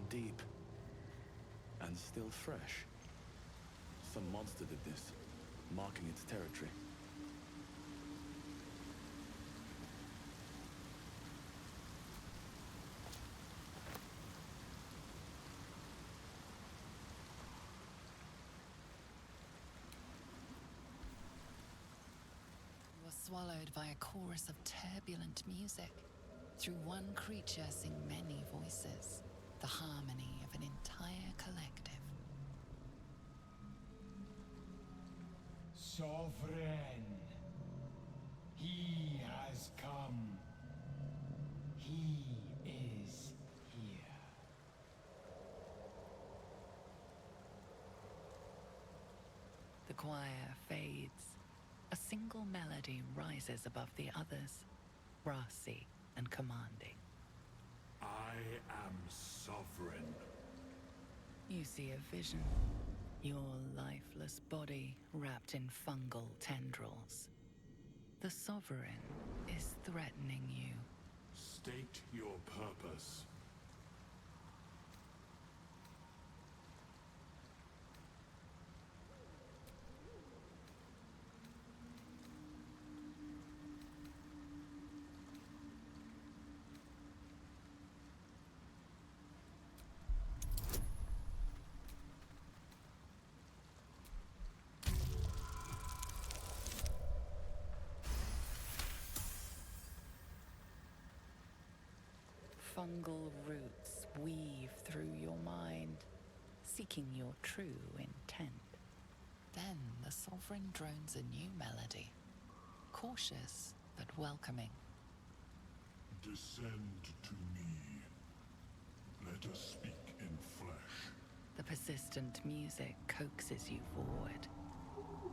deep, and still fresh. Some monster did this, marking its territory. Was swallowed by a chorus of turbulent music. Through one creature sing many voices, the harmony of an entire collective. Sovereign, he has come. He is here. The choir fades. A single melody rises above the others, brassy and commanding. I am sovereign. You see a vision. Your lifeless body wrapped in fungal tendrils. The sovereign is threatening you. State your purpose. Fungal roots weave through your mind, seeking your true intent. Then the sovereign drones a new melody, cautious but welcoming. Descend to me. Let us speak in flesh. The persistent music coaxes you forward.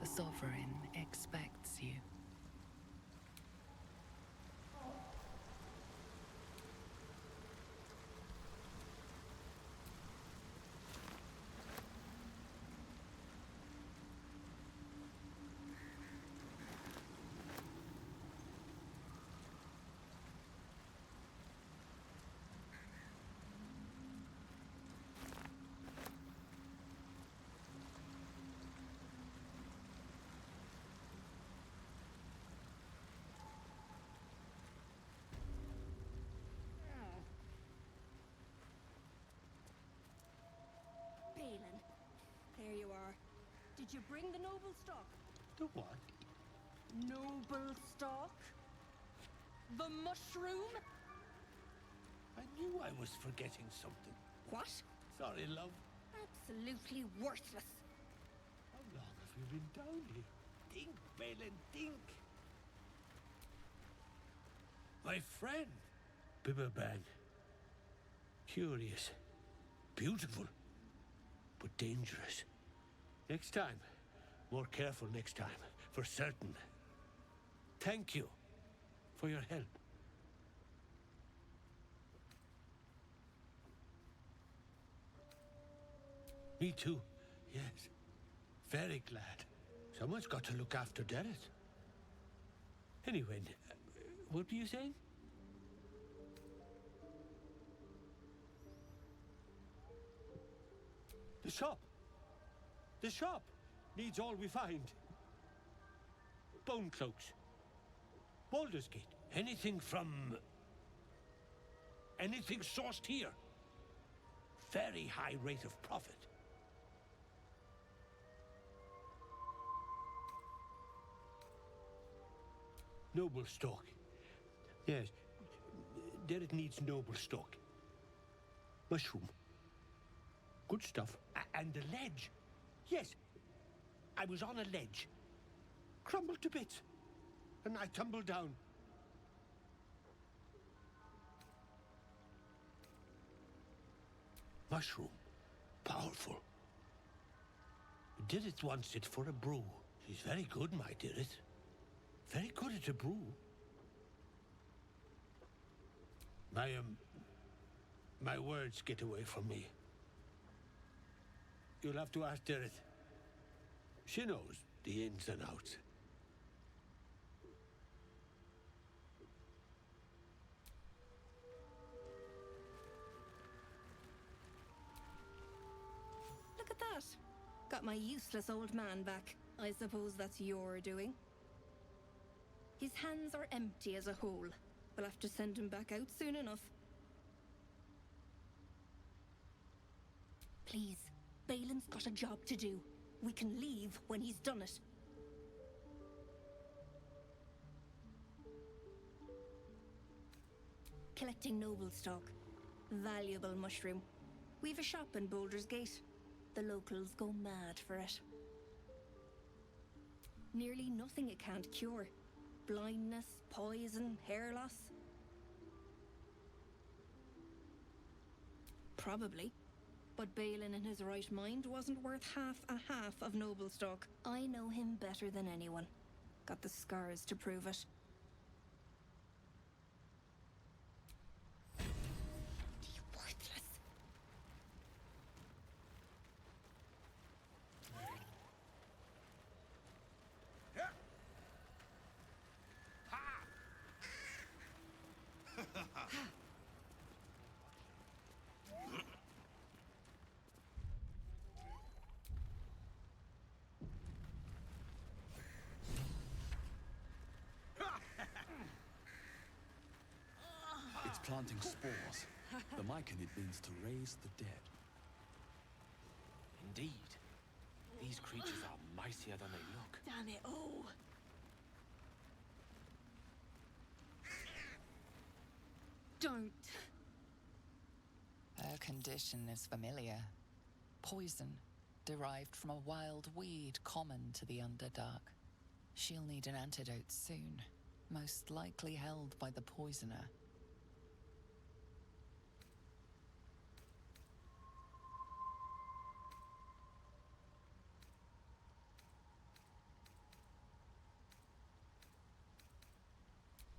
The sovereign expects you. Balin, there you are. Did you bring the noble stock? The what? Noble stock? The mushroom? I knew I was forgetting something. What? Sorry, love. Absolutely worthless. How long have you been down here? Think, Balin, think. My friend, Bibberbag. Curious, beautiful, but dangerous. Next time, more careful next time, for certain. Thank you for your help. Me too, yes. Very glad. Someone's got to look after Derek. Anyway, what were you saying? The shop. The shop needs all we find. Bone cloaks. Baldur's Gate. Anything sourced here. Very high rate of profit. Noble stock. Yes, Derek needs noble stock. Mushroom. Good stuff. And the ledge. Yes, I was on a ledge. Crumbled to bits. And I tumbled down. Mushroom. Powerful. Dirith wants it for a brew. She's very good, my Dirith. Very good at a brew. My words get away from me. You'll have to ask Dirith. She knows the ins and outs. that? Got my useless old man back. I suppose that's your doing. His hands are empty as a whole. We'll have to send him back out soon enough. Please, Balin's got a job to do. We can leave when he's done it. Collecting noble stock. Valuable mushroom. We've a shop in Boulder's Gate. The locals go mad for it. Nearly nothing it can't cure. Blindness, poison, hair loss. Probably. But Balin in his right mind wasn't worth half of noble stock. I know him better than anyone. Got the scars to prove it. You worthless. It's planting spores. The Myconid means to raise the dead. Indeed. These creatures are mightier than they look. Damn it all. Don't. Her condition is familiar. Poison, derived from a wild weed common to the Underdark. She'll need an antidote soon, most likely held by the poisoner.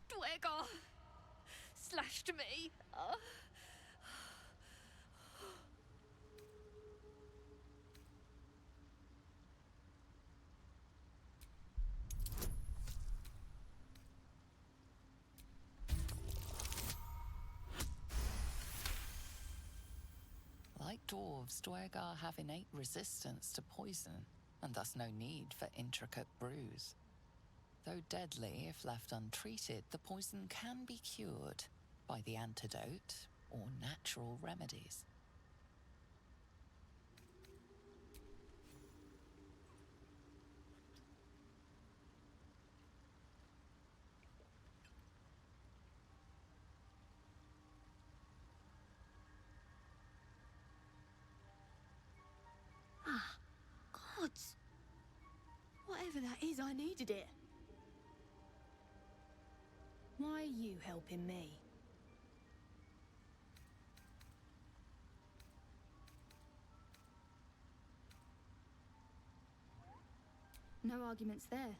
Dwegor slashed me. Like dwarves, Dwergar have innate resistance to poison, and thus no need for intricate brews. Though deadly if left untreated, the poison can be cured by the antidote or natural remedies. Gods. Whatever that is, I needed it. Why are you helping me? No arguments there.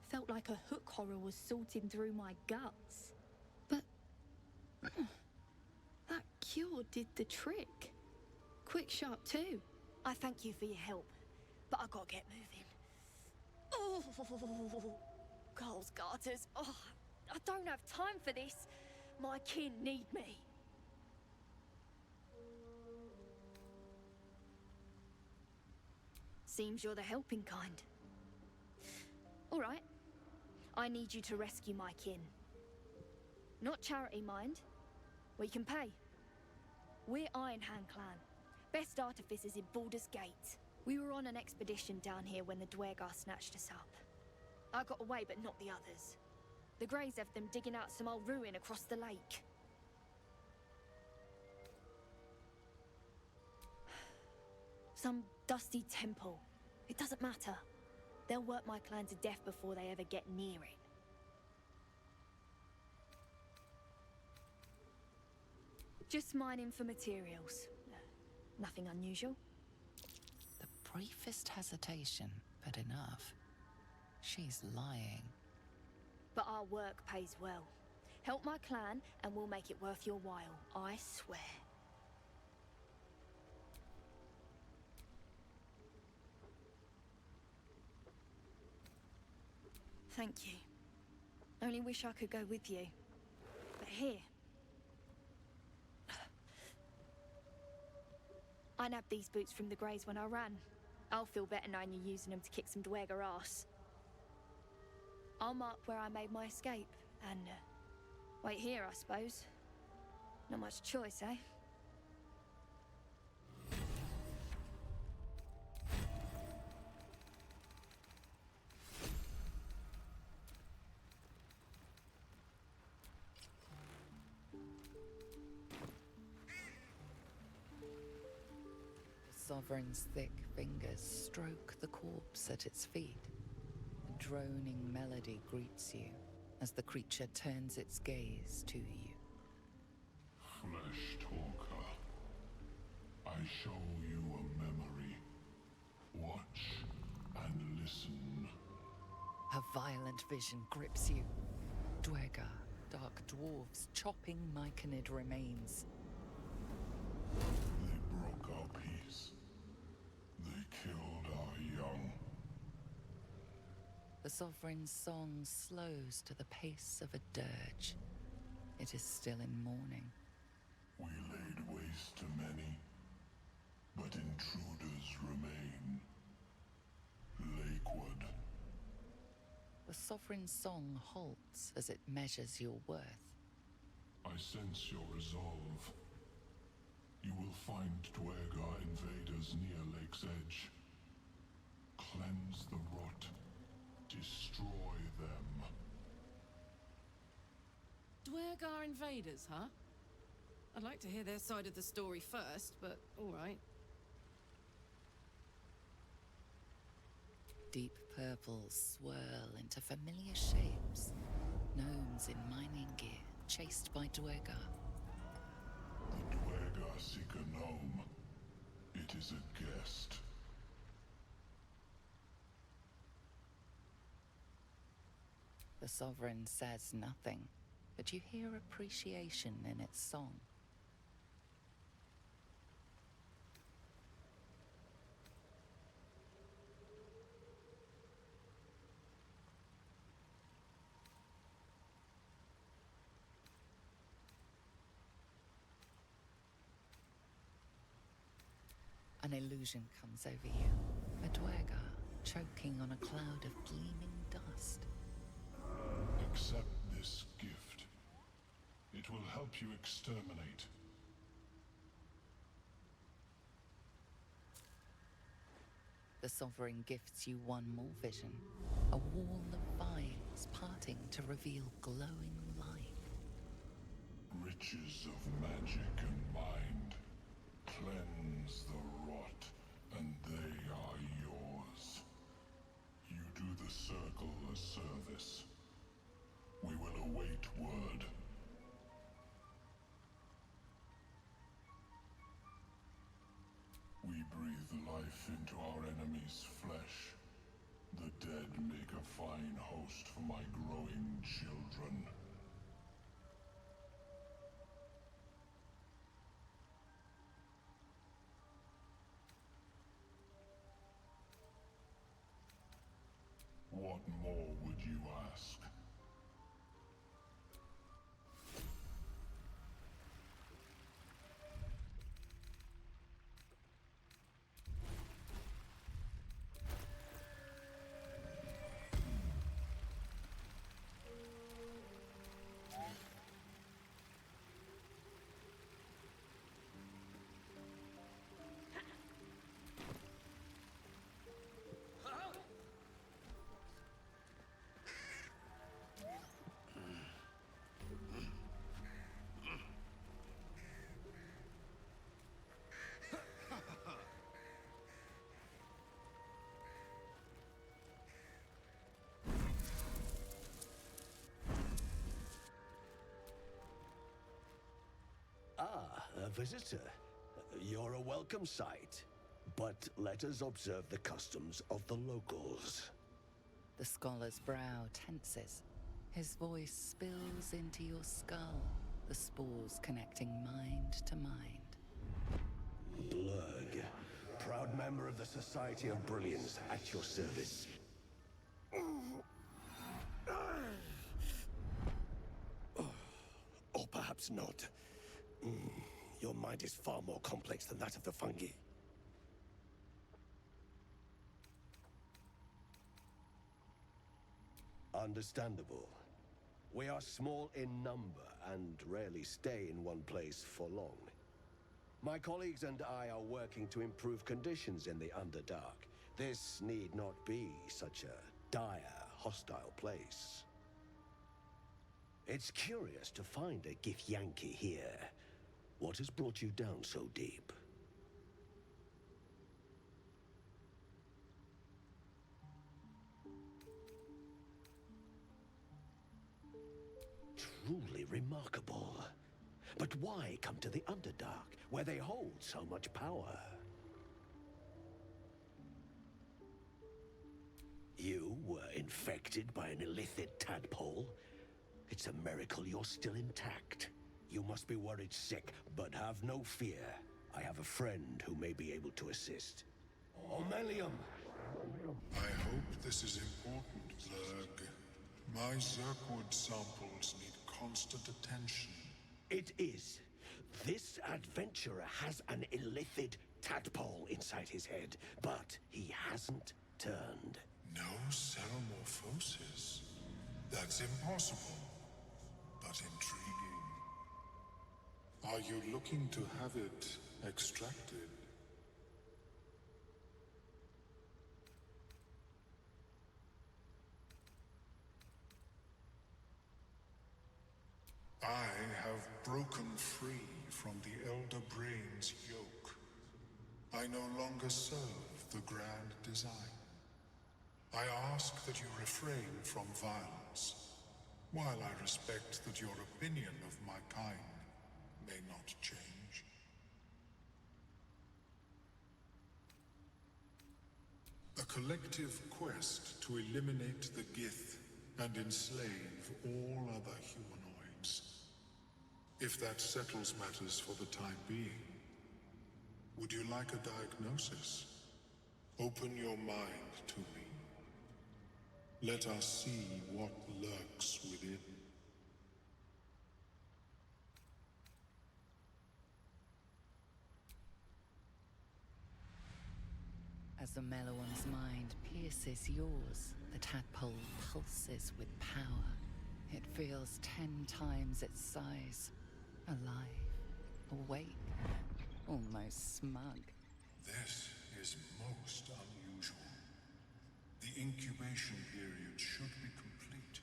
Felt like a hook horror was sorting through my guts. But that cure did the trick. Quick, sharp too. I thank you for your help, but I gotta get moving. Oh, Carl's garters. Oh, I don't have time for this. My kin need me. Seems you're the helping kind. All right. I need you to rescue my kin. Not charity, mind. We can pay. We're Ironhand clan. Best artificers in Baldur's Gate. We were on an expedition down here when the Dwergar snatched us up. I got away, but not the others. The Greys have them digging out some old ruin across the lake. Some dusty temple. It doesn't matter. They'll work my clan to death before they ever get near it. Just mining for materials. Nothing unusual. The briefest hesitation, but enough. She's lying. But our work pays well. Help my clan, and we'll make it worth your while. I swear. Thank you. Only wish I could go with you. But here. I nabbed these boots from the Greys when I ran. I'll feel better knowing you're using them to kick some Dwerger ass. I'll mark where I made my escape, and wait here, I suppose. Not much choice, eh? The Sovereign's thick fingers stroke the corpse at its feet. A droning melody greets you as the creature turns its gaze to you. Flesh talker, I show you a memory. Watch and listen. A violent vision grips you. Dwergar, dark dwarves chopping myconid remains. They broke our peace. They killed our young. The Sovereign's song slows to the pace of a dirge. It is still in mourning. We laid waste to many, but intruders remain. Lakewood. The Sovereign's song halts as it measures your worth. I sense your resolve. You will find Dwergar invaders near Lake's Edge. Cleanse the rot. Destroy them. Dwergar invaders, huh? I'd like to hear their side of the story first, but all right. Deep purples swirl into familiar shapes. Gnomes in mining gear, chased by Dwergar. The Dwergar seek a gnome. It is a guest. The Sovereign says nothing, but you hear appreciation in its song. An illusion comes over you. A Dwergar choking on a cloud of gleaming dust. Accept this gift. It will help you exterminate. The Sovereign gifts you one more vision. A wall of vines parting to reveal glowing light. Riches of magic and mind. Cleanse the rot, and they are yours. You do the circle a service. We will await word. We breathe life into our enemy's flesh. The dead make a fine host for my growing children. What more would you ask? A visitor. You're a welcome sight. But let us observe the customs of the locals. The scholar's brow tenses. His voice spills into your skull, the spores connecting mind to mind. Blurg, proud member of the Society of Brilliance, at your service. Or perhaps not. Your mind is far more complex than that of the fungi. Understandable. We are small in number and rarely stay in one place for long. My colleagues and I are working to improve conditions in the Underdark. This need not be such a dire, hostile place. It's curious to find a Githyanki here. What has brought you down so deep? Truly remarkable. But why come to the Underdark, where they hold so much power? You were infected by an illithid tadpole? It's a miracle you're still intact. You must be worried sick, but have no fear. I have a friend who may be able to assist. Omelium! I hope this is important, Zerg. My Zerkwood samples need constant attention. It is. This adventurer has an illithid tadpole inside his head, but he hasn't turned. No cellomorphosis? That's impossible, but intriguing. Are you looking to have it extracted? I have broken free from the Elder Brain's yoke. I no longer serve the grand design. I ask that you refrain from violence, while I respect that your opinion of my kind may not change. A collective quest to eliminate the Gith and enslave all other humanoids. If that settles matters for the time being, would you like a diagnosis? Open your mind to me. Let us see what lurks within. As the Meloan's mind pierces yours, the tadpole pulses with power. It feels 10 times its size. Alive, awake, almost smug. This is most unusual. The incubation period should be complete,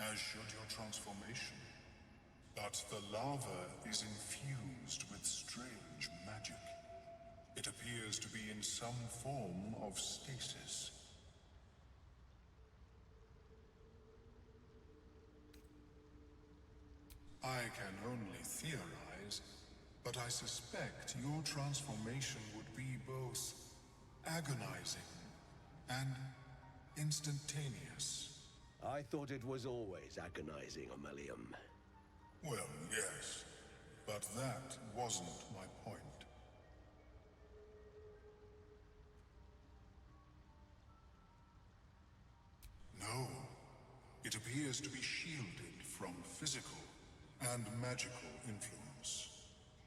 as should your transformation. But the larva is infused with strange magic. It appears to be in some form of stasis. I can only theorize, but I suspect your transformation would be both agonizing and instantaneous. I thought it was always agonizing, Omelium. Well, yes, but that wasn't my point. No, it appears to be shielded from physical and magical influence.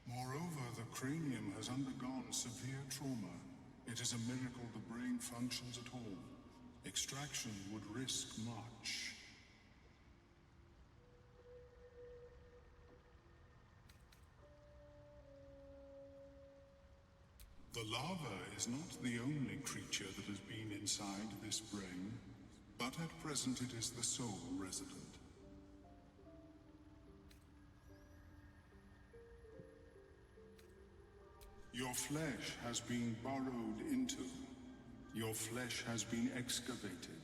Moreover, the cranium has undergone severe trauma. It is a miracle the brain functions at all. Extraction would risk much. The larva is not the only creature that has been inside this brain, but at present it is the sole resident. Your flesh has been burrowed into. Your flesh has been excavated.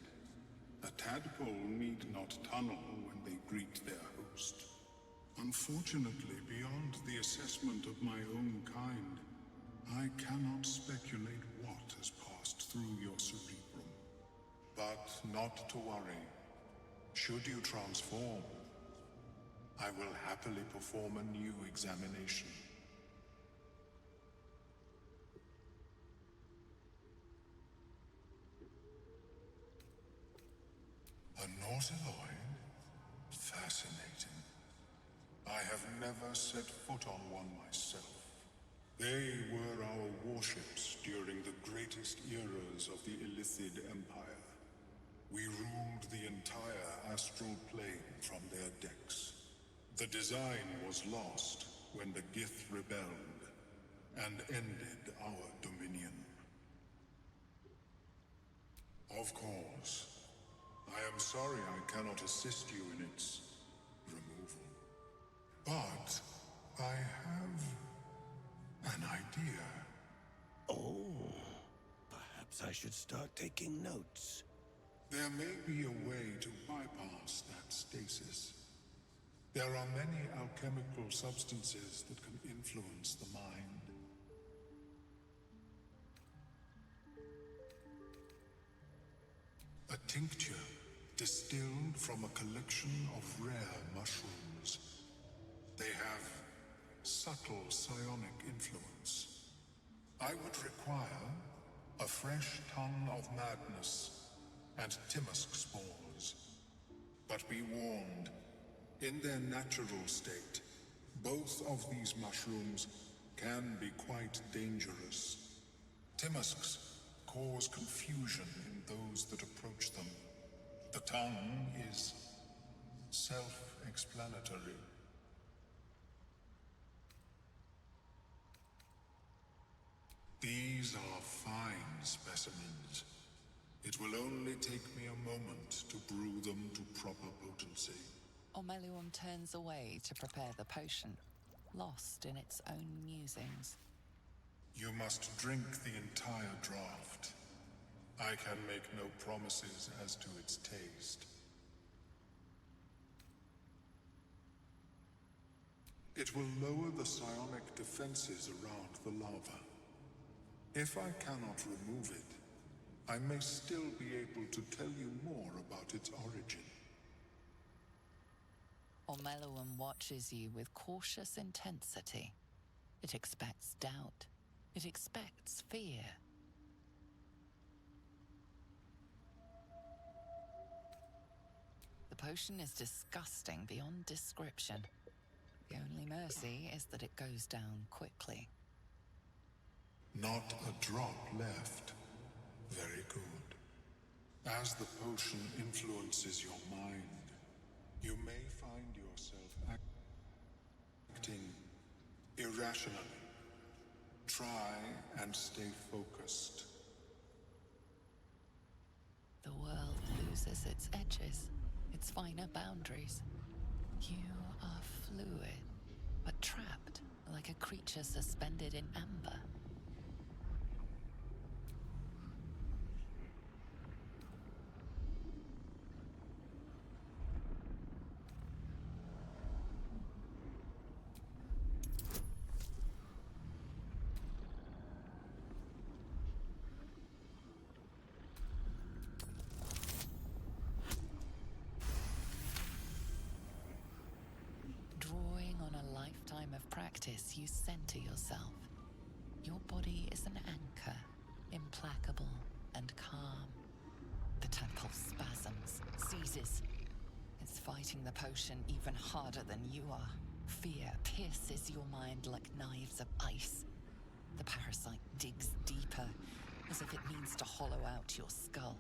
A tadpole need not tunnel when they greet their host. Unfortunately, beyond the assessment of my own kind, I cannot speculate what has passed through your cerebrum. But not to worry. Should you transform, I will happily perform a new examination. A Nautiloid? Fascinating. I have never set foot on one myself. They were our warships during the greatest eras of the Illithid Empire. We ruled the entire astral plane from their decks. The design was lost when the Gith rebelled and ended our dominion. Of course, I am sorry I cannot assist you in its removal. But I have an idea. Oh, perhaps I should start taking notes. There may be a way to bypass that stasis. There are many alchemical substances that can influence the mind. A tincture distilled from a collection of rare mushrooms. They have subtle psionic influence. I would require a fresh ton of madness and Timosk spores. But be warned, in their natural state, both of these mushrooms can be quite dangerous. Timusks cause confusion in those that approach them. The tongue is self-explanatory. These are fine specimens. It will only take me a moment to brew them to proper potency. Ormeluum turns away to prepare the potion, lost in its own musings. You must drink the entire draught. I can make no promises as to its taste. It will lower the psionic defenses around the lava. If I cannot remove it, I may still be able to tell you more about its origin. Ormeluum watches you with cautious intensity. It expects doubt. It expects fear. The potion is disgusting beyond description. The only mercy is that it goes down quickly. Not a drop left. Very good. As the potion influences your mind, you may find yourself acting irrationally. Try and stay focused. The world loses its edges, its finer boundaries. You are fluid, but trapped like a creature suspended in amber. Practice, you center yourself. Your body is an anchor, implacable and calm. The tadpole spasms, seizes. It's fighting the potion even harder than you are. Fear pierces your mind like knives of ice. The parasite digs deeper, as if it means to hollow out your skull.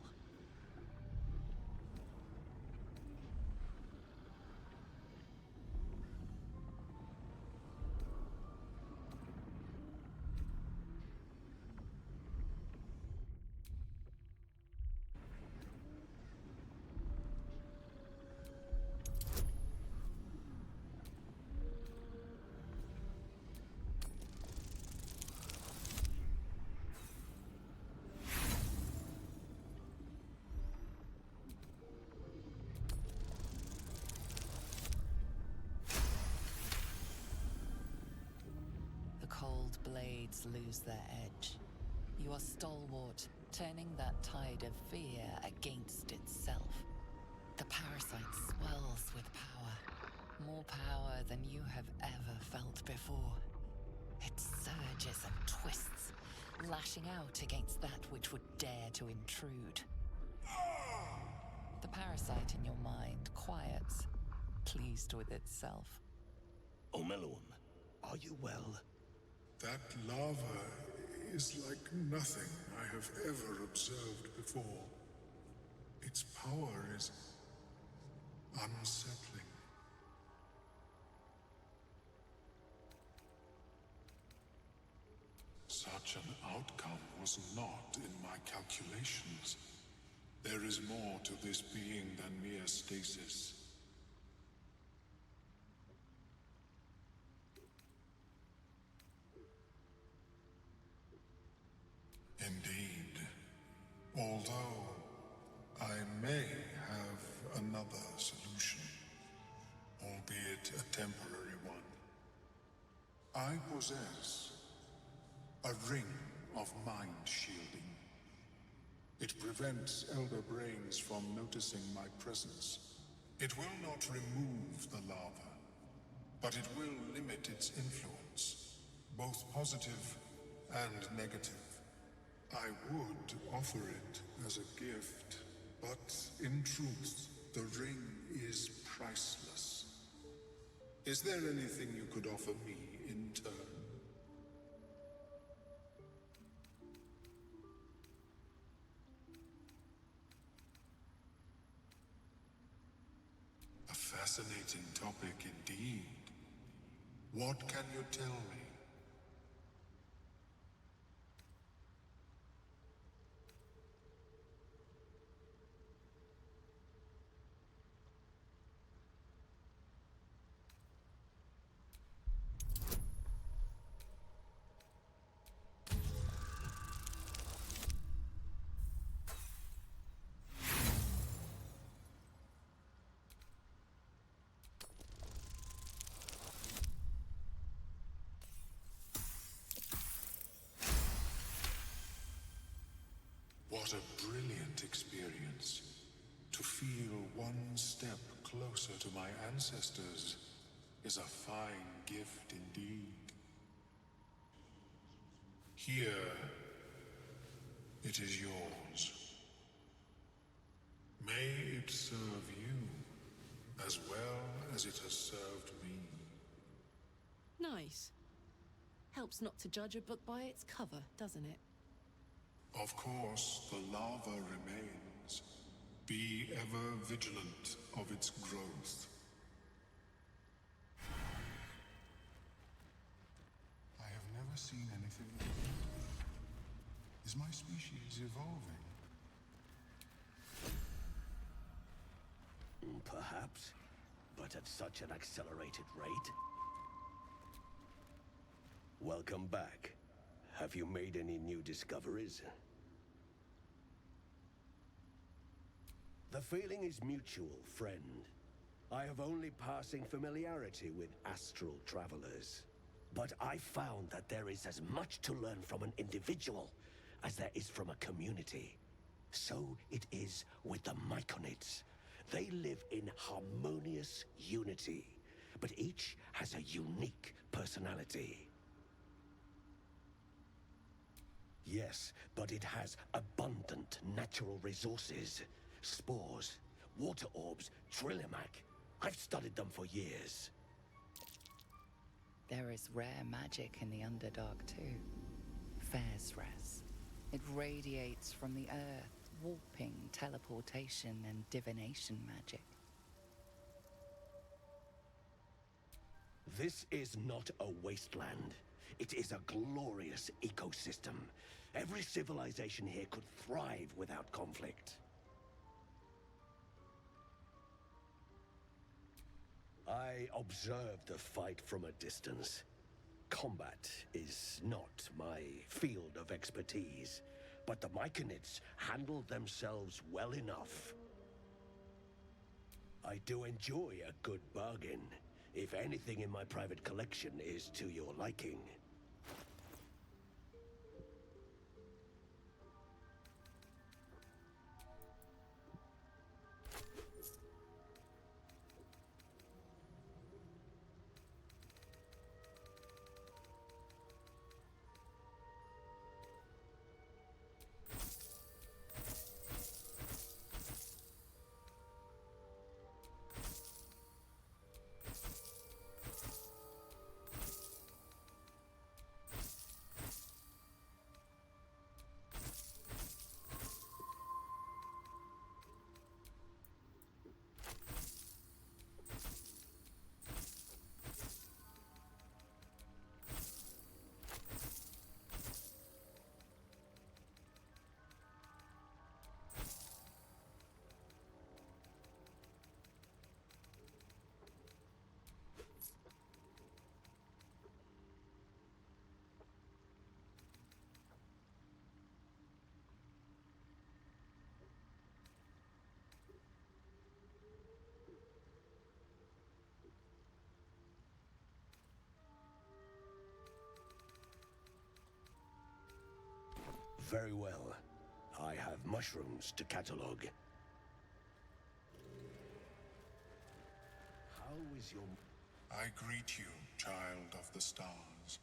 Cold blades lose their edge. You are stalwart, turning that tide of fear against itself. The parasite swells with power, more power than you have ever felt before. It surges and twists, lashing out against that which would dare to intrude. The parasite in your mind quiets, pleased with itself. Ormeluum, are you well? That lava is like nothing I have ever observed before. Its power is unsettling. Such an outcome was not in my calculations. There is more to this being than mere stasis. Indeed. Although I may have another solution, albeit a temporary one. I possess a ring of mind shielding. It prevents elder brains from noticing my presence. It will not remove the lava, but it will limit its influence, both positive and negative. I would offer it as a gift, but in truth, the ring is priceless. Is there anything you could offer me in turn? A fascinating topic indeed. What can you tell me? What a brilliant experience. To feel one step closer to my ancestors is a fine gift indeed. Here, it is yours. May it serve you as well as it has served me. Nice. Helps not to judge a book by its cover, doesn't it? Of course, the lava remains. Be ever vigilant of its growth. I have never seen anything like it. Is my species evolving? Perhaps, but at such an accelerated rate. Welcome back. Have you made any new discoveries? The feeling is mutual, friend. I have only passing familiarity with astral travelers. But I found that there is as much to learn from an individual as there is from a community. So it is with the Myconids. They live in harmonious unity, but each has a unique personality. Yes, but it has abundant natural resources. Spores, water orbs, Trillimac. I've studied them for years. There is rare magic in the Underdark too. Fairsres. It radiates from the earth, warping, teleportation, and divination magic. This is not a wasteland. It is a glorious ecosystem. Every civilization here could thrive without conflict. I observed the fight from a distance. Combat is not my field of expertise, but the Myconids handled themselves well enough. I do enjoy a good bargain, if anything in my private collection is to your liking. Very well. I have mushrooms to catalog. How is your... I greet you, child of the stars.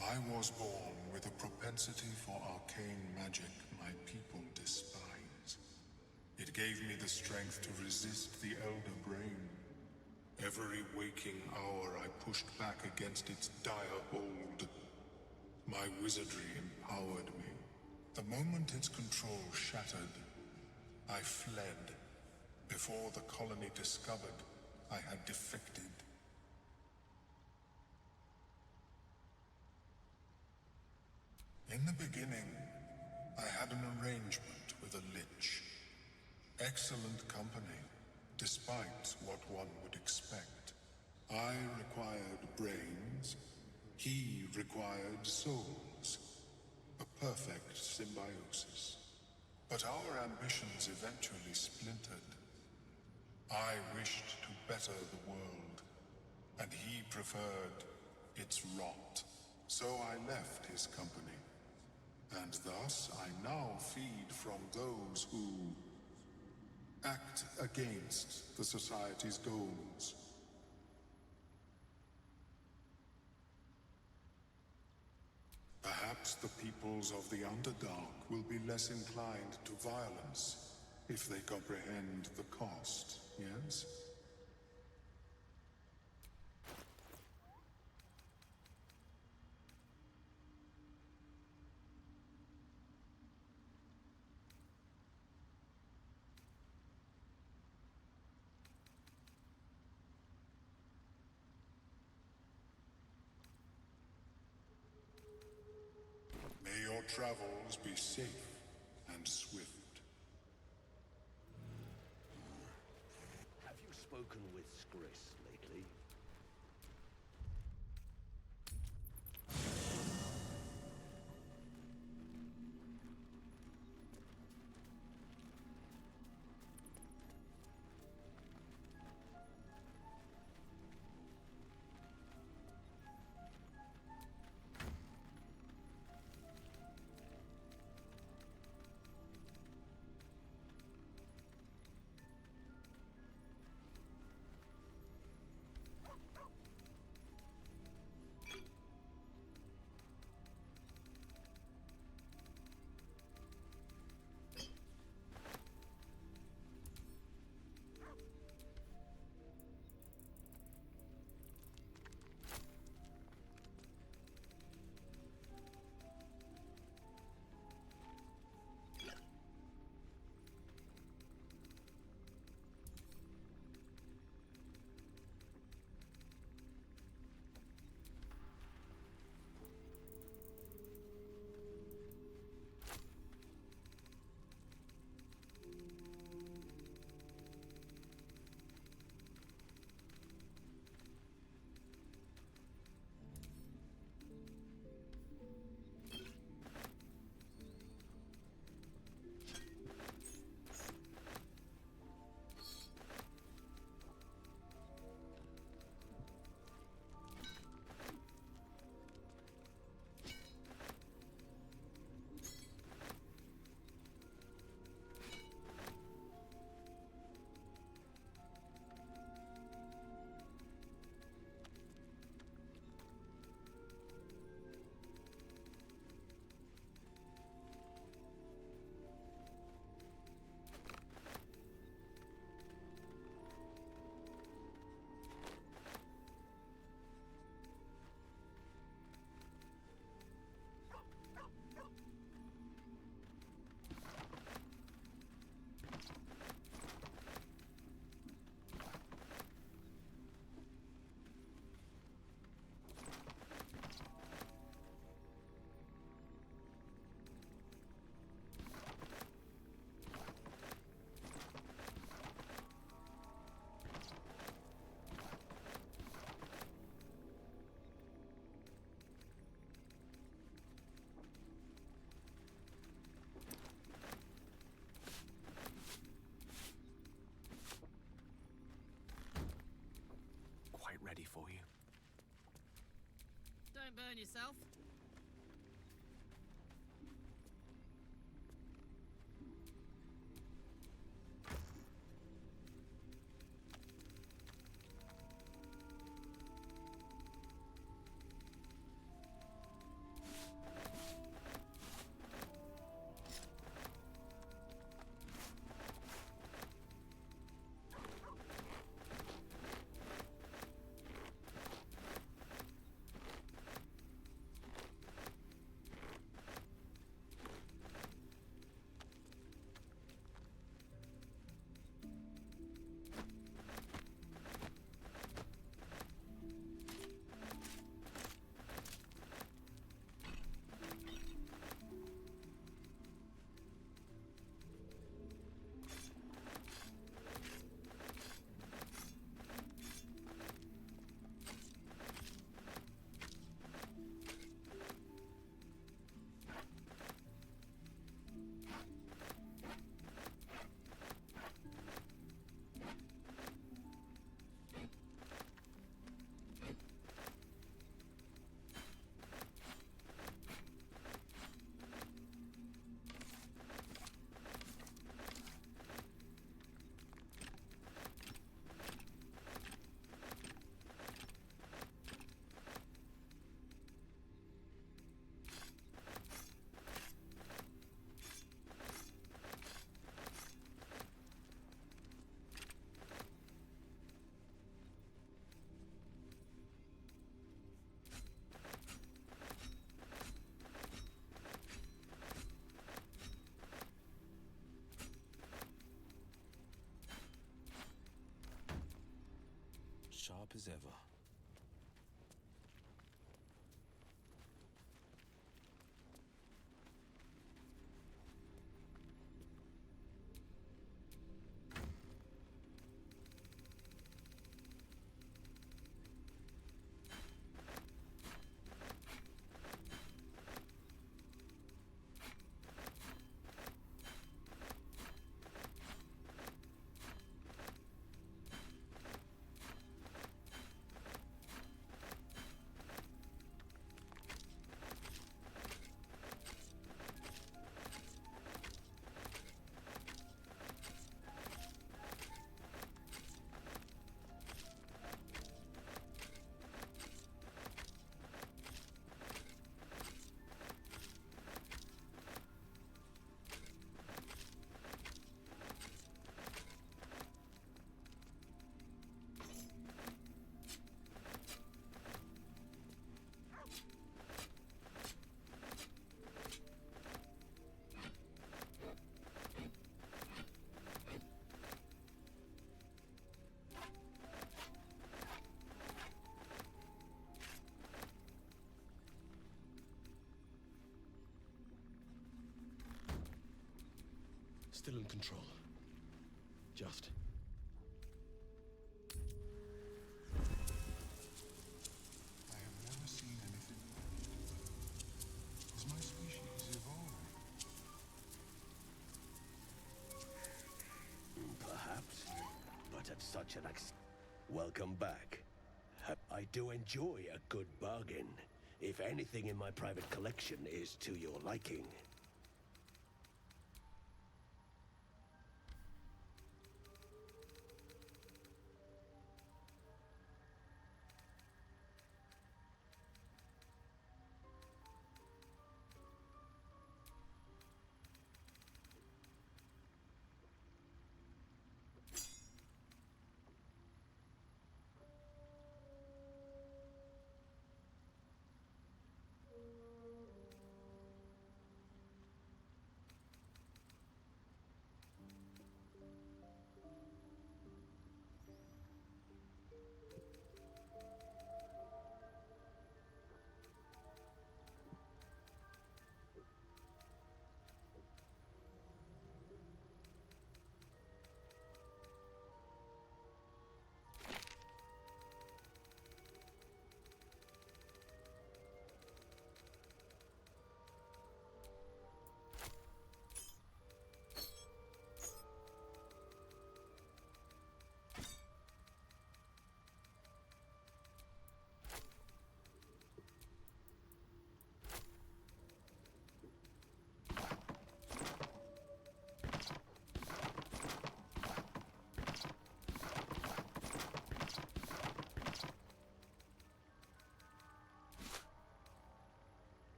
I was born with a propensity for arcane magic my people despise. It gave me the strength to resist the Elder Brain. Every waking hour I pushed back against its dire hold. My wizardry empowered me. The moment its control shattered, I fled. Before the colony discovered I had defected. In the beginning, I had an arrangement with a lich. Excellent company, despite what one would expect. I required brains, he required souls. A perfect symbiosis. But our ambitions eventually splintered. I wished to better the world, and he preferred its rot. So I left his company, and thus I now feed from those who act against the Society's goals. Perhaps the peoples of the Underdark will be less inclined to violence if they comprehend the cost, yes? May your travels be safe and swift. Have you spoken with Skris lately? Don't burn yourself. Sharp as ever. Still in control. Just. I have never seen anything like it. Is my species evolving? Perhaps, but at such an Welcome back. I do enjoy a good bargain, if anything in my private collection is to your liking.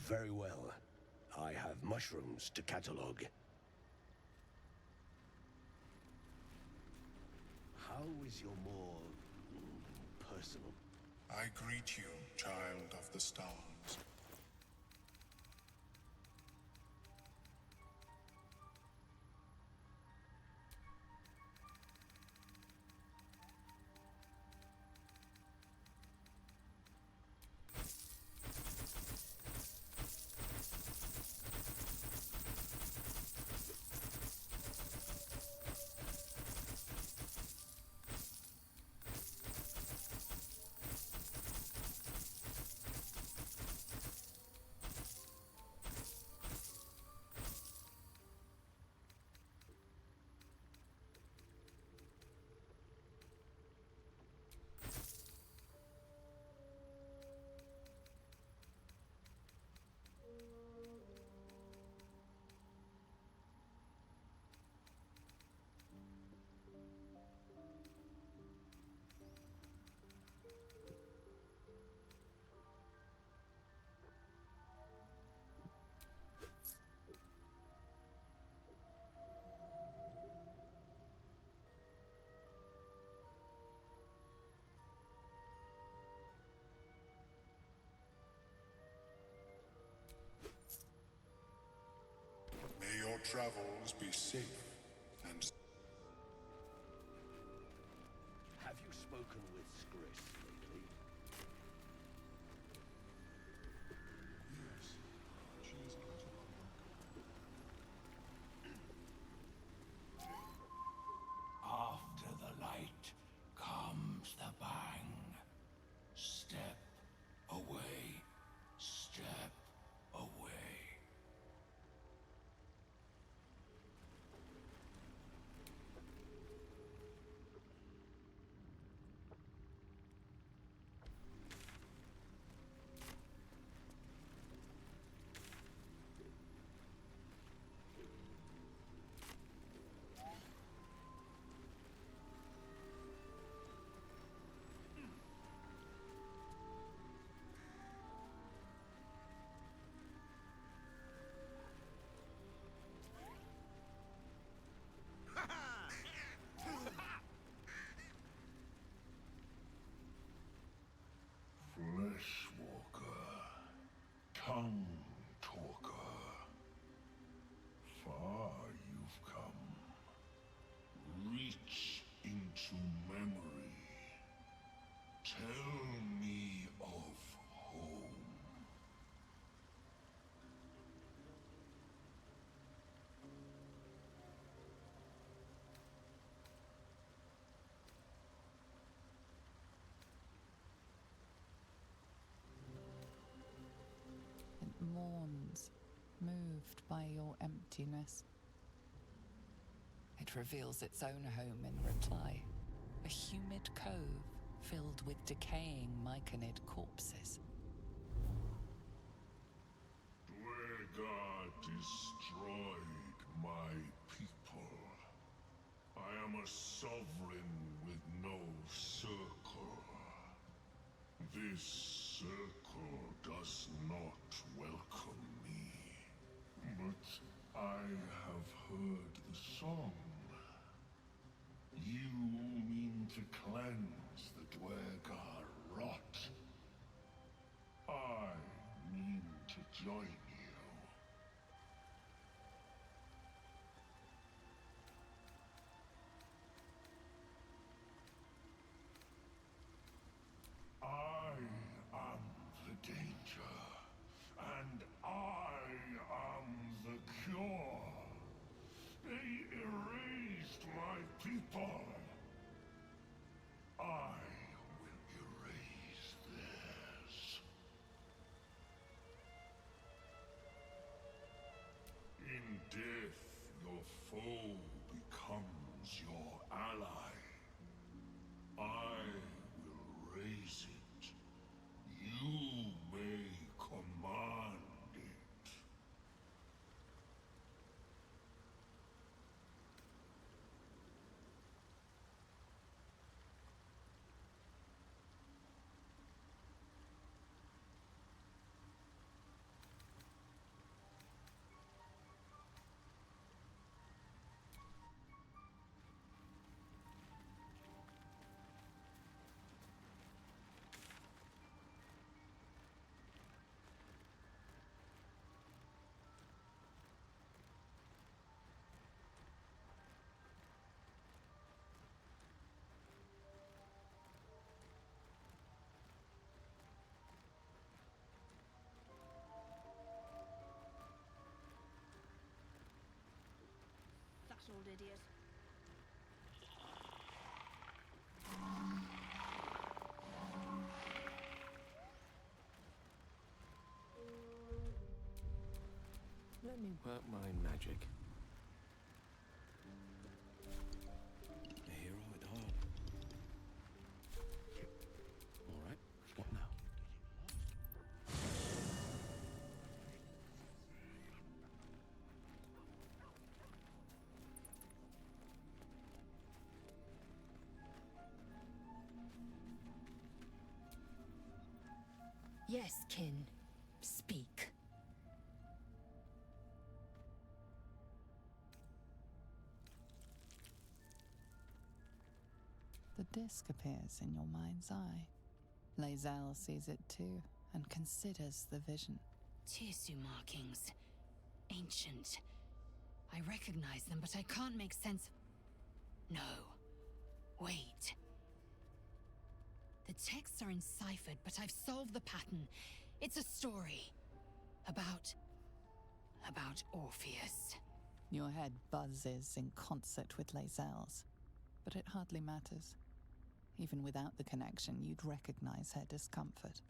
Very well. I have mushrooms to catalog. How is your more personal? I greet you, child of the stars. May your travels be safe and... Have you spoken with Skris lately? Yes, she is a little After the light comes the bang. Step away. Step away. Fleshwalker, tongue talker, far you've come. Reach into memory. Tell me of home. It mourns, moved by your emptiness. It reveals its own home in reply. A humid cove filled with decaying myconid corpses. Dwegar destroyed my people. I am a sovereign with no circle. This circle does not welcome me. But I have heard the song. You mean to cleanse the Dwegar rot. I mean to join you. I am the danger, and I am the cure. They erased my people. I will erase theirs. In death, your foe becomes your ally. I will raise it. You may command it. old idiot. Let me work my magic. A hero at heart. All right, what now? Yes, kin. Speak. The disc appears in your mind's eye. Lae'zel sees it too, and considers the vision. Tissue markings. Ancient. I recognize them, but I can't make sense. No. Wait. The texts are enciphered, but I've solved the pattern. It's a story. About Orpheus. Your head buzzes in concert with Lae'zel's, but it hardly matters. Even without the connection, you'd recognize her discomfort.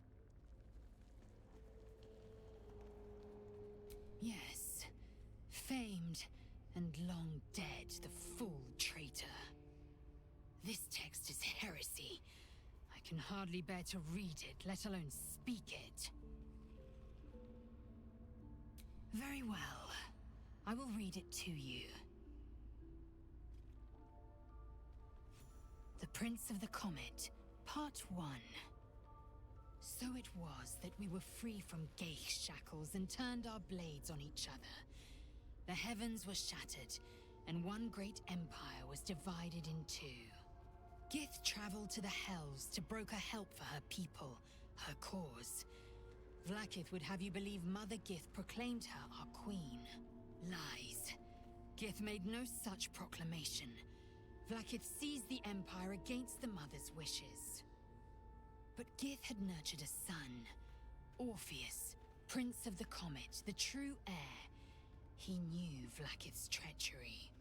Yes. Famed and long dead, the fool traitor. This text is heresy. I can hardly bear to read it, let alone speak it. Very well. I will read it to you. The Prince of the Comet, Part 1. So it was that we were free from Geich shackles and turned our blades on each other. The heavens were shattered, and one great empire was divided in two. Gith traveled to the Hells to broker help for her people, her cause. Vlaakith would have you believe Mother Gith proclaimed her our queen. Lies. Gith made no such proclamation. Vlaakith seized the Empire against the Mother's wishes. But Gith had nurtured a son, Orpheus, Prince of the Comet, the true heir. He knew Vlaakith's treachery.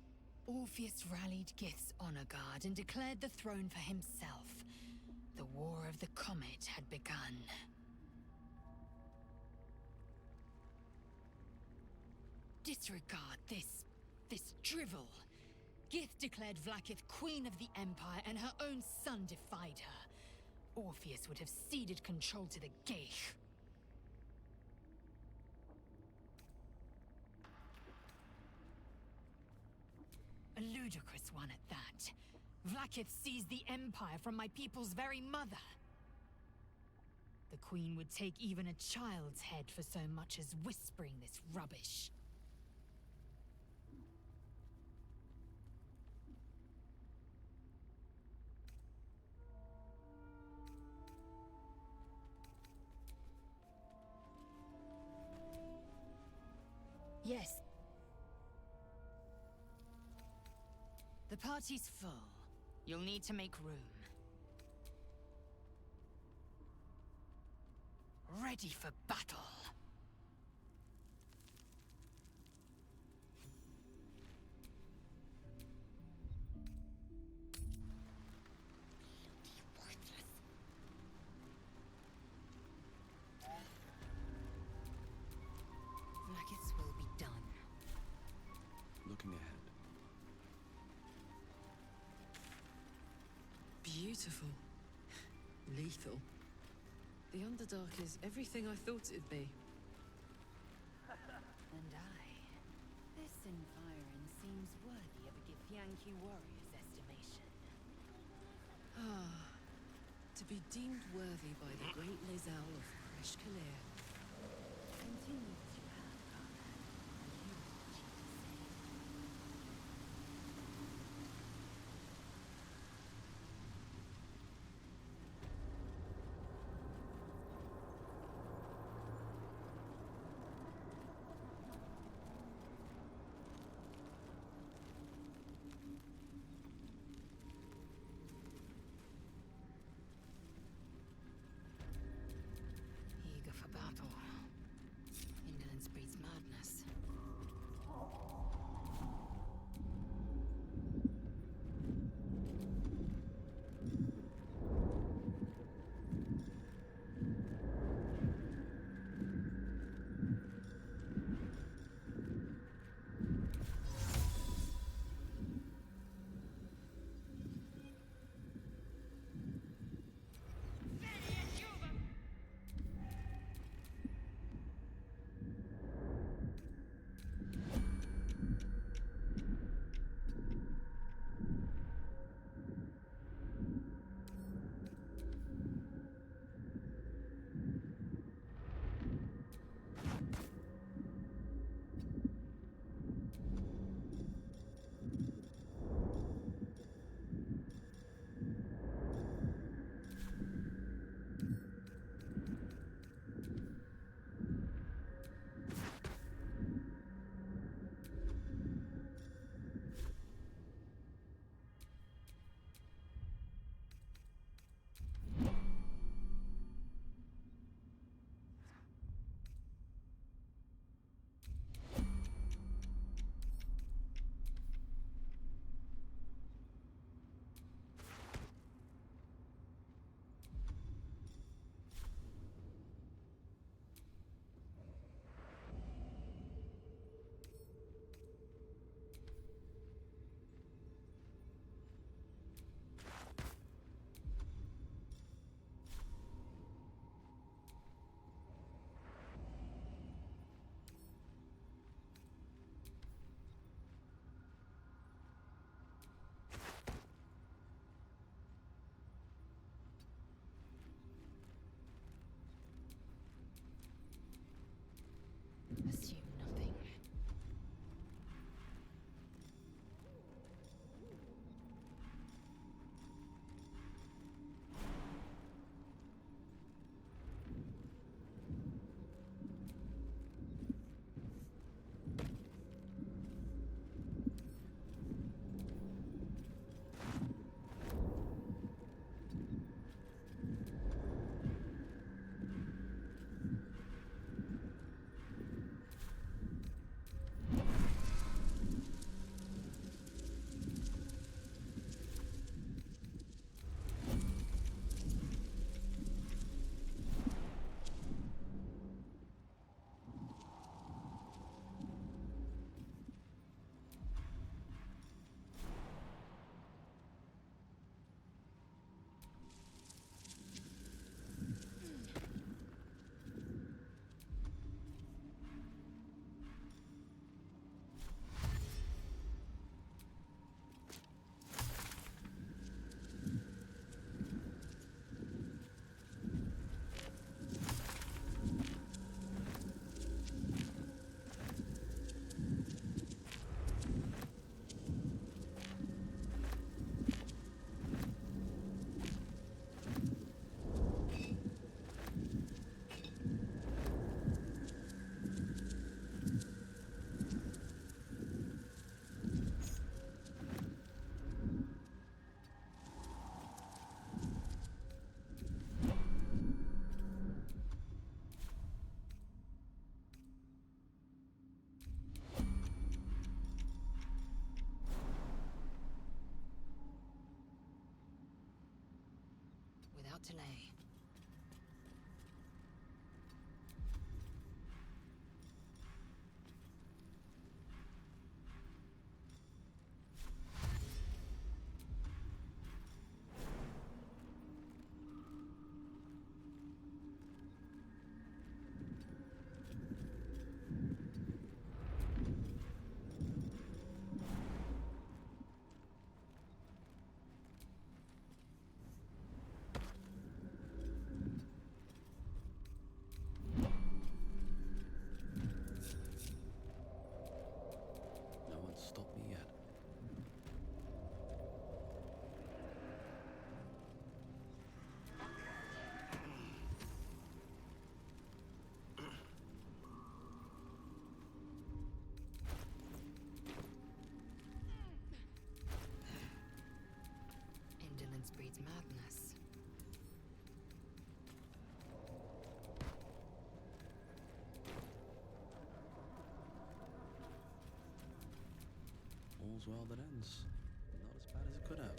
Orpheus rallied Gith's honor guard and declared the throne for himself. The War of the Comet had begun. Disregard this drivel. Gith declared Vlaakith Queen of the Empire, and her own son defied her. Orpheus would have ceded control to the Geich. A ludicrous one at that. Vlaakith seized the Empire from my people's very mother. The Queen would take even a child's head for so much as whispering this rubbish. Yes. The party's full. You'll need to make room. Ready for battle. Vlaakith's will be done. Looking ahead. Beautiful. Lethal. The Underdark is everything I thought it'd be. And this environ seems worthy of a Githyanki warrior's estimation. To be deemed worthy by the great Lae'zel of Kresh Kalir. Continue as you have, Garland. You will achieve the same. Eager for without delay. No one's stopped me yet. Indolence breeds madness. All's well that ends. Not as bad as it could have.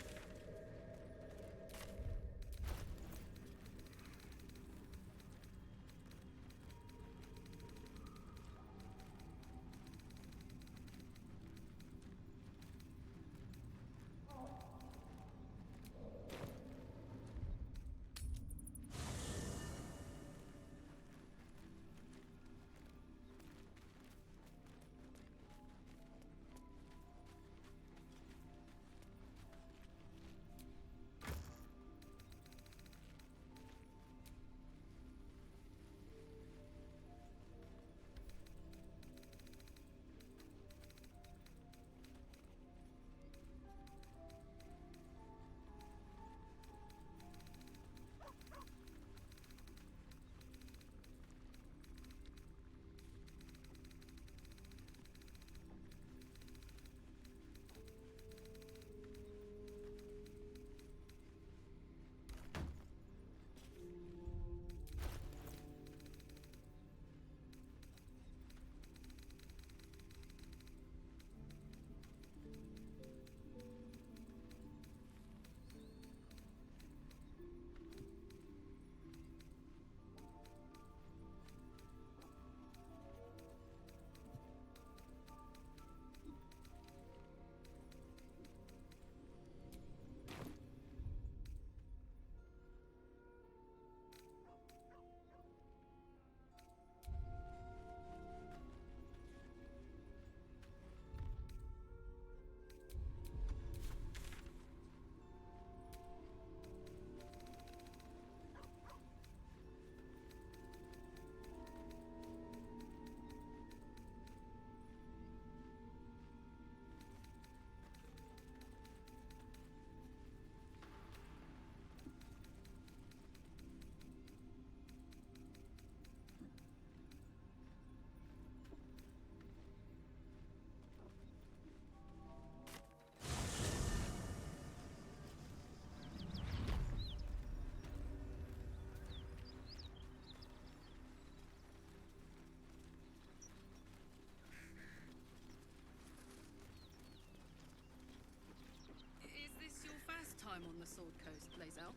Time on the Sword Coast, Blazel.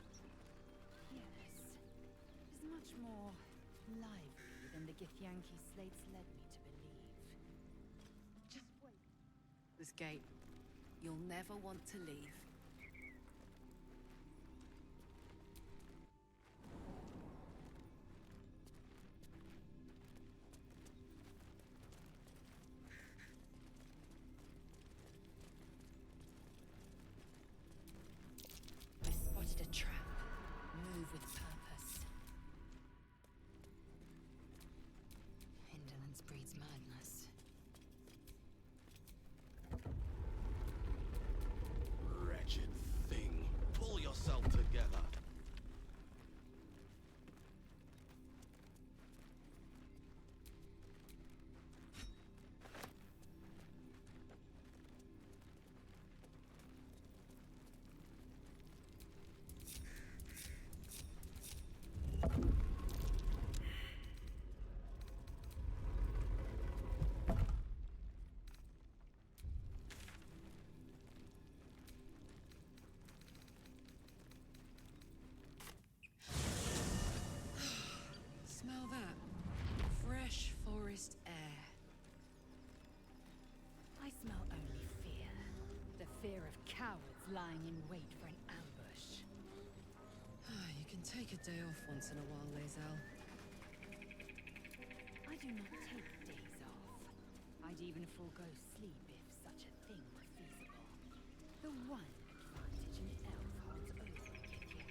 Yes. It is much more lively than the Githyanki slates led me to believe. Just wait. This gate. You'll never want to leave. I spotted a trap. Move with purpose. Indolence breeds madness. Wretched thing. Pull yourself together. fear of cowards lying in wait for an ambush. You can take a day off once in a while, Lae'zel. I do not take days off. I'd even forego sleep if such a thing were feasible. The one advantage an elf holds over a Kikiki.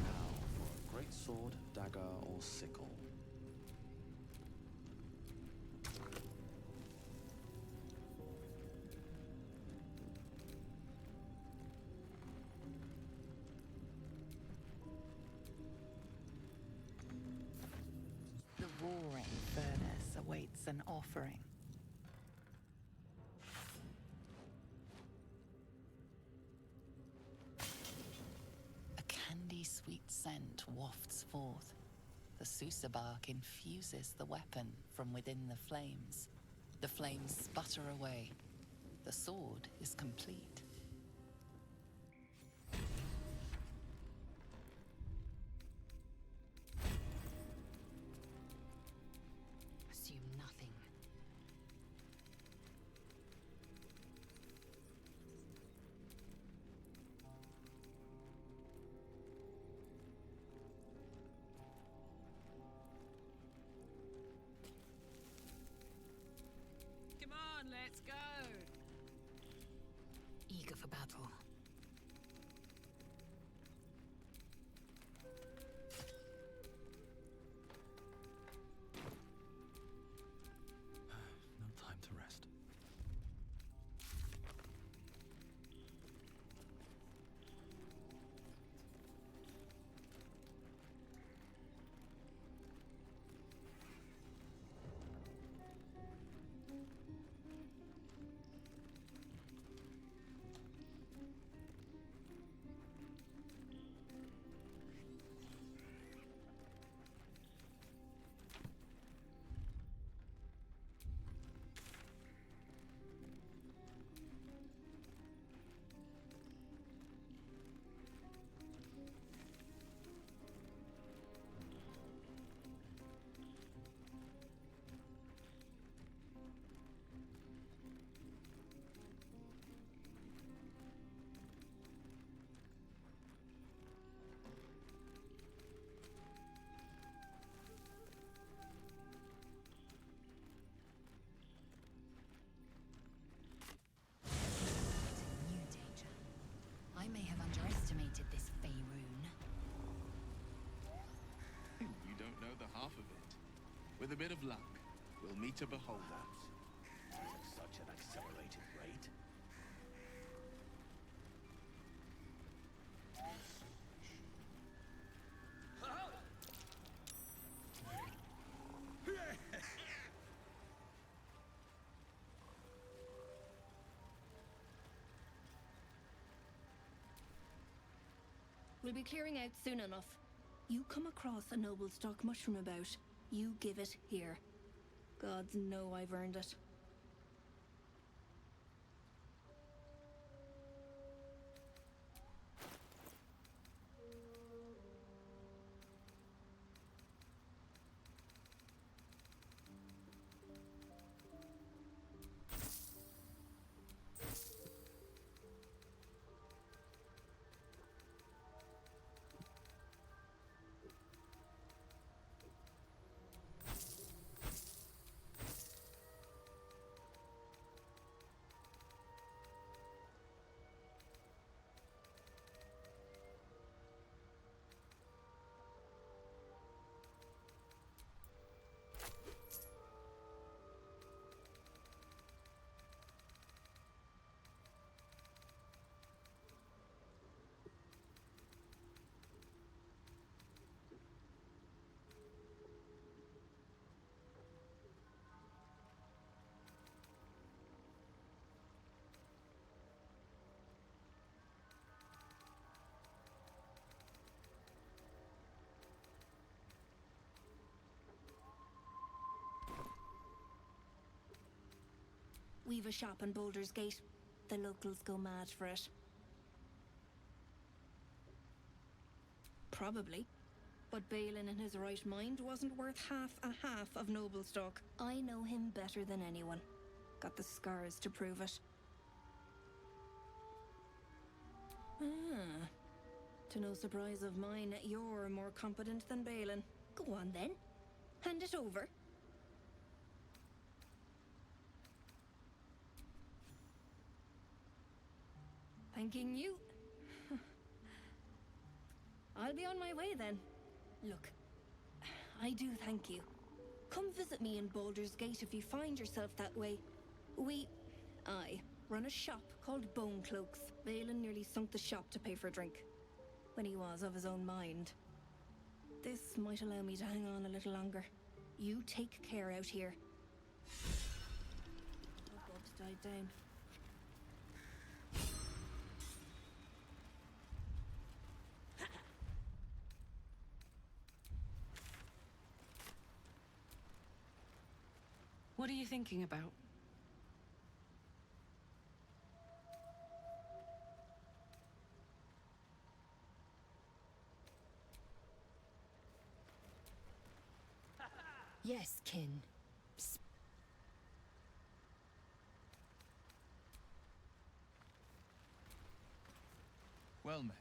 Now for a great sword, dagger, or sickle. The roaring furnace awaits an offering. A candy-sweet scent wafts forth. The Susa bark infuses the weapon from within the flames. The flames sputter away. The sword is complete. Assume nothing. Come on, let's go! Eager for battle. No time to rest. New danger. I may have underestimated this Faerun. You don't know the half of it. With a bit of luck, we'll meet a beholder. At such an accelerated rate. We'll be clearing out soon enough. You come across a noble stock mushroom about, you give it here. Gods know I've earned it. We've a shop in Boulder's Gate. The locals go mad for it. Probably. But Balin in his right mind wasn't worth half of Noblestock. I know him better than anyone. Got the scars to prove it. Ah. To no surprise of mine, you're more competent than Balin. Go on then. Hand it over. Thanking you. I'll be on my way then. Look, I do thank you. Come visit me in Baldur's Gate if you find yourself that way. I run a shop called Bone Cloaks. Balin nearly sunk the shop to pay for a drink, when he was of his own mind. This might allow me to hang on a little longer. You take care out here. Oh, Bob's died down. What are you thinking about? Yes, kin. Well met.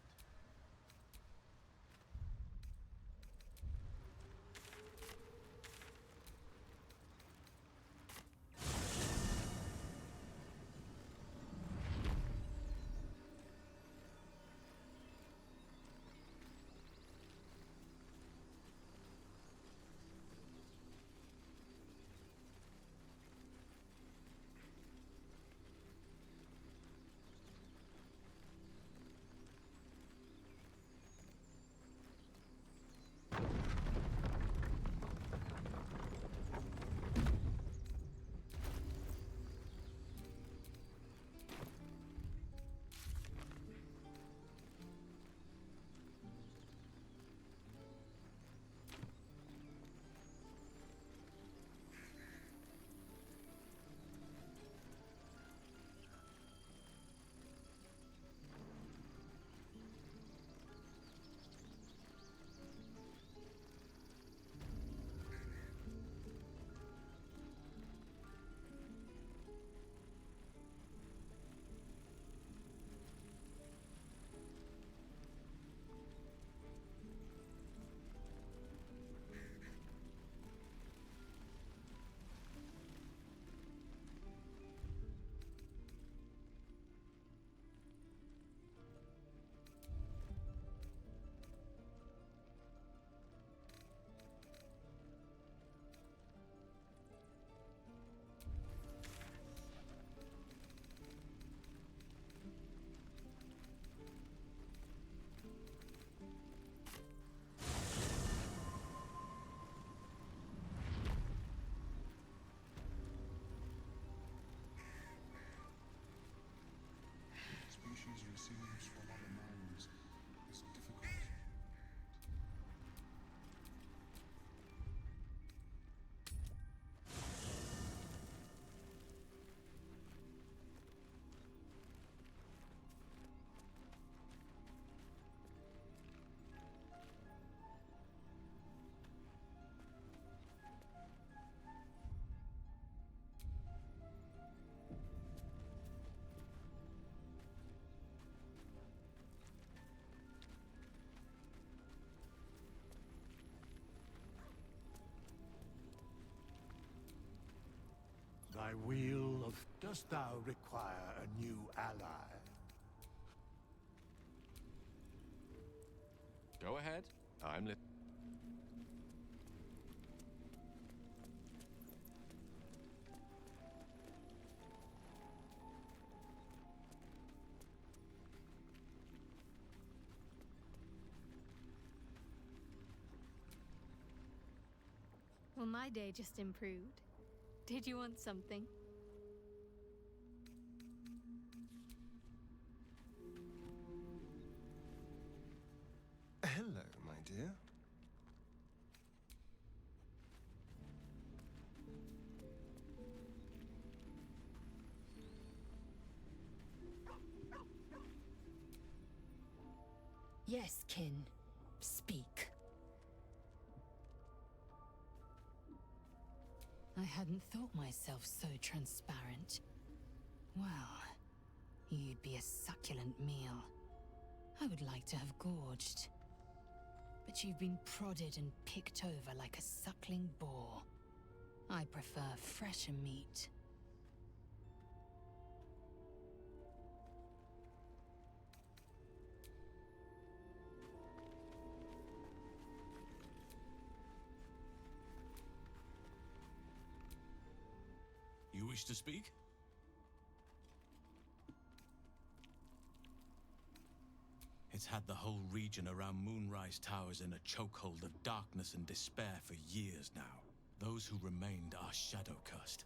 Species receives from other minds is difficult. Thy wheel of... Dost thou require a new ally? Go ahead. I'm listening. Well, my day just improved. Did you want something? Hello, my dear. Yes, kin. Speak. I hadn't thought myself so transparent. Well, you'd be a succulent meal. I would like to have gorged. But you've been prodded and picked over like a suckling boar. I prefer fresher meat. You wish to speak? It's had the whole region around Moonrise Towers in a chokehold of darkness and despair for years now. Those who remained are shadow-cursed.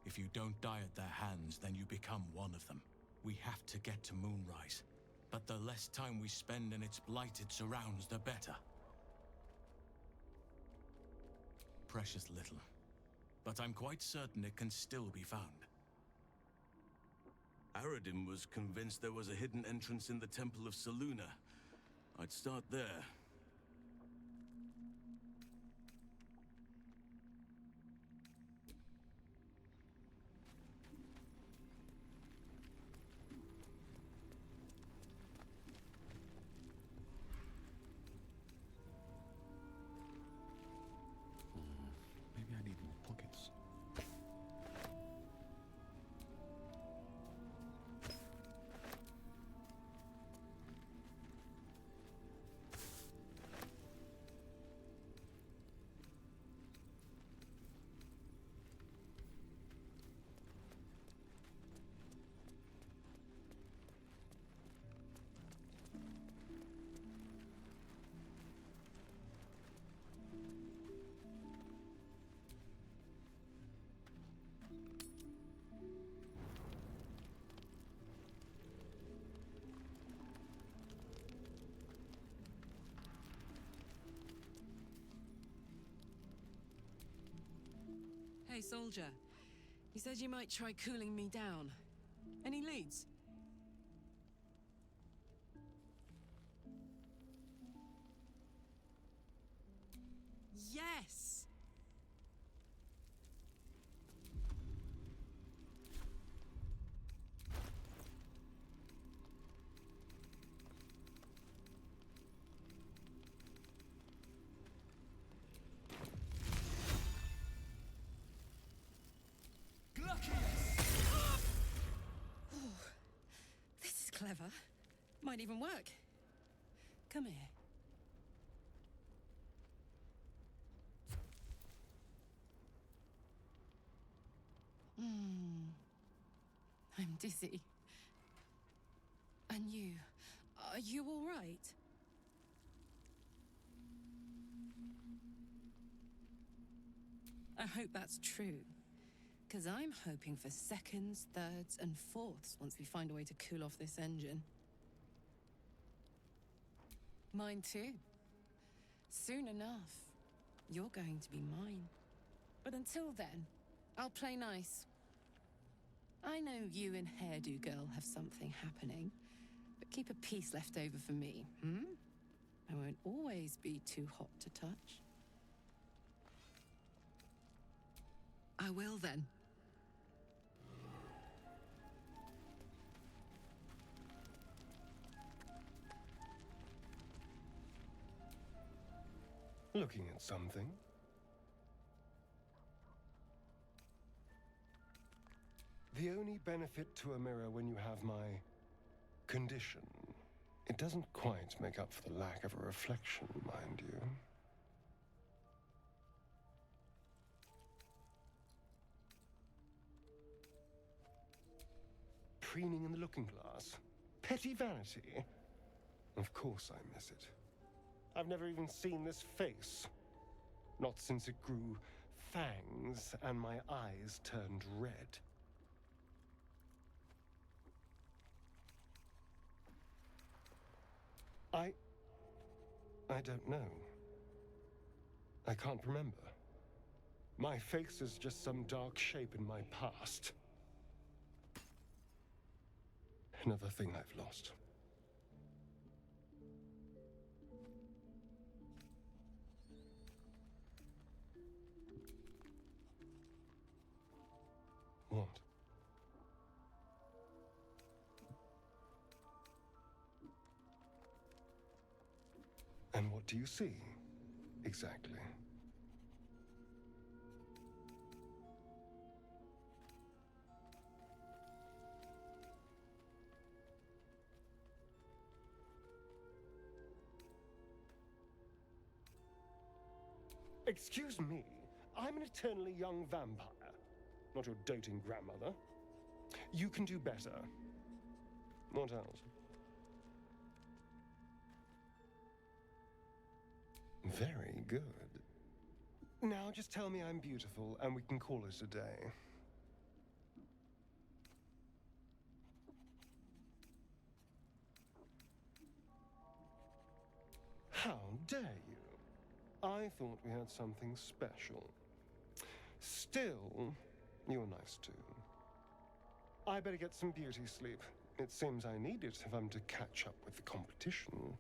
If you don't die at their hands, then you become one of them. We have to get to Moonrise, but the less time we spend in its blighted surrounds, the better. Precious little, but I'm quite certain it can still be found. Aradin was convinced there was a hidden entrance in the Temple of Selûne. I'd start there. Maybe I need more pockets. Hey, soldier. You said you might try cooling me down. Any leads? Yes! This is clever. Might even work. Come here. I'm dizzy. And you? Are you all right? I hope that's true. Because I'm hoping for seconds, thirds, and fourths once we find a way to cool off this engine. Mine too. Soon enough, you're going to be mine. But until then, I'll play nice. I know you and Hairdo Girl have something happening, but keep a piece left over for me, I won't always be too hot to touch. I will then. Looking at something? The only benefit to a mirror when you have my condition, it doesn't quite make up for the lack of a reflection, mind you. Preening in the looking glass? Petty vanity? Of course I miss it. I've never even seen this face. Not since it grew fangs and my eyes turned red. I don't know. I can't remember. My face is just some dark shape in my past. Another thing I've lost. And what do you see, exactly? Excuse me, I'm an eternally young vampire, not your doting grandmother. You can do better. What else? Very good. Now just tell me I'm beautiful and we can call it a day. How dare you? I thought we had something special. Still, you're nice too. I better get some beauty sleep. It seems I need it if I'm to catch up with the competition.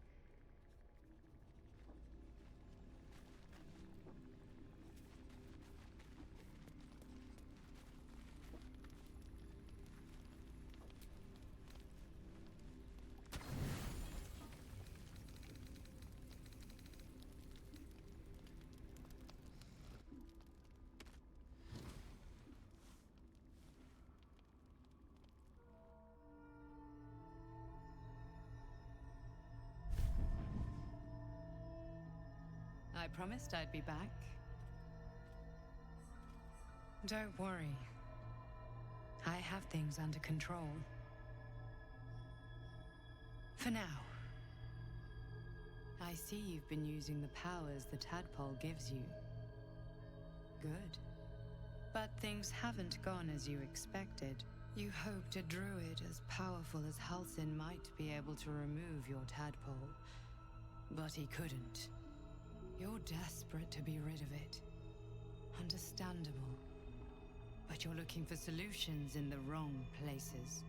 I promised I'd be back. Don't worry. I have things under control. For now. I see you've been using the powers the tadpole gives you. Good. But things haven't gone as you expected. You hoped a druid as powerful as Halsin might be able to remove your tadpole. But he couldn't. You're desperate to be rid of it. Understandable. But you're looking for solutions in the wrong places.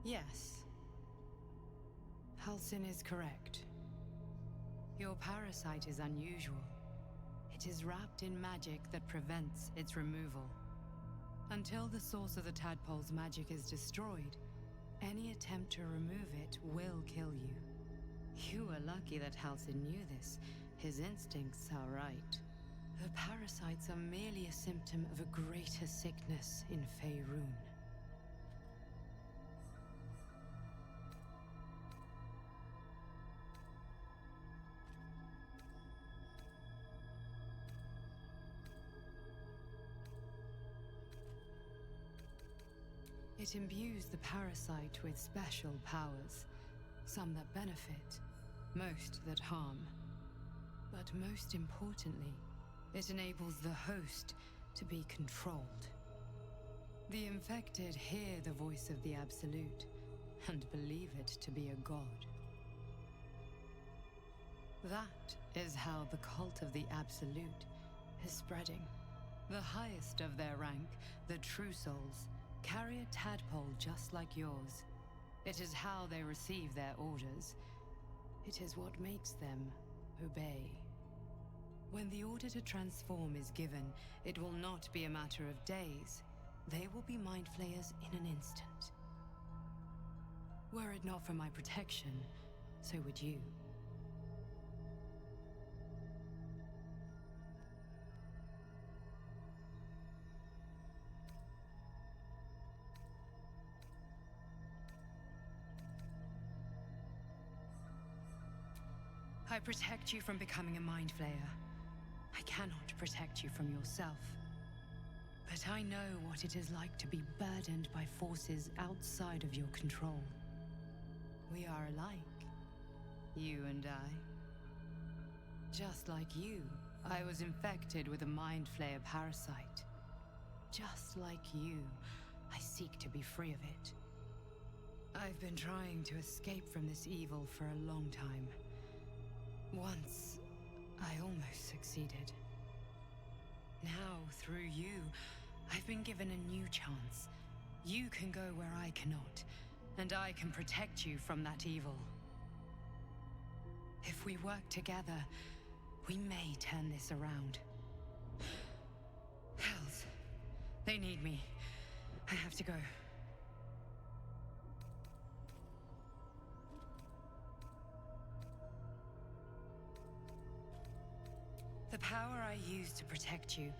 Yes. Halsin is correct. Your parasite is unusual. It is wrapped in magic that prevents its removal. Until the source of the tadpole's magic is destroyed, any attempt to remove it will kill you. You were lucky that Halsin knew this. His instincts are right. The parasites are merely a symptom of a greater sickness in Faerun. It imbues the parasite with special powers, some that benefit, most that harm. But most importantly, it enables the host to be controlled. The infected hear the voice of the Absolute and believe it to be a god. That is how the cult of the Absolute is spreading. The highest of their rank, the True Souls, carry a tadpole just like yours. It is how they receive their orders. It is what makes them obey. When the order to transform is given, it will not be a matter of days. They will be mind flayers in an instant. Were it not for my protection, so would you. I protect you from becoming a mind flayer. I cannot protect you from yourself. But I know what it is like to be burdened by forces outside of your control. We are alike, you and I. Just like you, I was infected with a mind flayer parasite. Just like you, I seek to be free of it. I've been trying to escape from this evil for a long time. Once, I almost succeeded. Now, through you, I've been given a new chance. You can go where I cannot, and I can protect you from that evil. If we work together, We may turn this around. Hells. They need me. I have to go. The power I used to protect you,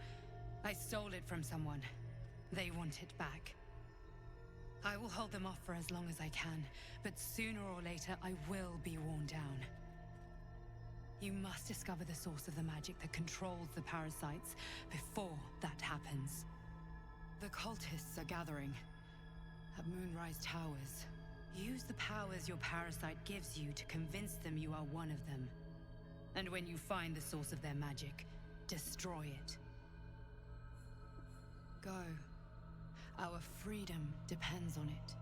I stole it from someone. They want it back. I will hold them off for as long as I can, but sooner or later I will be worn down. You must discover the source of the magic that controls the parasites before that happens. The cultists are gathering at Moonrise Towers. Use the powers your parasite gives you to convince them you are one of them. And when you find the source of their magic, destroy it. Go. Our freedom depends on it.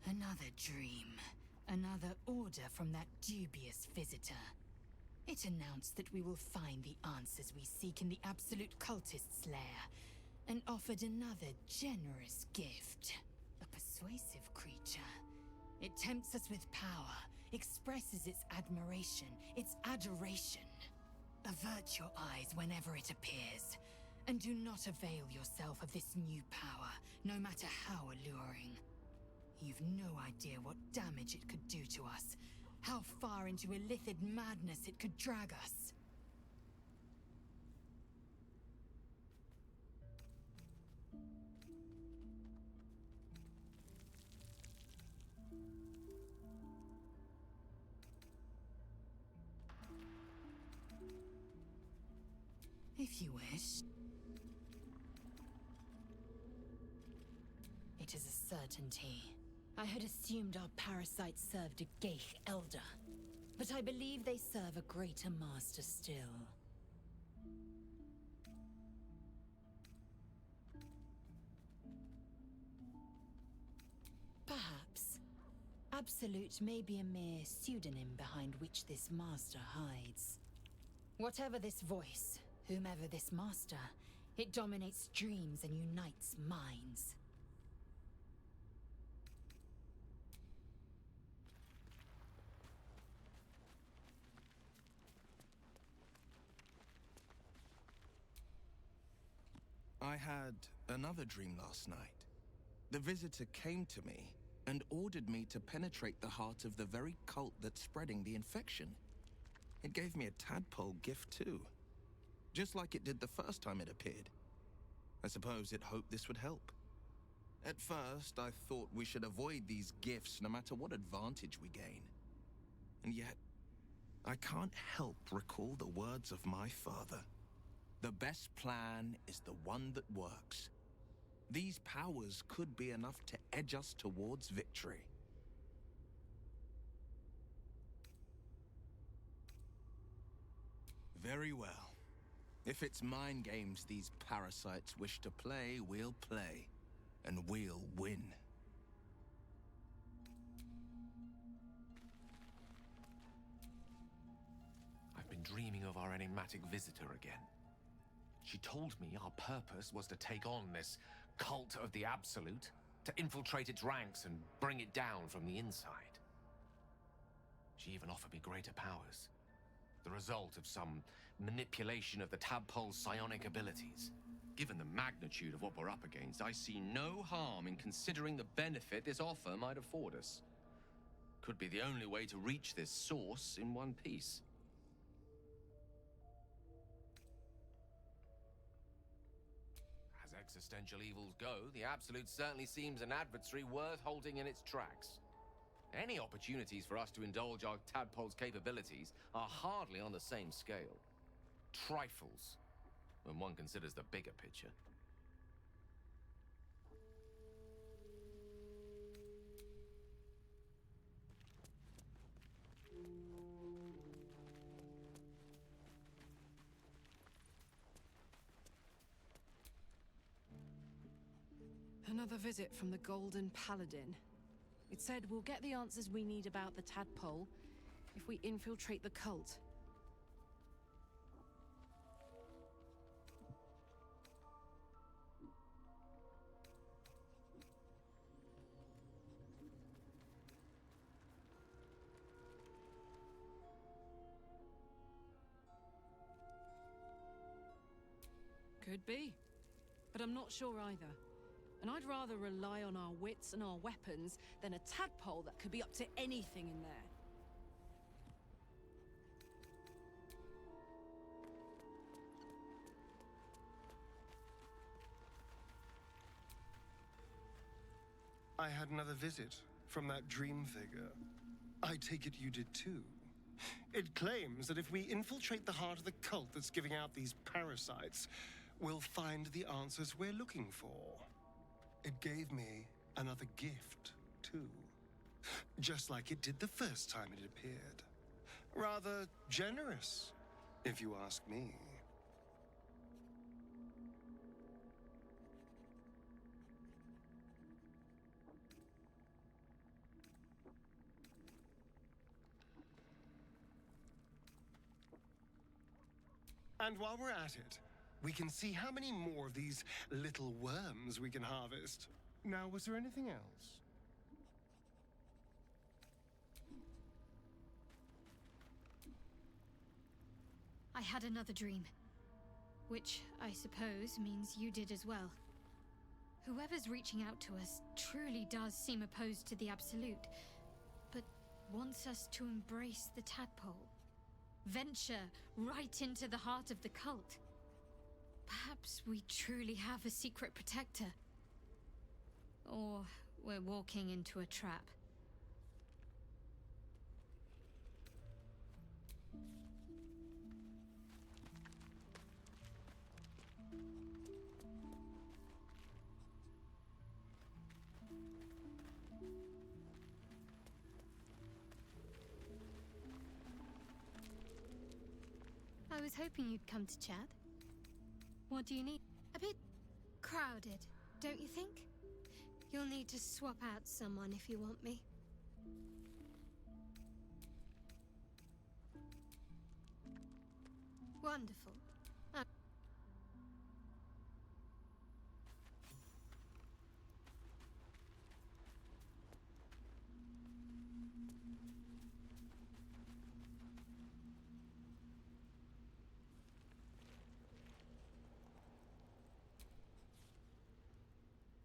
Another dream. Another order from that dubious visitor. It announced that we will find the answers we seek in the Absolute Cultist's lair, and offered another generous gift. A persuasive creature. It tempts us with power, expresses its admiration, its adoration. Avert your eyes whenever it appears, and do not avail yourself of this new power, no matter how alluring. You've no idea what damage it could do to us, how far into illithid madness it could drag us. If you wish. It is a certainty. I had assumed our parasites served a Geich elder, but I believe they serve a greater master still. Perhaps. Absolute may be a mere pseudonym behind which this master hides. Whatever this voice, whomever this master, it dominates dreams and unites minds. I had another dream last night. The visitor came to me and ordered me to penetrate the heart of the very cult that's spreading the infection. It gave me a tadpole gift too, just like it did the first time it appeared. I suppose it hoped this would help. At first, I thought we should avoid these gifts no matter what advantage we gain. And yet, I can't help recall the words of my father. The best plan is the one that works. These powers could be enough to edge us towards victory. Very well. If it's mind games these parasites wish to play, we'll play. And we'll win. I've been dreaming of our enigmatic visitor again. She told me our purpose was to take on this cult of the Absolute, to infiltrate its ranks and bring it down from the inside. She even offered me greater powers, the result of some manipulation of the tadpole's psionic abilities. Given the magnitude of what we're up against, I see no harm in considering the benefit this offer might afford us. Could be the only way to reach this source in one piece. As existential evils go, the Absolute certainly seems an adversary worth holding in its tracks. Any opportunities for us to indulge our tadpole's capabilities are hardly on the same scale. Trifles, when one considers the bigger picture. Another visit from the Golden Paladin. It said we'll get the answers we need about the tadpole if we infiltrate the cult. Could be. But I'm not sure either. And I'd rather rely on our wits and our weapons than a tadpole that could be up to anything in there. I had another visit from that dream figure. I take it you did too. It claims that if we infiltrate the heart of the cult that's giving out these parasites, we'll find the answers we're looking for. It gave me another gift, too. Just like it did the first time it appeared. Rather generous, if you ask me. And while we're at it, we can see how many more of these little worms we can harvest. Now, was there anything else? I had another dream. Which, I suppose, means you did as well. Whoever's reaching out to us truly does seem opposed to the Absolute, but wants us to embrace the tadpole. Venture right into the heart of the cult. Perhaps we truly have a secret protector. Or we're walking into a trap. I was hoping you'd come to chat. What do you need? A bit crowded, don't you think? You'll need to swap out someone if you want me. Wonderful.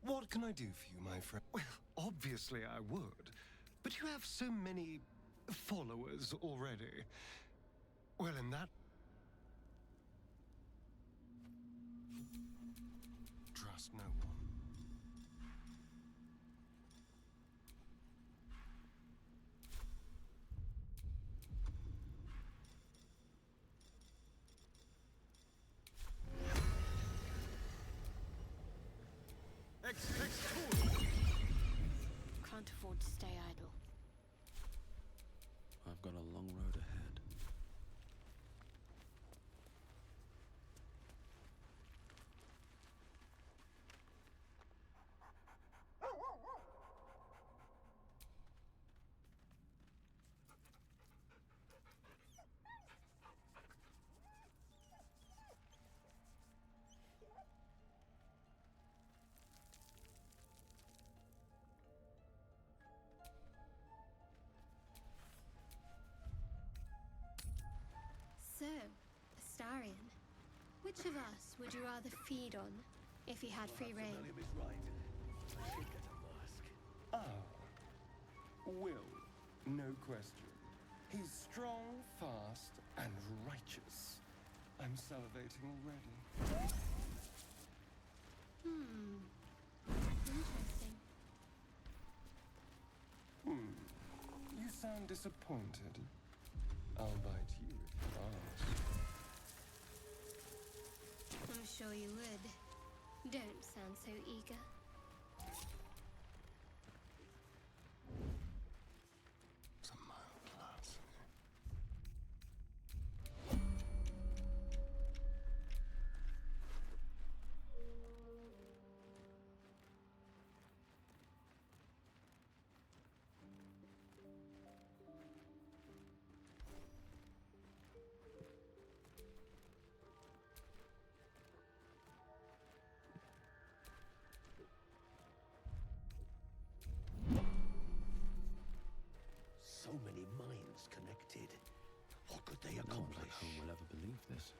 What can I do for you, my friend? Well, obviously I would. But you have so many followers already. Well, in that... Trust no one. Can't afford to stay idle. I've got a long road ahead. So, Astarion, which of us would you rather feed on if you had free reign? Ah, Will, no question. He's strong, fast, and righteous. I'm salivating already. Interesting. You sound disappointed. I'll bite you if you ask. I'm sure you would. Don't sound so eager. It's a mild class. this?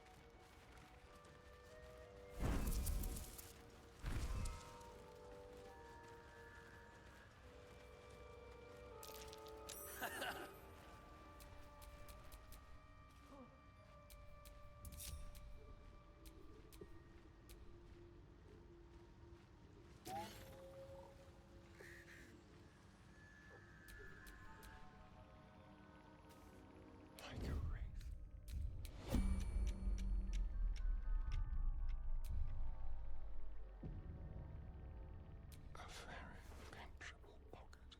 Like a wraith. A very impenetrable pocket.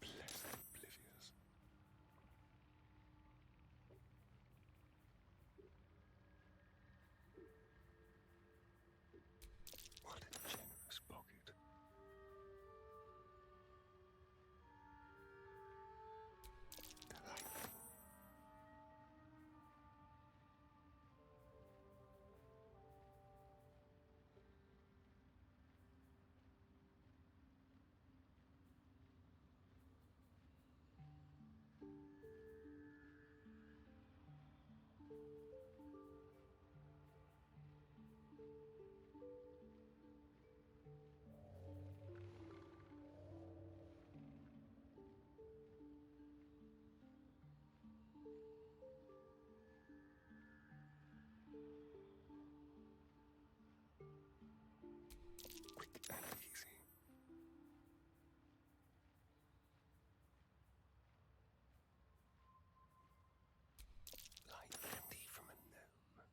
Blessed oblivious. What a generous pocket. Delightful. Quick and easy. Like candy from a gnome.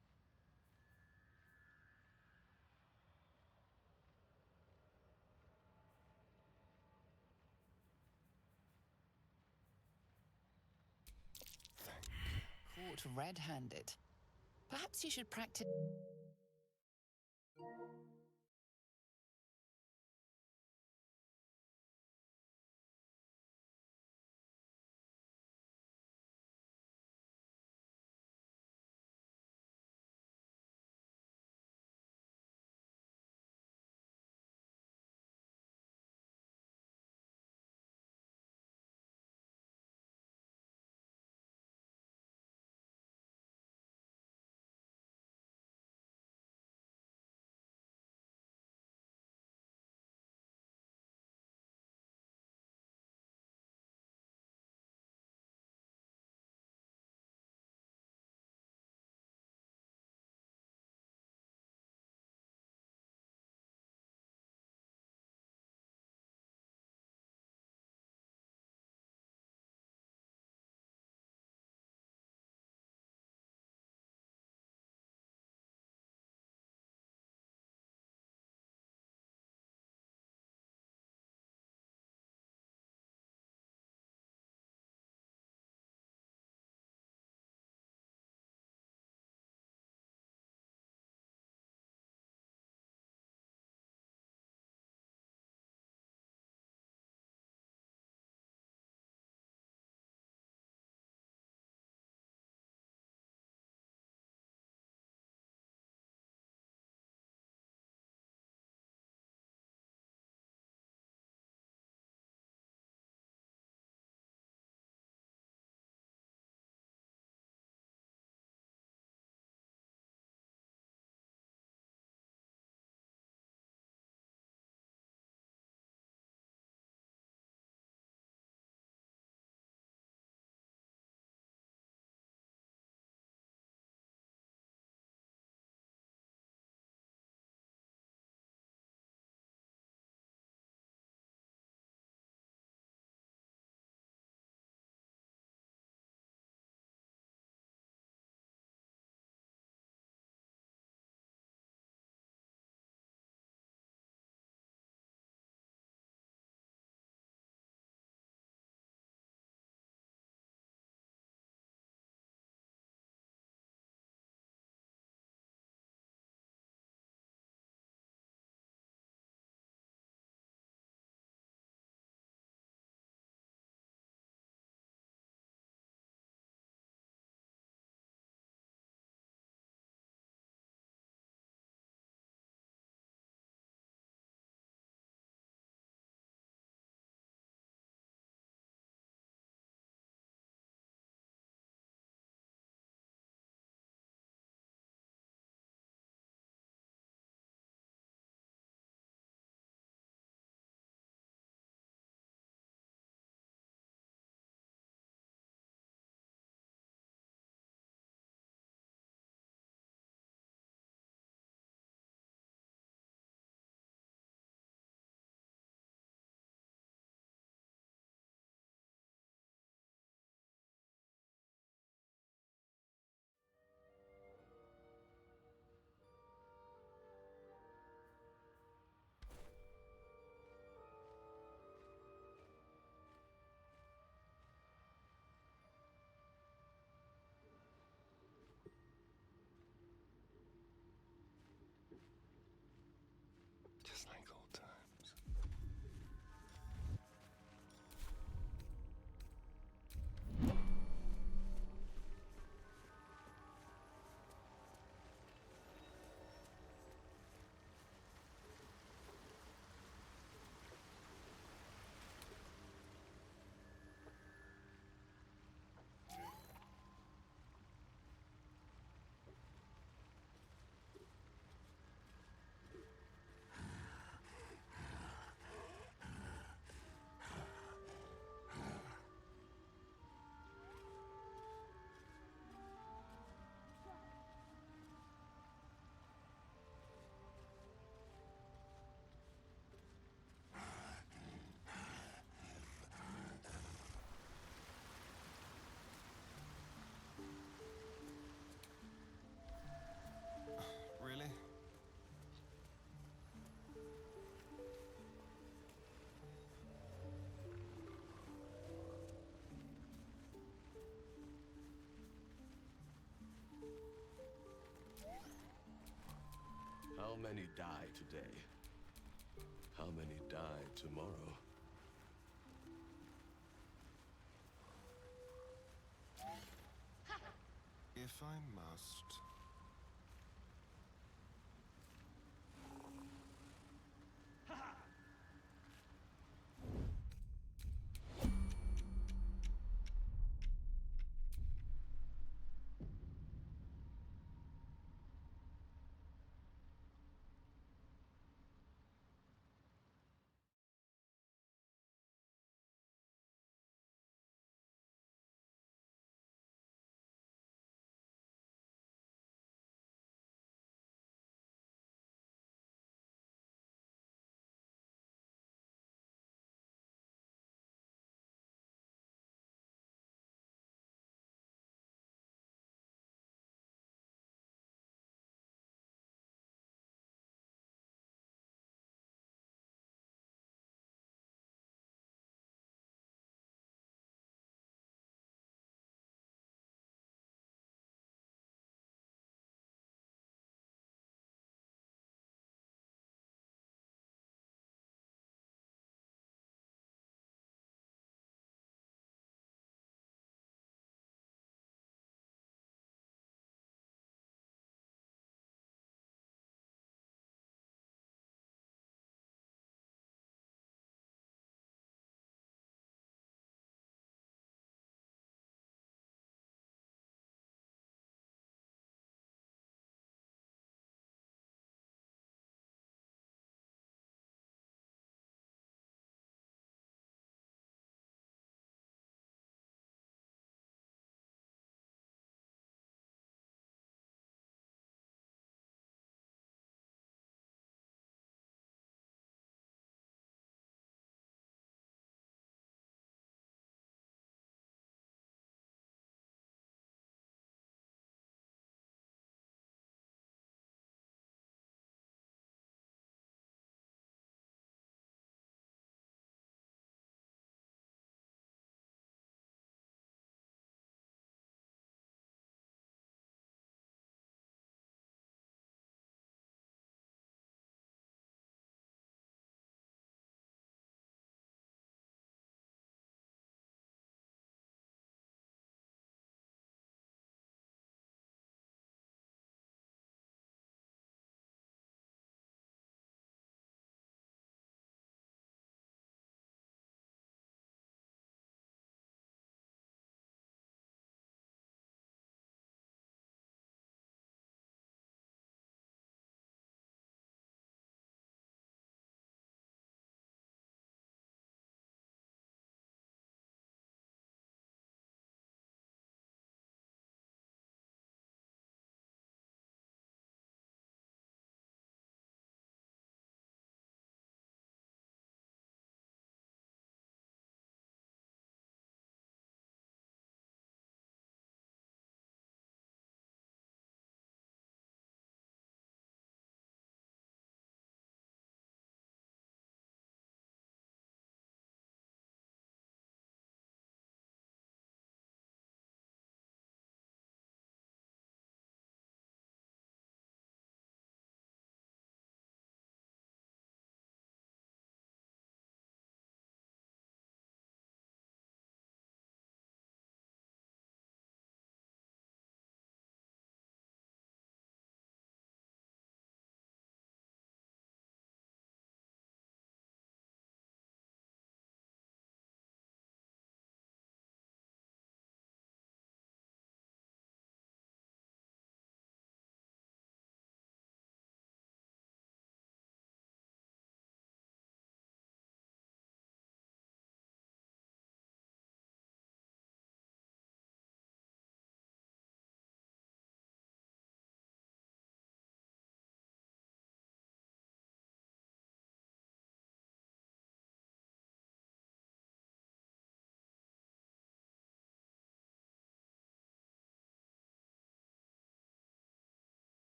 Caught red-handed. Perhaps you should practice. How many die today? How many die tomorrow? If I must.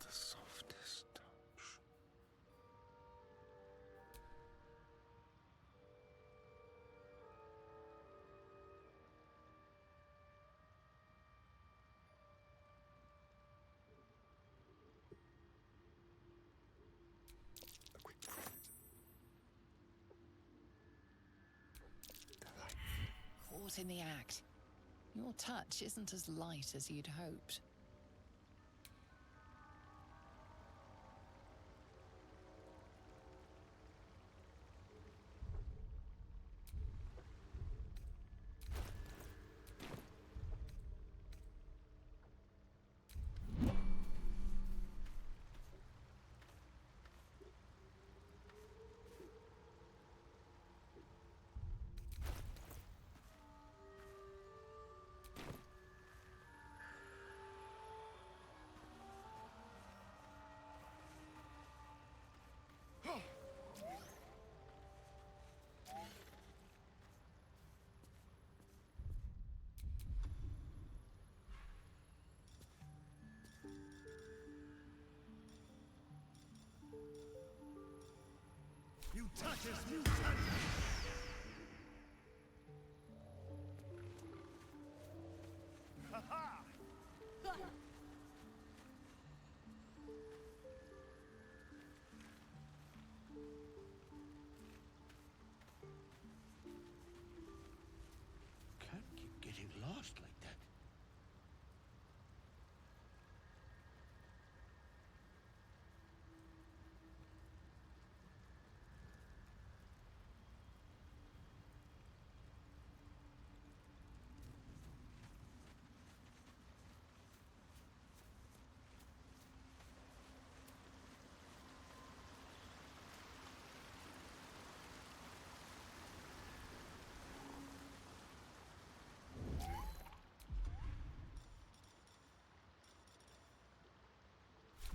the softest touch. A quick comment. Caught in the act. Your touch isn't as light as you'd hoped. Mutatis mutandis! Ha-ha! Can't keep getting lost like that.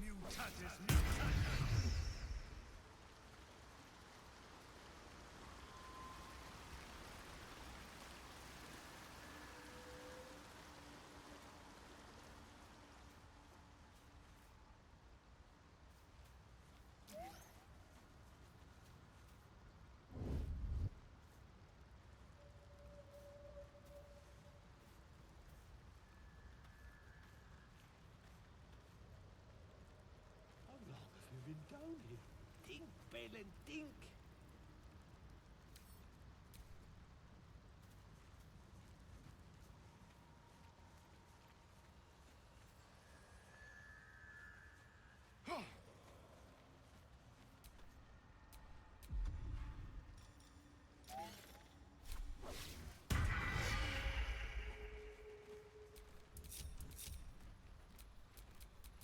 Mutatis mutandis! How long have you been down here? Think, Balin, think.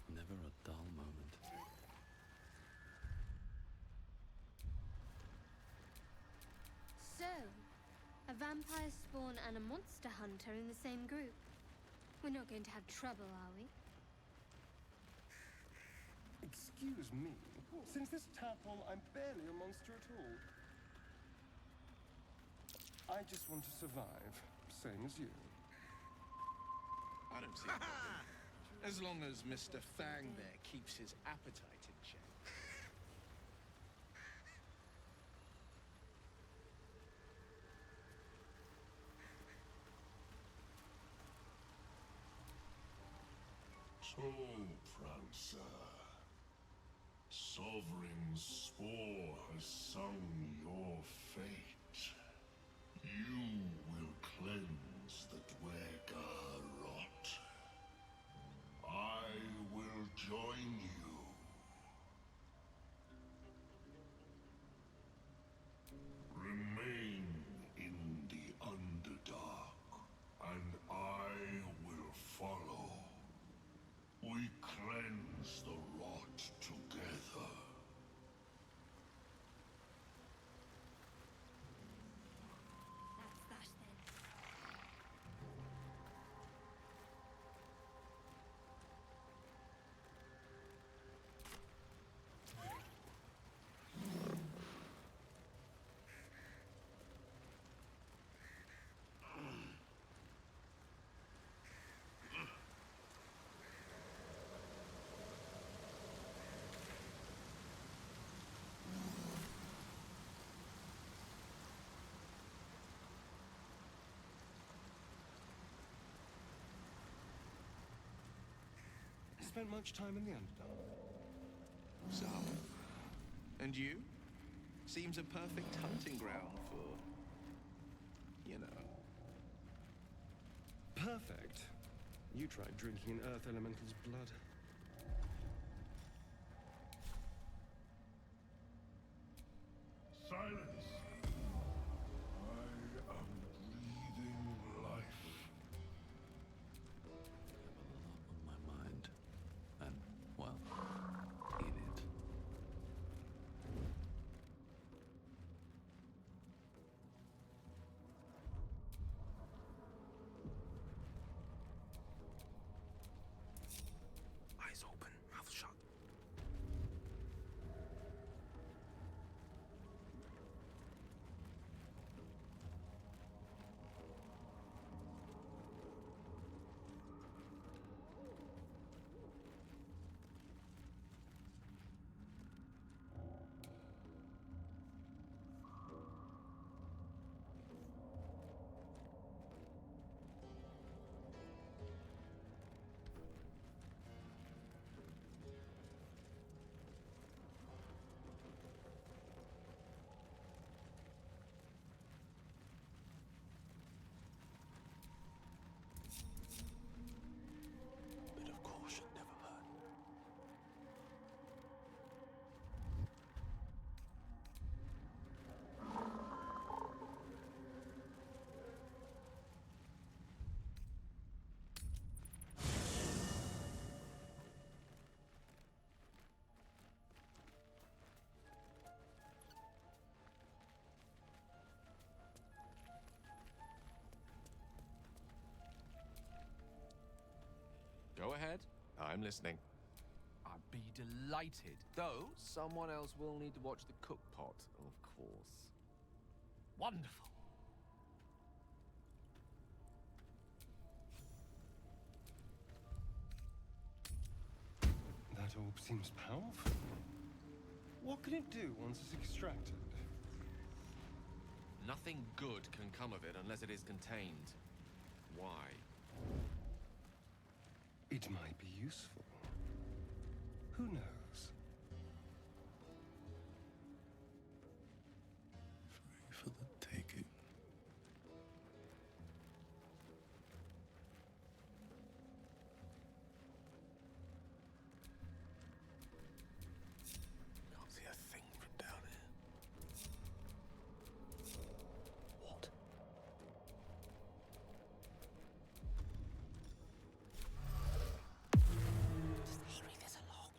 Never a dull moment. So, a vampire spawn and a monster hunter in the same group. We're not going to have trouble, are we? Excuse me. Since this tadpole, I'm barely a monster at all. I just want to survive, same as you. I don't see a problem. As long as Mr. Fang there keeps his appetite in check. So, Prancer, Sovereign Spore has sung your fate. You will cleanse the Dwergar rot. I will join you. Remain in the Underdark, and I will follow. We cleanse the rot together. That's that then. spent much time in the Underdark? Some. And you? Seems a perfect hunting ground for, you know. Perfect. You tried drinking an Earth Elemental's blood. Silence! I am breathing life. On my mind. And, well, in it. Eyes open, mouth shut. Bit of caution never hurt. Go ahead. I'm listening. I'd be delighted. Though, someone else will need to watch the cook pot, of course. Wonderful. That orb seems powerful. What can it do once it's extracted? Nothing good can come of it unless it is contained. Why? It might be useful. Who knows? Free for the taking. Can't see a thing from down here. What? Just hurry this along.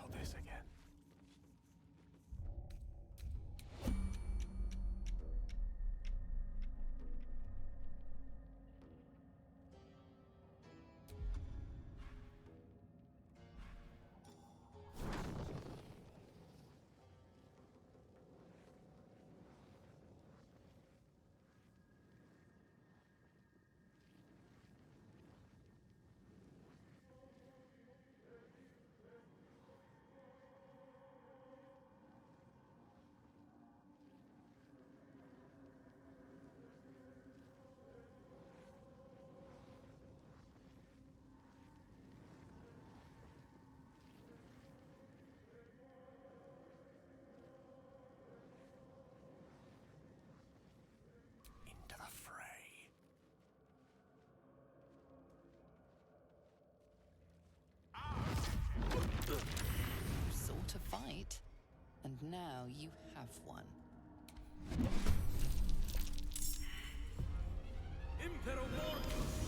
smell this again. Into the fray. You sought a fight, and now you have one. Impero Mortus!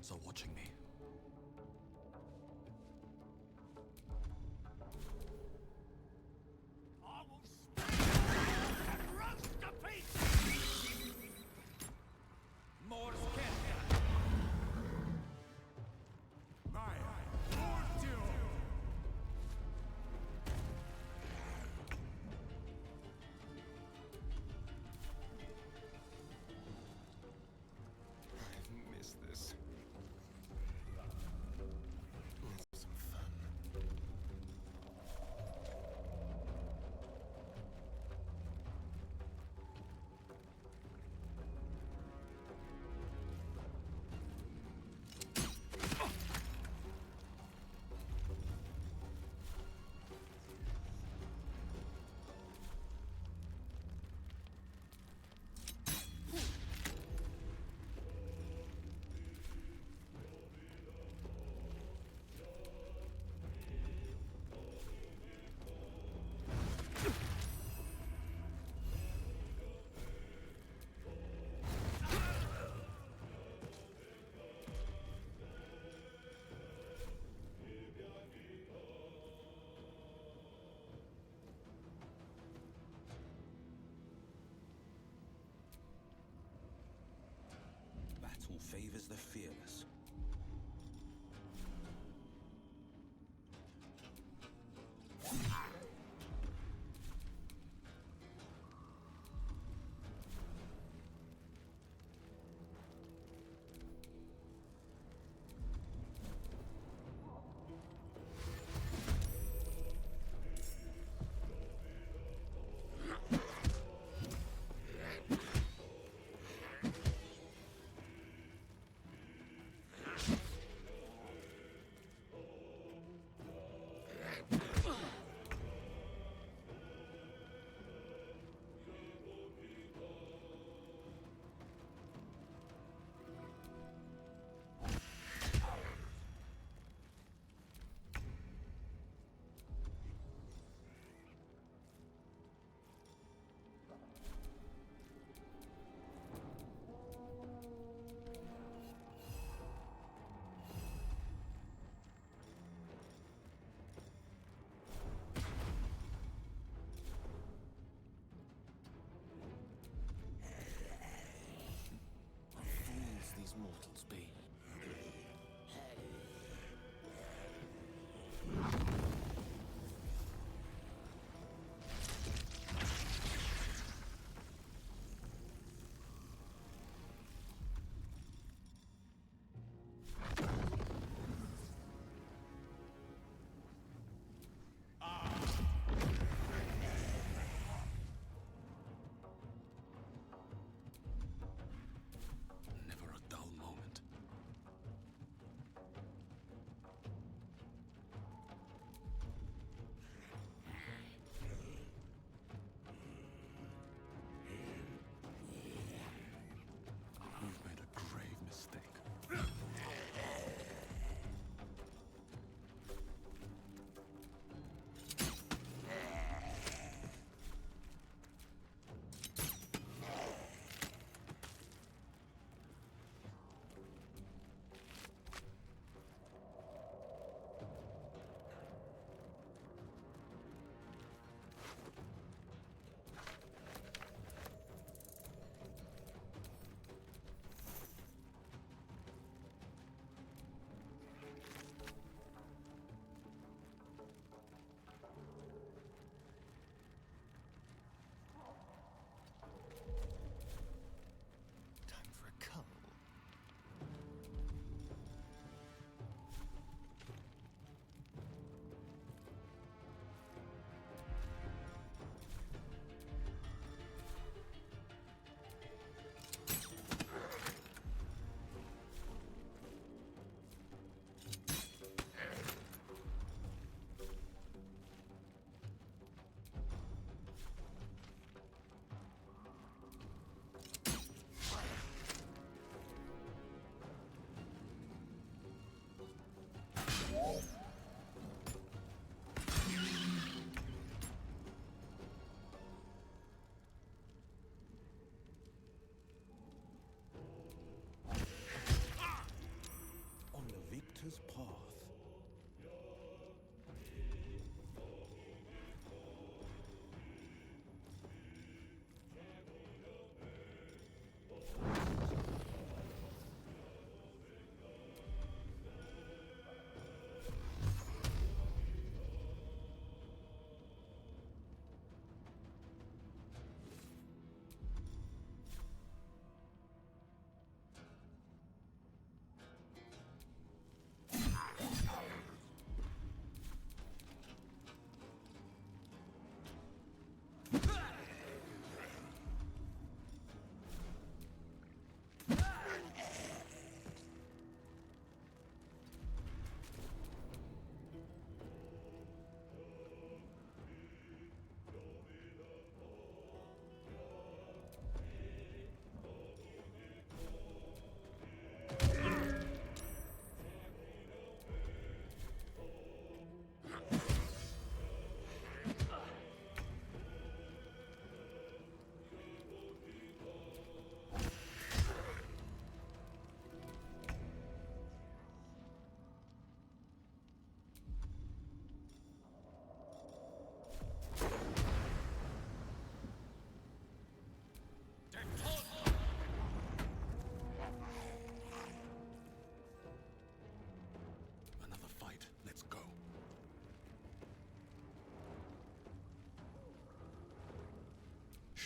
gods are watching me. I will smash and roast to pieces! More scared. Maya, Fortune! I've missed this.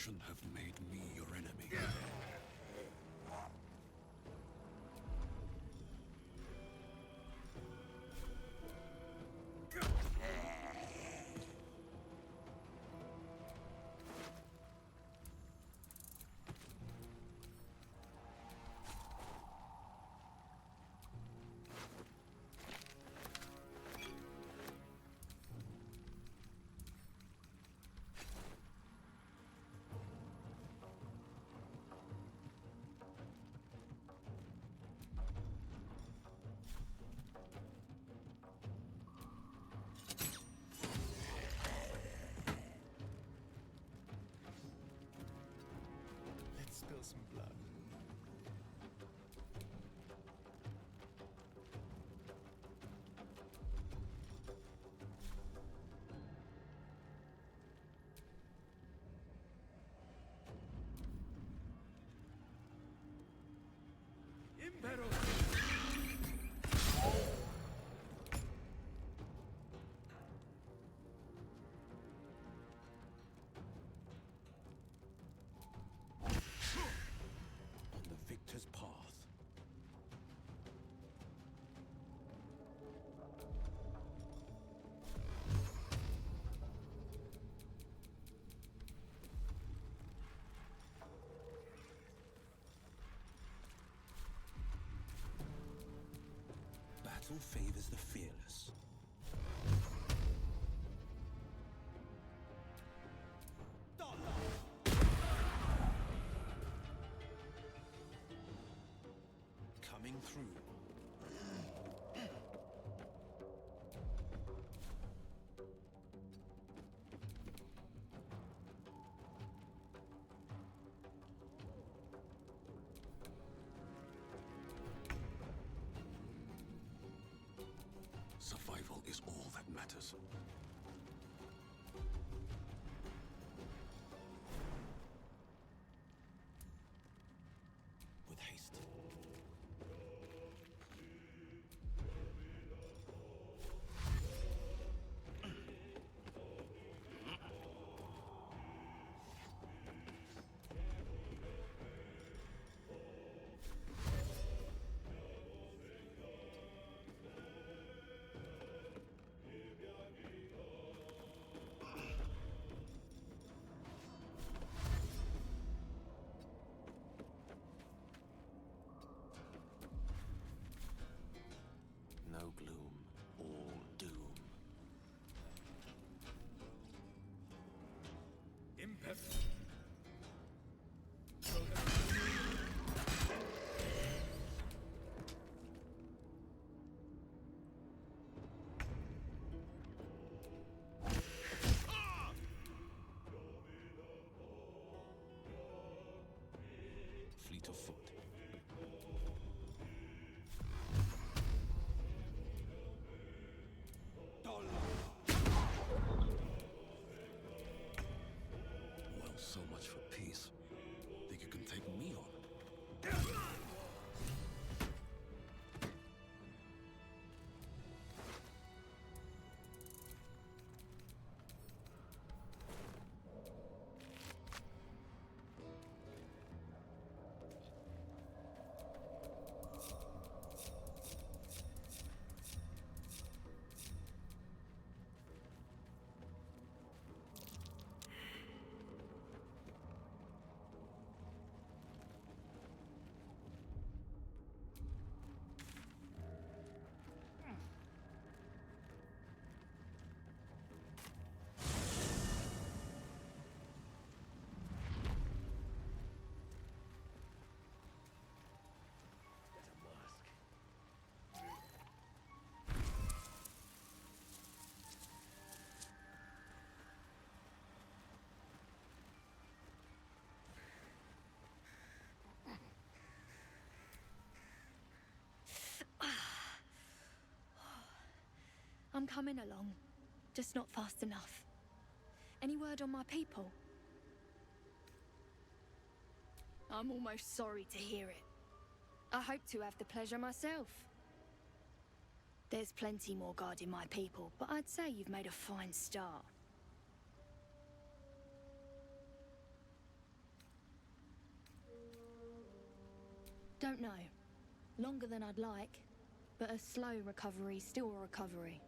shouldn't have made me your enemy. Let's spill some blood. Impero! On the victor's path. Battle favors the fearless. Coming through. Survival is all that matters. With haste. No gloom, all doom. Impet. Fleet of foot. Well, so much for peace. Think you can take me on? I'm coming along, just not fast enough. Any word on my people? I'm almost sorry to hear it. I hope to have the pleasure myself. There's plenty more guarding my people, but I'd say you've made a fine start. Don't know. Longer than I'd like, but a slow recovery's still a recovery.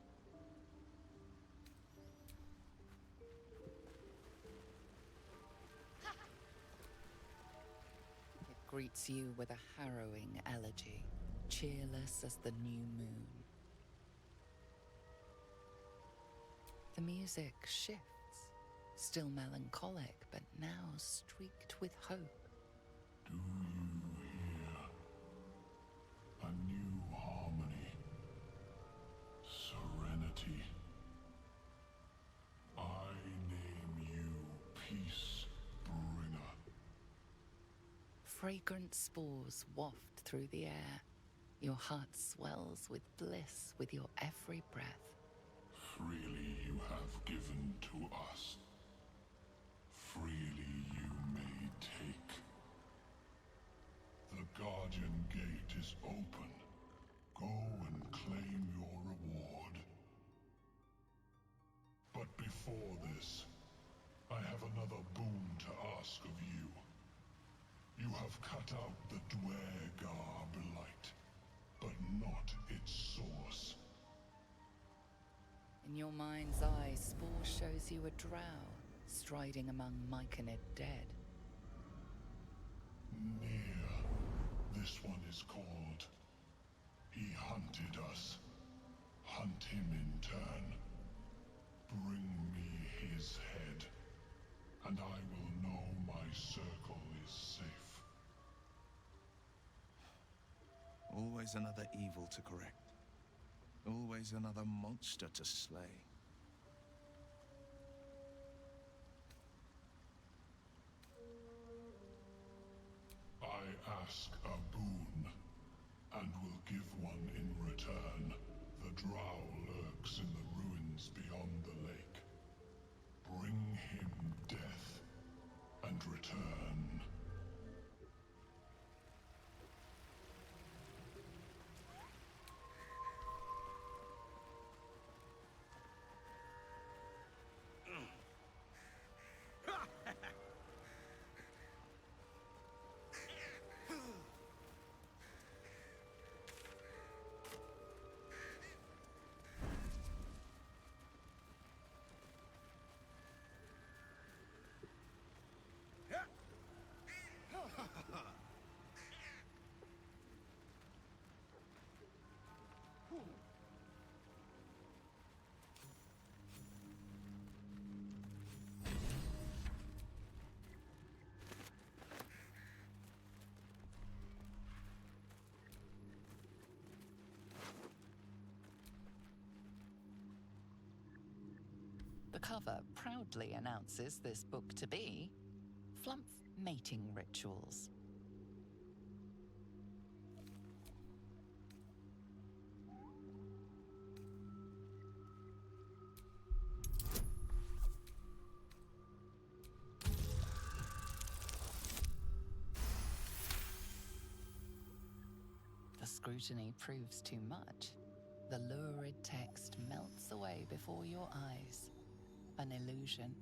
It greets you with a harrowing elegy, cheerless as the new moon. The music shifts, still melancholic, but now streaked with hope. Do you hear? A new harmony. Serenity. I name you Peace Bringer. Fragrant spores waft through the air. Your heart swells with bliss with your every breath. Freely you have given to us. Freely you may take. The Guardian Gate is open. Go and claim your reward. But before this, I have another boon to ask of you. You have cut out the Dwergar blight, but not its source. In your mind's eye, Spore shows you a drow striding among Myconid dead. Near. This one is called. He hunted us. Hunt him in turn. Bring me his head, and I will know my circle is safe. Always another evil to correct. Always another monster to slay. I ask a boon, and will give one in return. The drow lurks in the ruins beyond the lake. Bring him death, and return. The cover proudly announces this book to be Flumph Mating Rituals. The scrutiny proves too much. The lurid text melts away before your eyes. An illusion.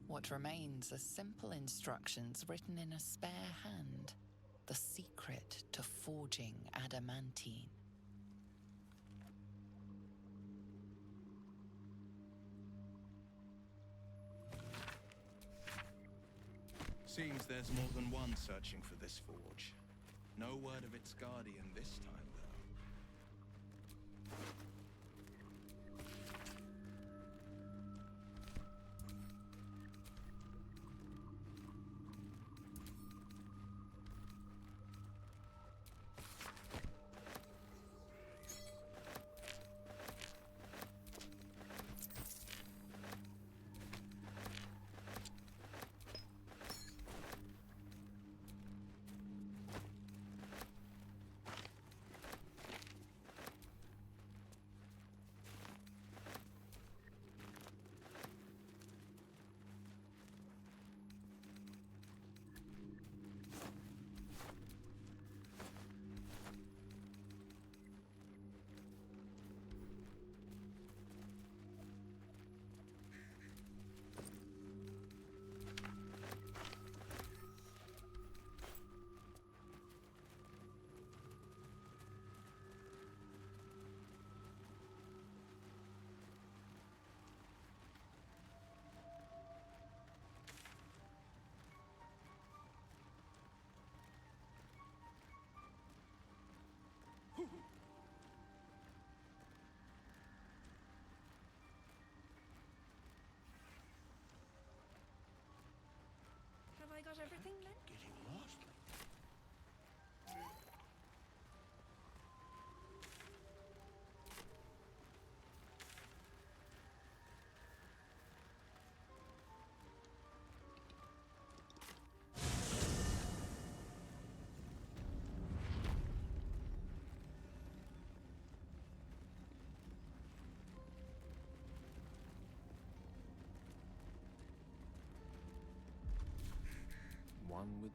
What remains are simple instructions written in a spare hand. The secret to forging adamantine. Seems there's more than one searching for this forge. No word of its guardian this time, though.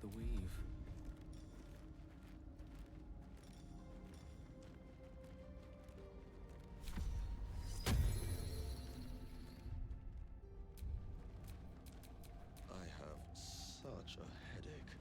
the weave. I have such a headache.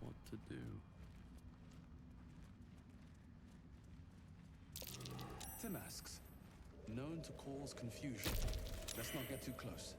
What to do? Tim asks, known to cause confusion. Let's not get too close.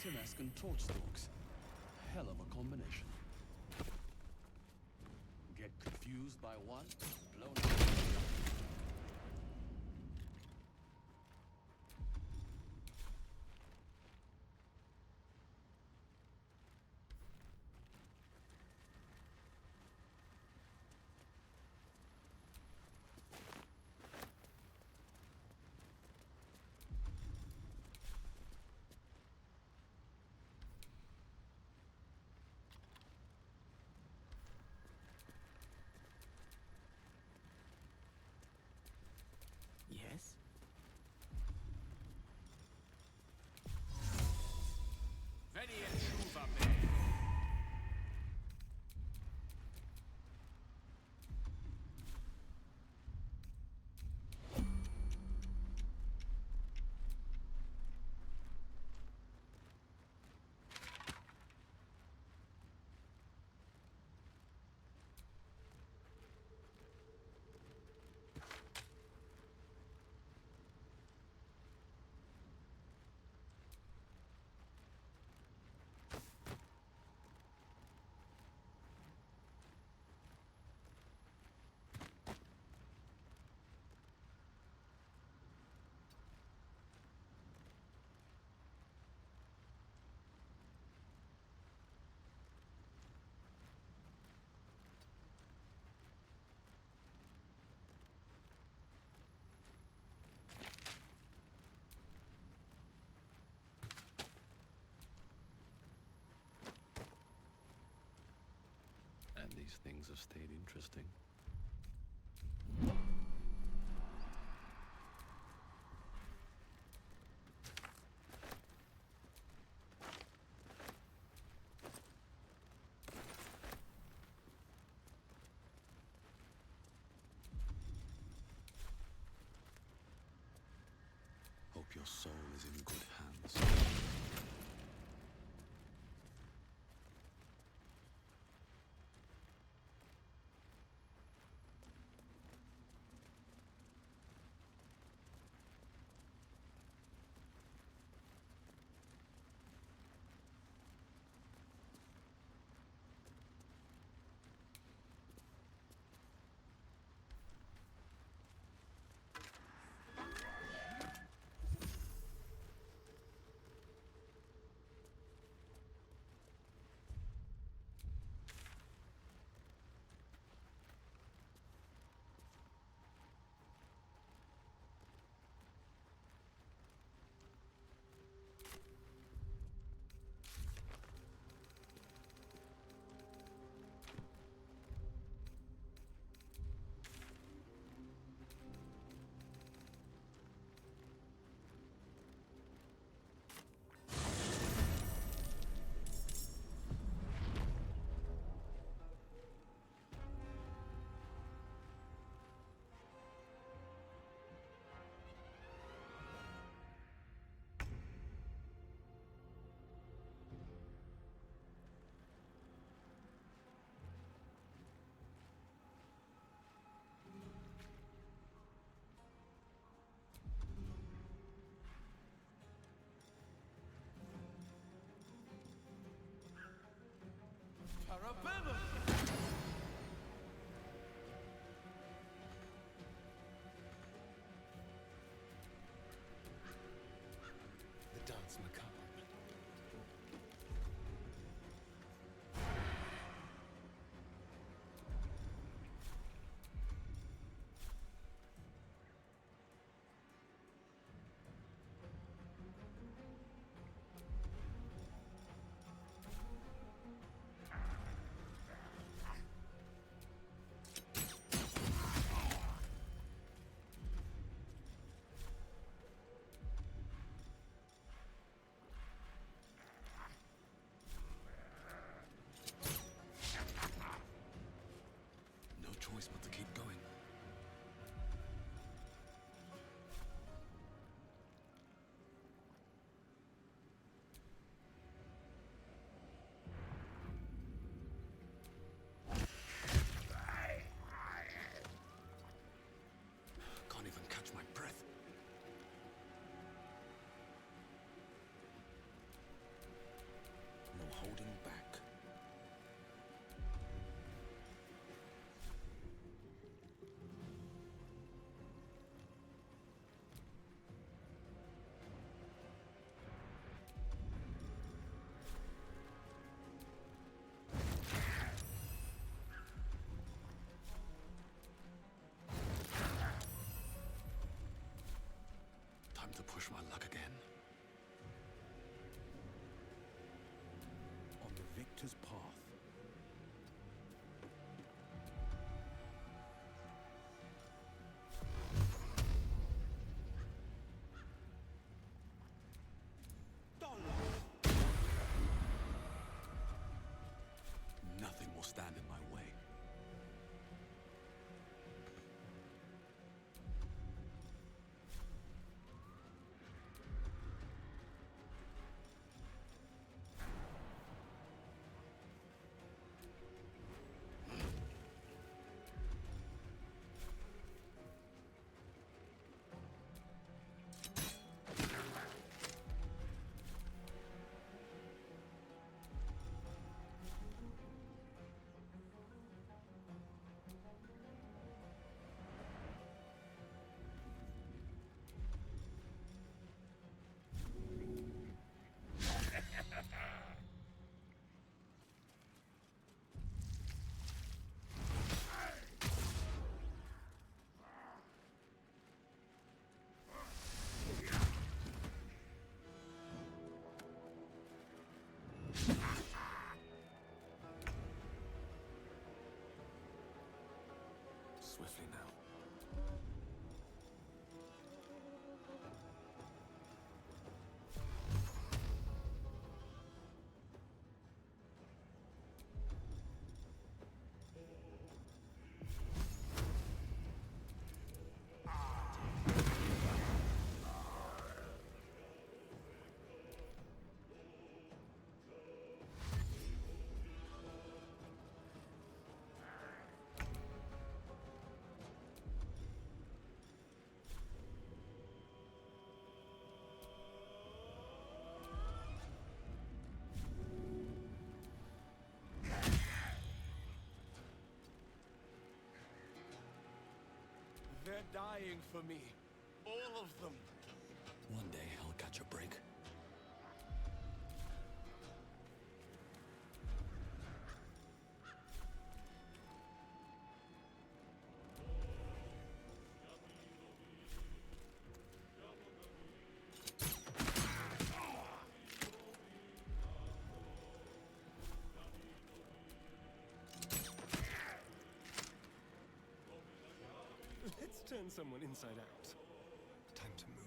Timask and torch stalks. Hell of a combination. Get confused by one, blown up by the other. Yes? Veni Chuva me. And these things have stayed interesting. Hope your soul is in good hands. Parabellum! The dance macabre. No choice but to keep going. Can't even catch my breath. No holding back. Time to push my luck again. On the victor's path. Nothing will stand in my way. Swiftly now. They're dying for me. All of them. One day I'll catch a break. Let's turn someone inside out. Time to move.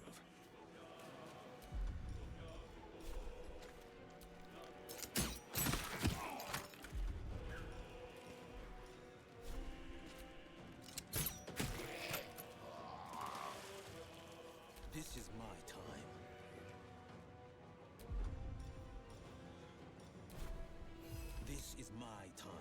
This is my time. This is my time.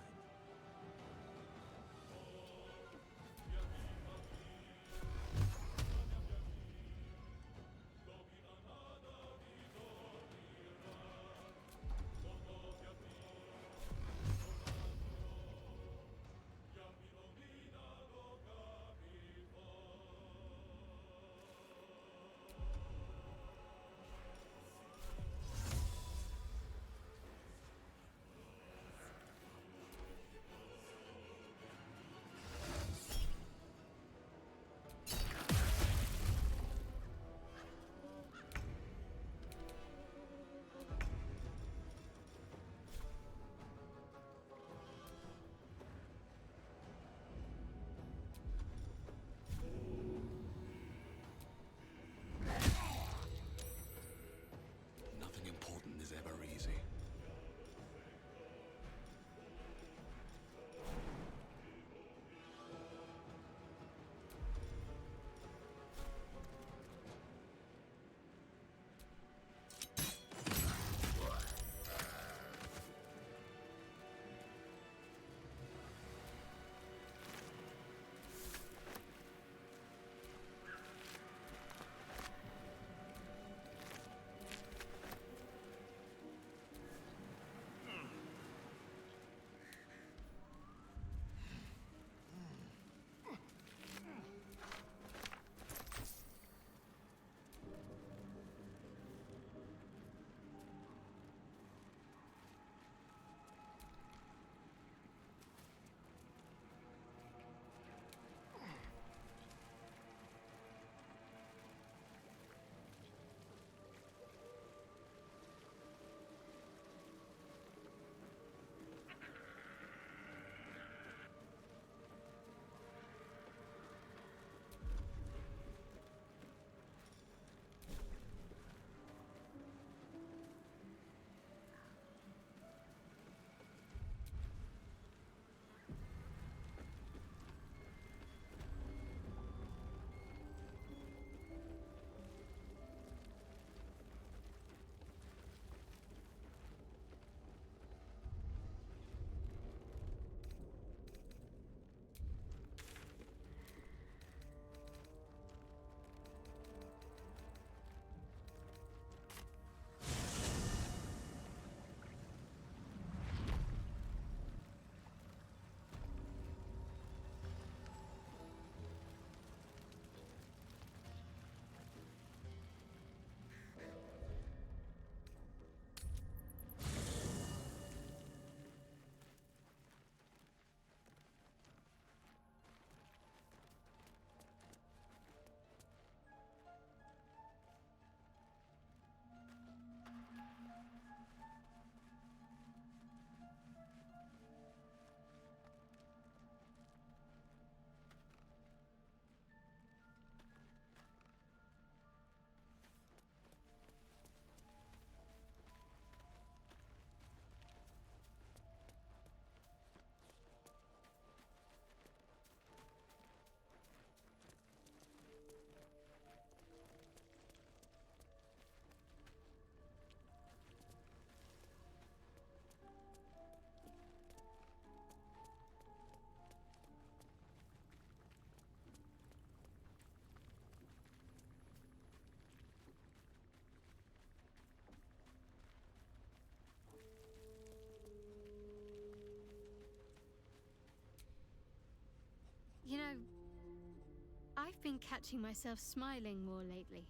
I've been catching myself smiling more lately.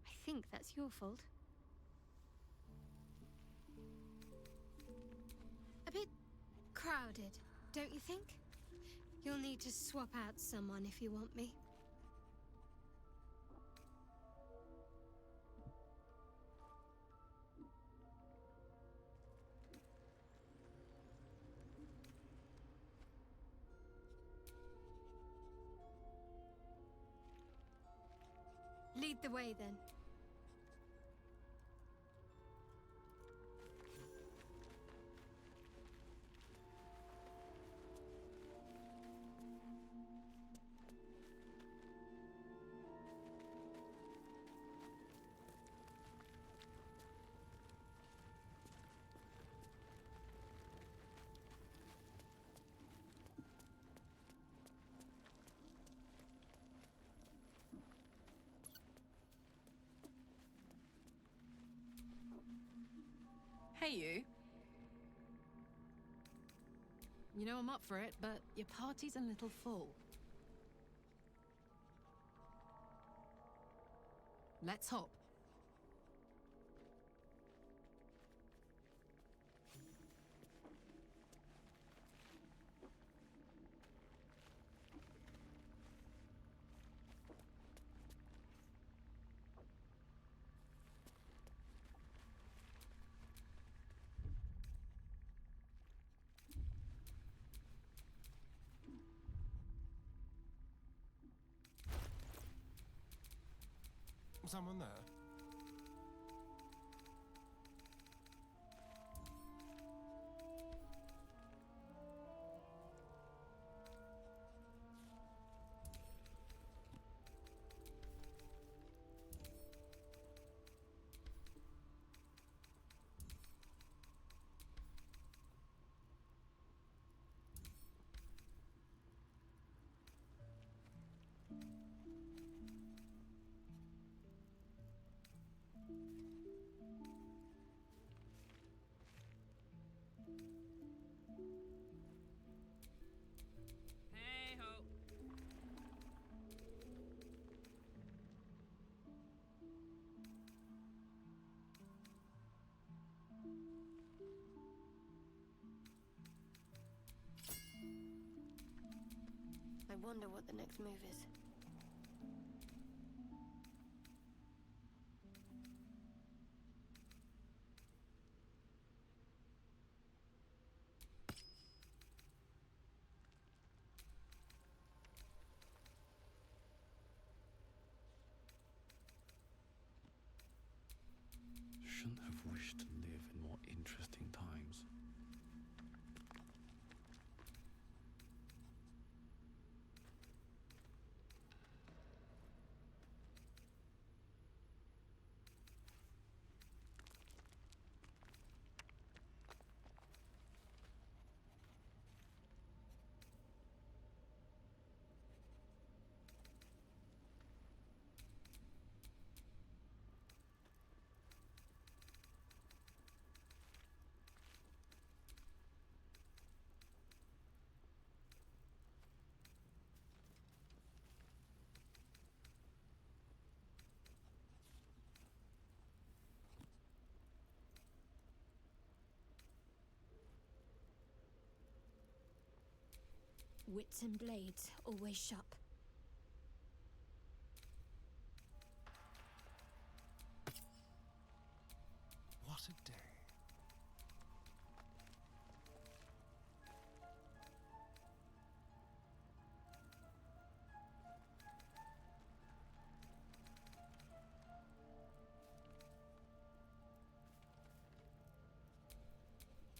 I think that's your fault. A bit crowded, don't you think? You'll need to swap out someone if you want me. Lead the way, then. Hey, you. You know I'm up for it, but your party's a little full. Let's hop. Someone there? Hey ho. I wonder what the next move is. Shouldn't have wished to live in more interesting times. Wits and blades, always sharp. What a day.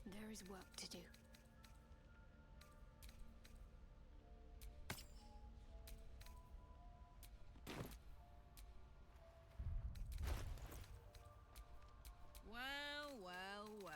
There is work to do. Well, well, well.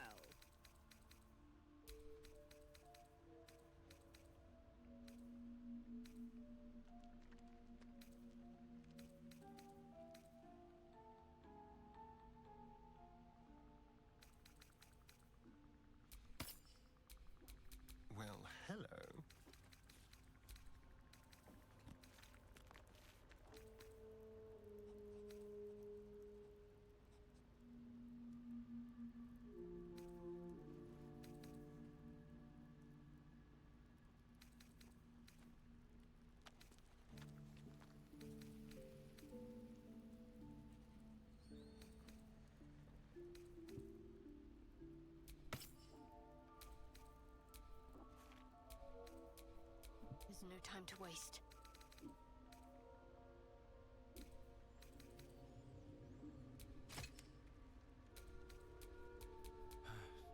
no time to waste.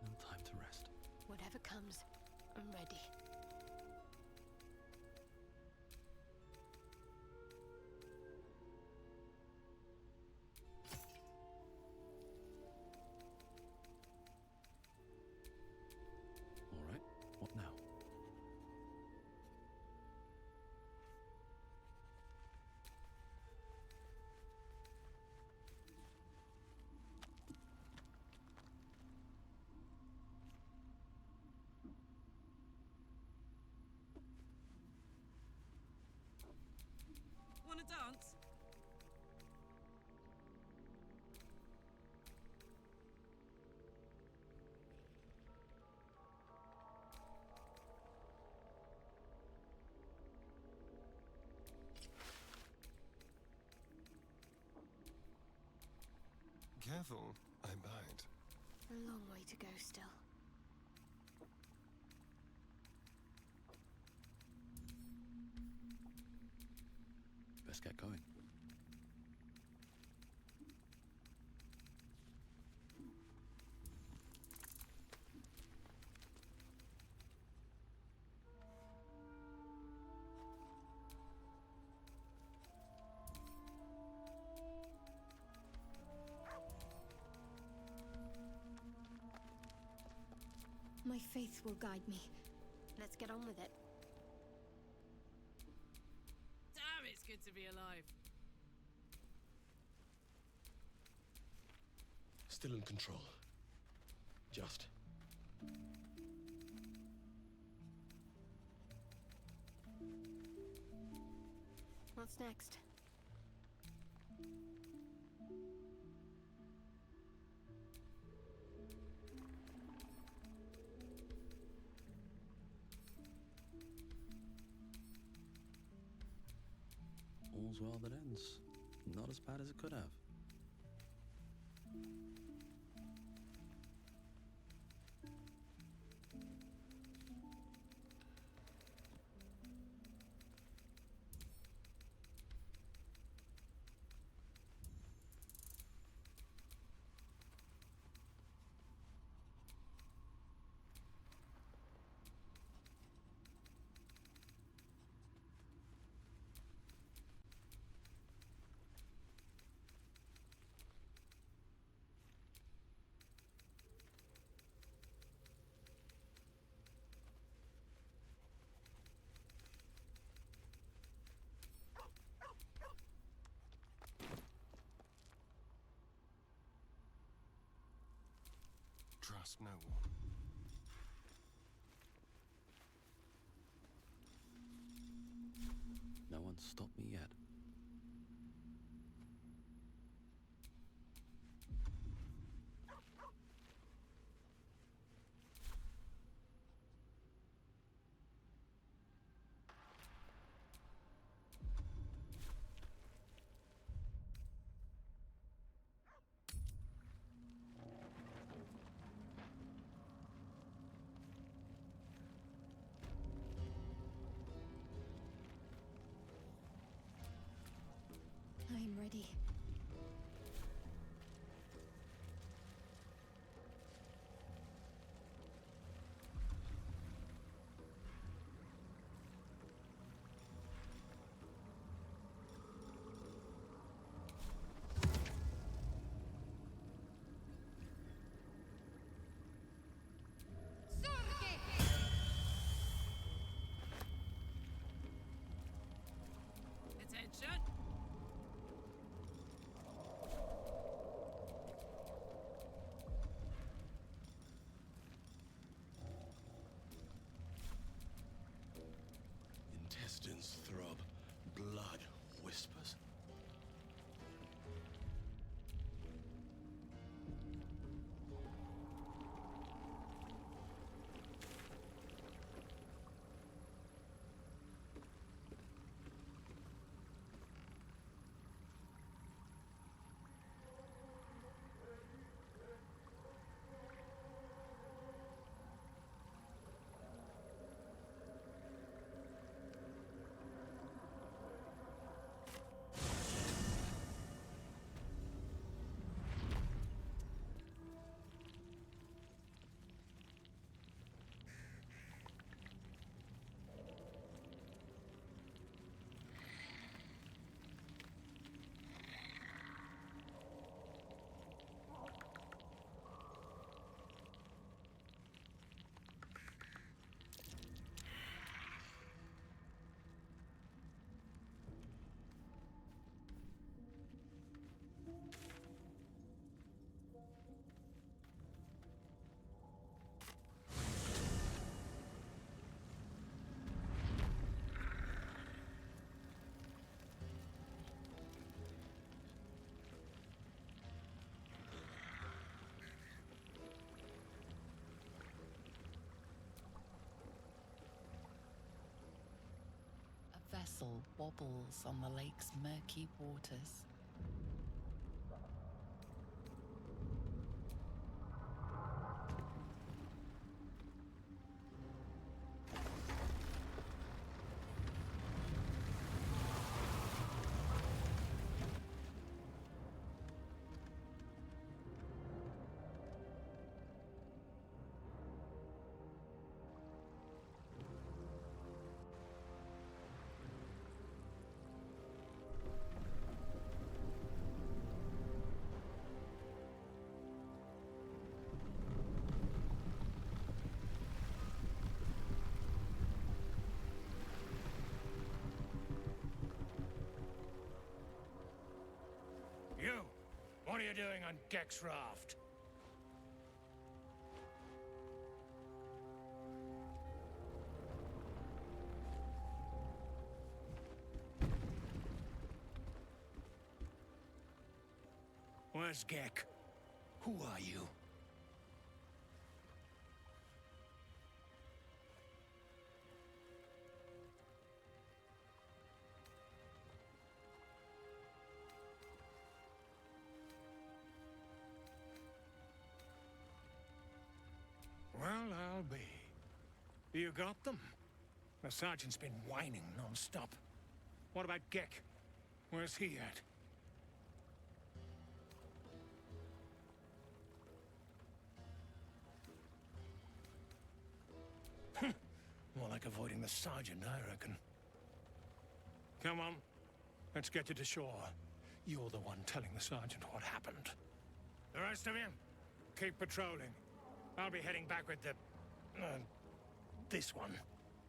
No time to rest. Whatever comes, I'm ready. All right, what now? Wanna dance? Careful, I bite. A long way to go still. Best get going. My faith will guide me. Let's get on with it. Damn, it's good to be alive. Still in control. Just. What's next? All's well that ends. Not as bad as it could have. Trust no one. No one's stopped me yet. I'm ready. Attention! Intestines throb, blood whispers. vessel wobbles on the lake's murky waters. You! What are you doing on Gek's raft? Where's Gek? Who are you? Well, I'll be. You got them? The sergeant's been whining non-stop. What about Gek? Where's he at? More like avoiding the sergeant, I reckon. Come on. Let's get you to shore. You're the one telling the sergeant what happened. The rest of you, keep patrolling. I'll be heading back with the... this one.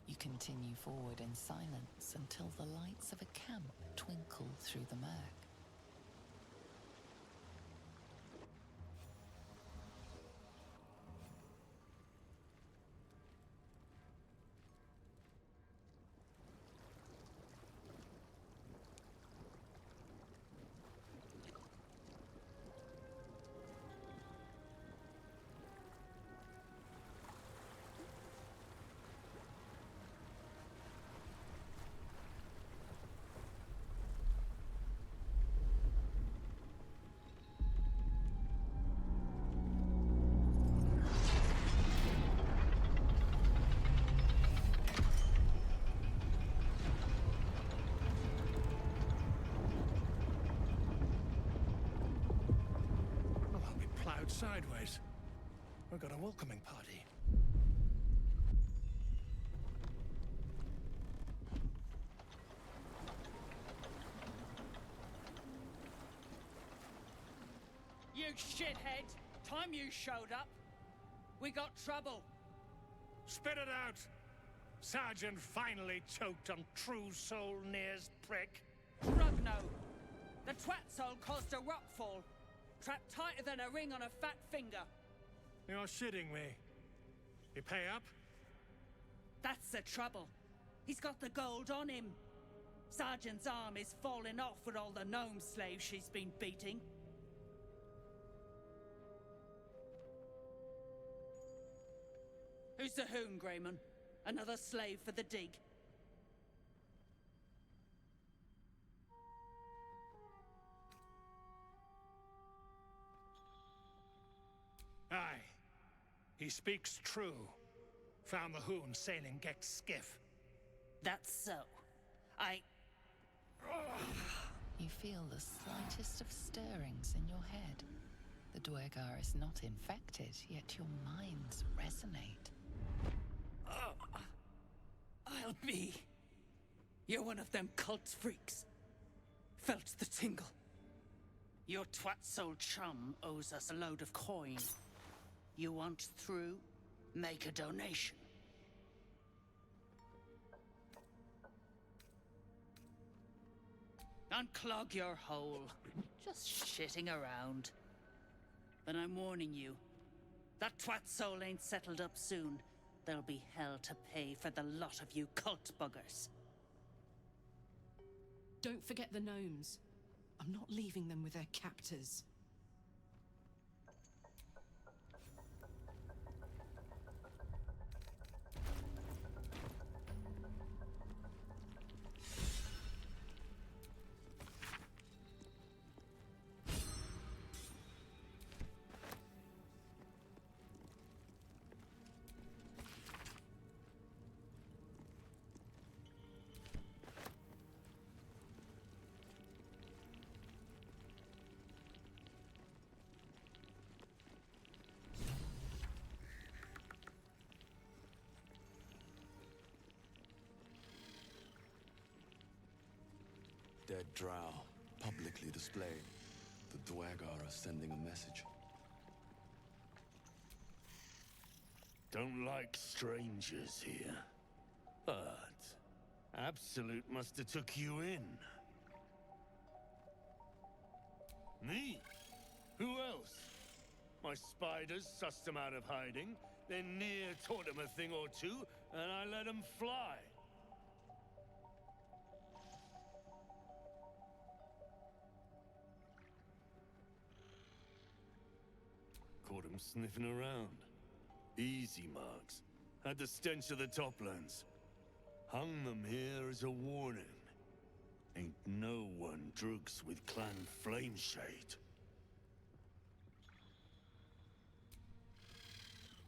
You continue forward in silence until the lights of a camp twinkle through the murk. Plowed sideways. We've got a welcoming party. You shithead! Time you showed up, we got trouble. Spit it out! Sergeant finally choked on True Soul Near's prick. Rugno! The twat soul caused a rockfall. Trapped tighter than a ring on a fat finger. You're shitting me. You pay up? That's the trouble. He's got the gold on him. Sergeant's arm is falling off with all the gnome slaves she's been beating. Who's the hoon, Greyman? Another slave for the dig? Aye. He speaks true. Found the hoon sailing Gek's skiff. That's so. You feel the slightest of stirrings in your head. The Dwergar is not infected, yet your minds resonate. I'll be. You're one of them cult freaks. Felt the tingle. Your twat soul chum owes us a load of coin. You want through? Make a donation. Unclog your hole. Just shitting around. But I'm warning you. That twat soul ain't settled up soon. There'll be hell to pay for the lot of you cult buggers. Don't forget the gnomes. I'm not leaving them with their captors. drow publicly displayed, the Dwergar are sending a message. Don't like strangers here. But Absolute must have took you in. Me? Who else? My spiders sussed them out of hiding, then Near taught them a thing or two, and I let them fly. Caught them sniffing around. Easy marks. Had the stench of the Toplands. Hung them here as a warning. Ain't no one drugs with Clan Flameshade.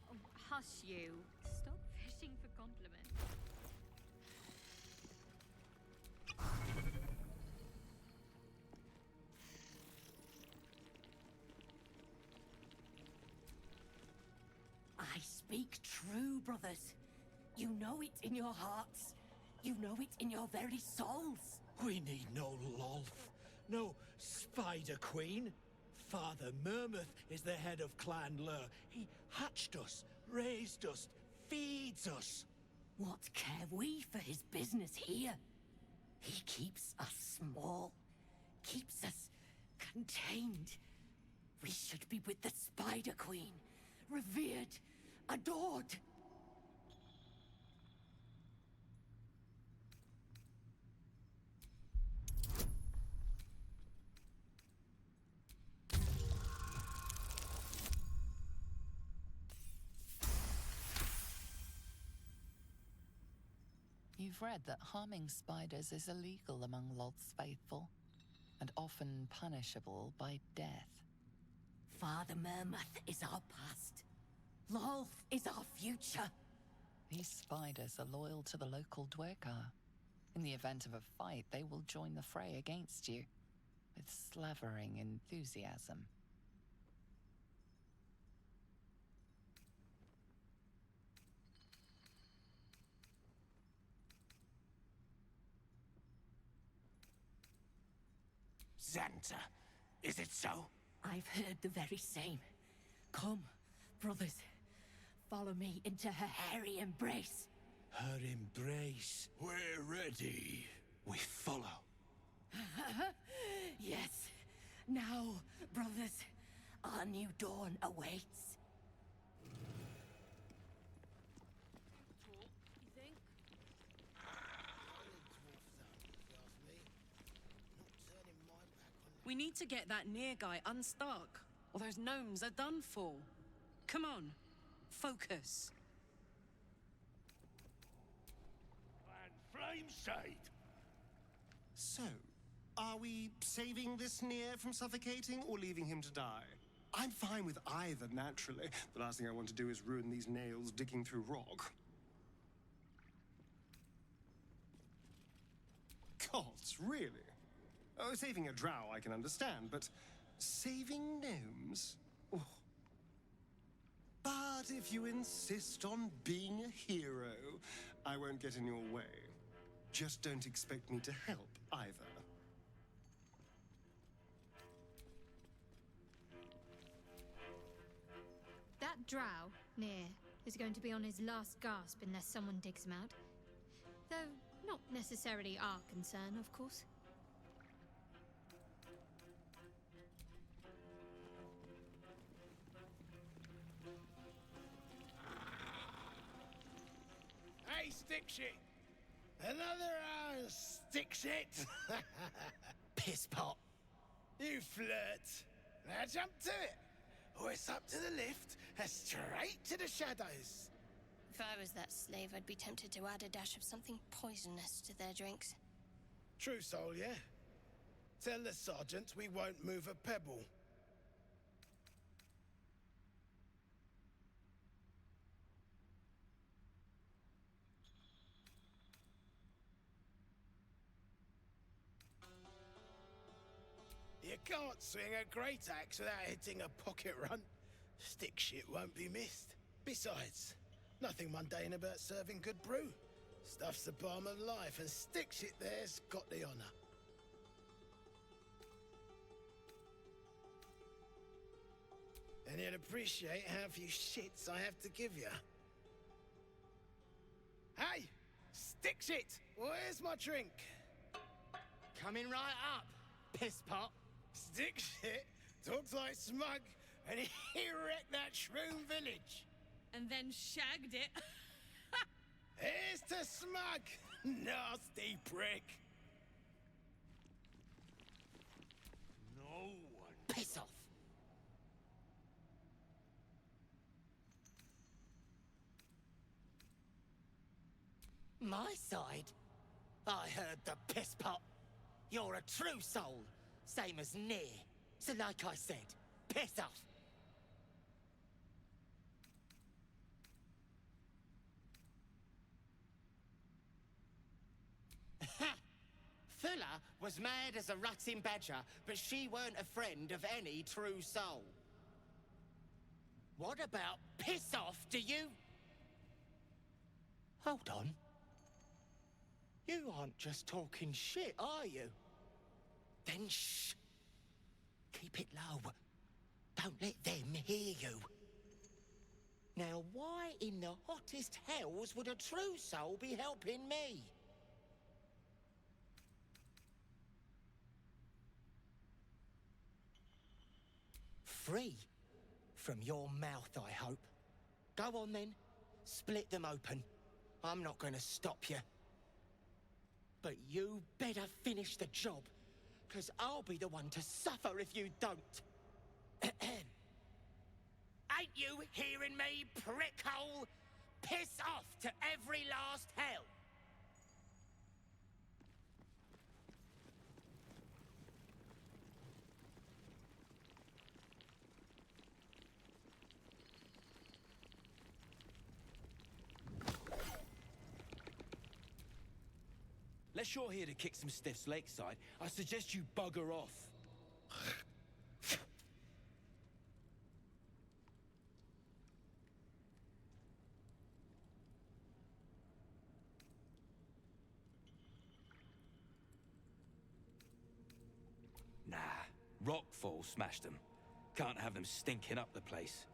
Oh, hush you. Stop fishing for compliments. I speak true, brothers. You know it in your hearts. You know it in your very souls. We need no Lolth, no Spider Queen. Father Mermouth is the head of Clan Lur. He hatched us, raised us, feeds us. What care we for his business here? He keeps us small, keeps us contained. We should be with the Spider Queen, revered, adored. You've read that harming spiders is illegal among Lolth's faithful, and often punishable by death. Father Mermouth is our past. Lolth is our future. These spiders are loyal to the local Dwergar. In the event of a fight, they will join the fray against you, with slavering enthusiasm. Xanta, is it so? I've heard the very same. Come, brothers. Follow me into her hairy embrace. Her embrace. We're ready. We follow. Yes. Now, brothers, our new dawn awaits. We need to get that Near guy unstuck, or those gnomes are done for. Come on, focus. Clan Flameshade! So, are we saving this Near from suffocating or leaving him to die? I'm fine with either, naturally. The last thing I want to do is ruin these nails digging through rock. Gods, really? Oh, saving a drow I can understand, but saving gnomes? Oh. But if you insist on being a hero, I won't get in your way. Just don't expect me to help, either. That drow, Near, is going to be on his last gasp unless someone digs him out. Though, not necessarily our concern, of course. Hey, stick shit! Another stick shit! Piss pot. You flirt. Now jump to it. Or it's up to the lift and straight to the shadows. If I was that slave, I'd be tempted to add a dash of something poisonous to their drinks. True soul, yeah? Tell the sergeant we won't move a pebble. You can't swing a great axe without hitting a pocket run. Stick shit won't be missed. Besides, nothing mundane about serving good brew. Stuff's the balm of life, and stick shit there's got the honor. And you'd appreciate how few shits I have to give you. Hey! Stick shit! Where's my drink? Coming right up, piss pot. Stick shit talks like smug, and he wrecked that shroom village. And then shagged it. Here's to smug! Nasty prick! No one. Piss off. My side? I heard the piss pot. You're a true soul, same as near. So like I said, piss off. Fuller was mad as a rutting badger, but she weren't a friend of any true soul. What about piss off, do you? Hold on. You aren't just talking shit, are you? Then shh. Keep it low. Don't let them hear you. Now, why in the hottest hells would a true soul be helping me? Free from your mouth, I hope. Go on then. Split them open. I'm not going to stop you. But you better finish the job, because I'll be the one to suffer if you don't. Ain't you hearing me, prickhole? Piss off to every last hell! Unless you're here to kick some stiffs lakeside, I suggest you bugger off. Nah, rockfall smashed them. Can't have them stinking up the place.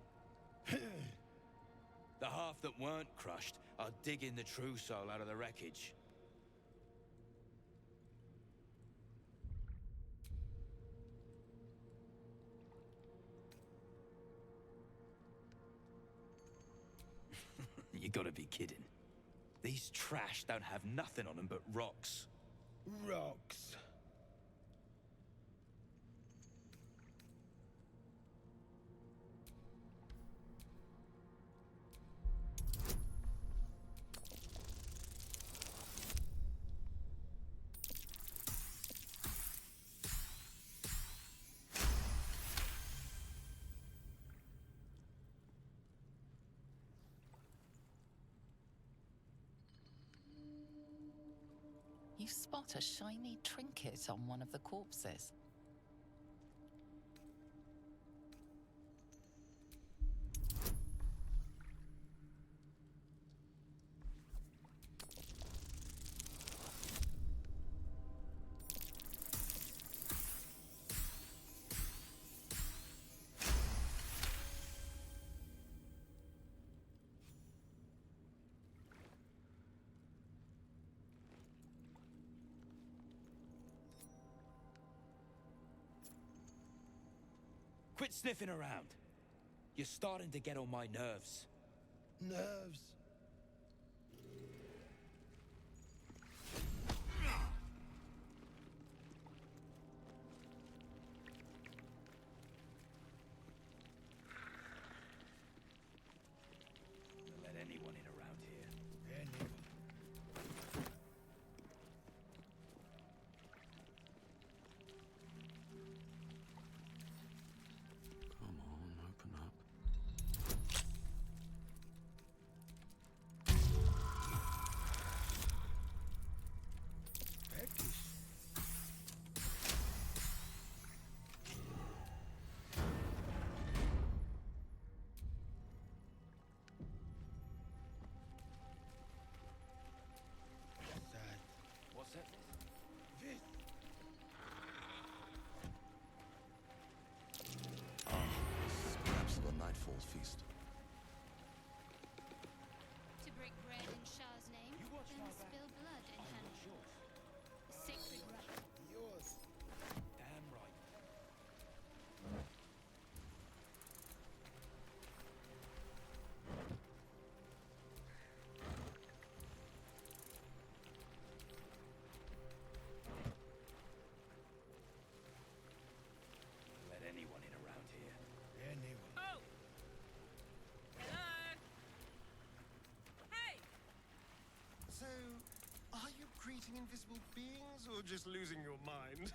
The half that weren't crushed are digging the true soul out of the wreckage. You gotta be kidding. These trash don't have nothing on them but rocks. Rocks. You spot a shiny trinket on one of the corpses. Quit sniffing around. You're starting to get on my nerves. Nerves. Don't let anyone in around here. Anyone. Come on, open up. break bread in Shah's name, then spill blood in her name. A sacred right. Yours. Damn right. Let anyone in around here. Anyone. Oh! Hello? Hey! So, are you greeting invisible beings or just losing your mind?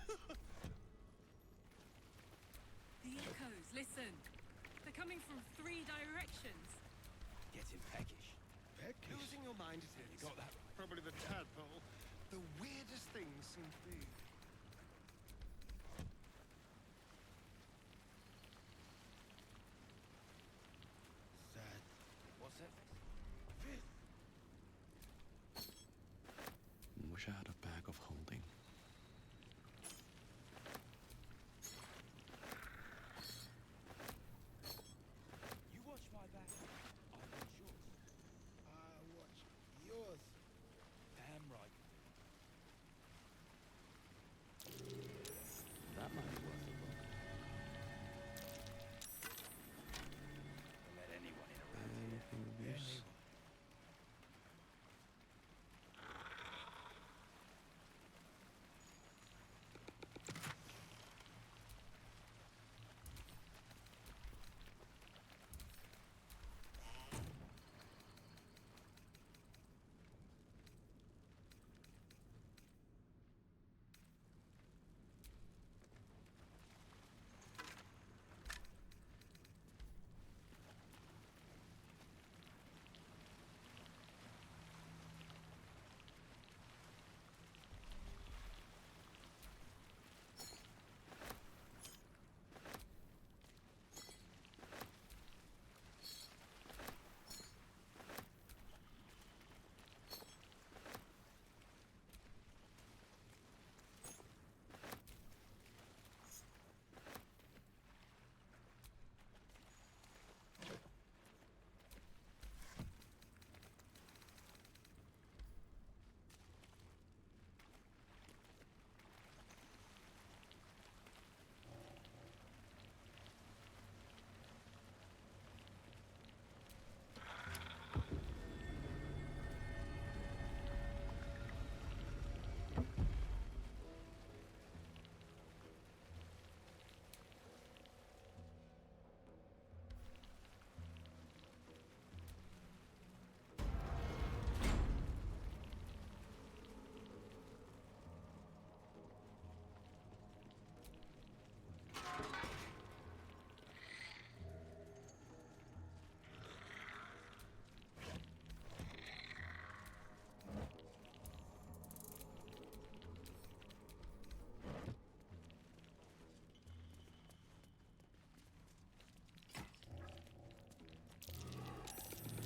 The echoes, listen. They're coming from 3 directions. Getting peckish. Peckish? Losing your mind it is. You got that right. Probably the tadpole. The weirdest things seem to be. Sad. What's that? Fifth. Wish I had a bag of holding. You watch my back. I watch yours. I watch yours. Damn right. That might be worth a look. Let anyone in around here. Anything of use?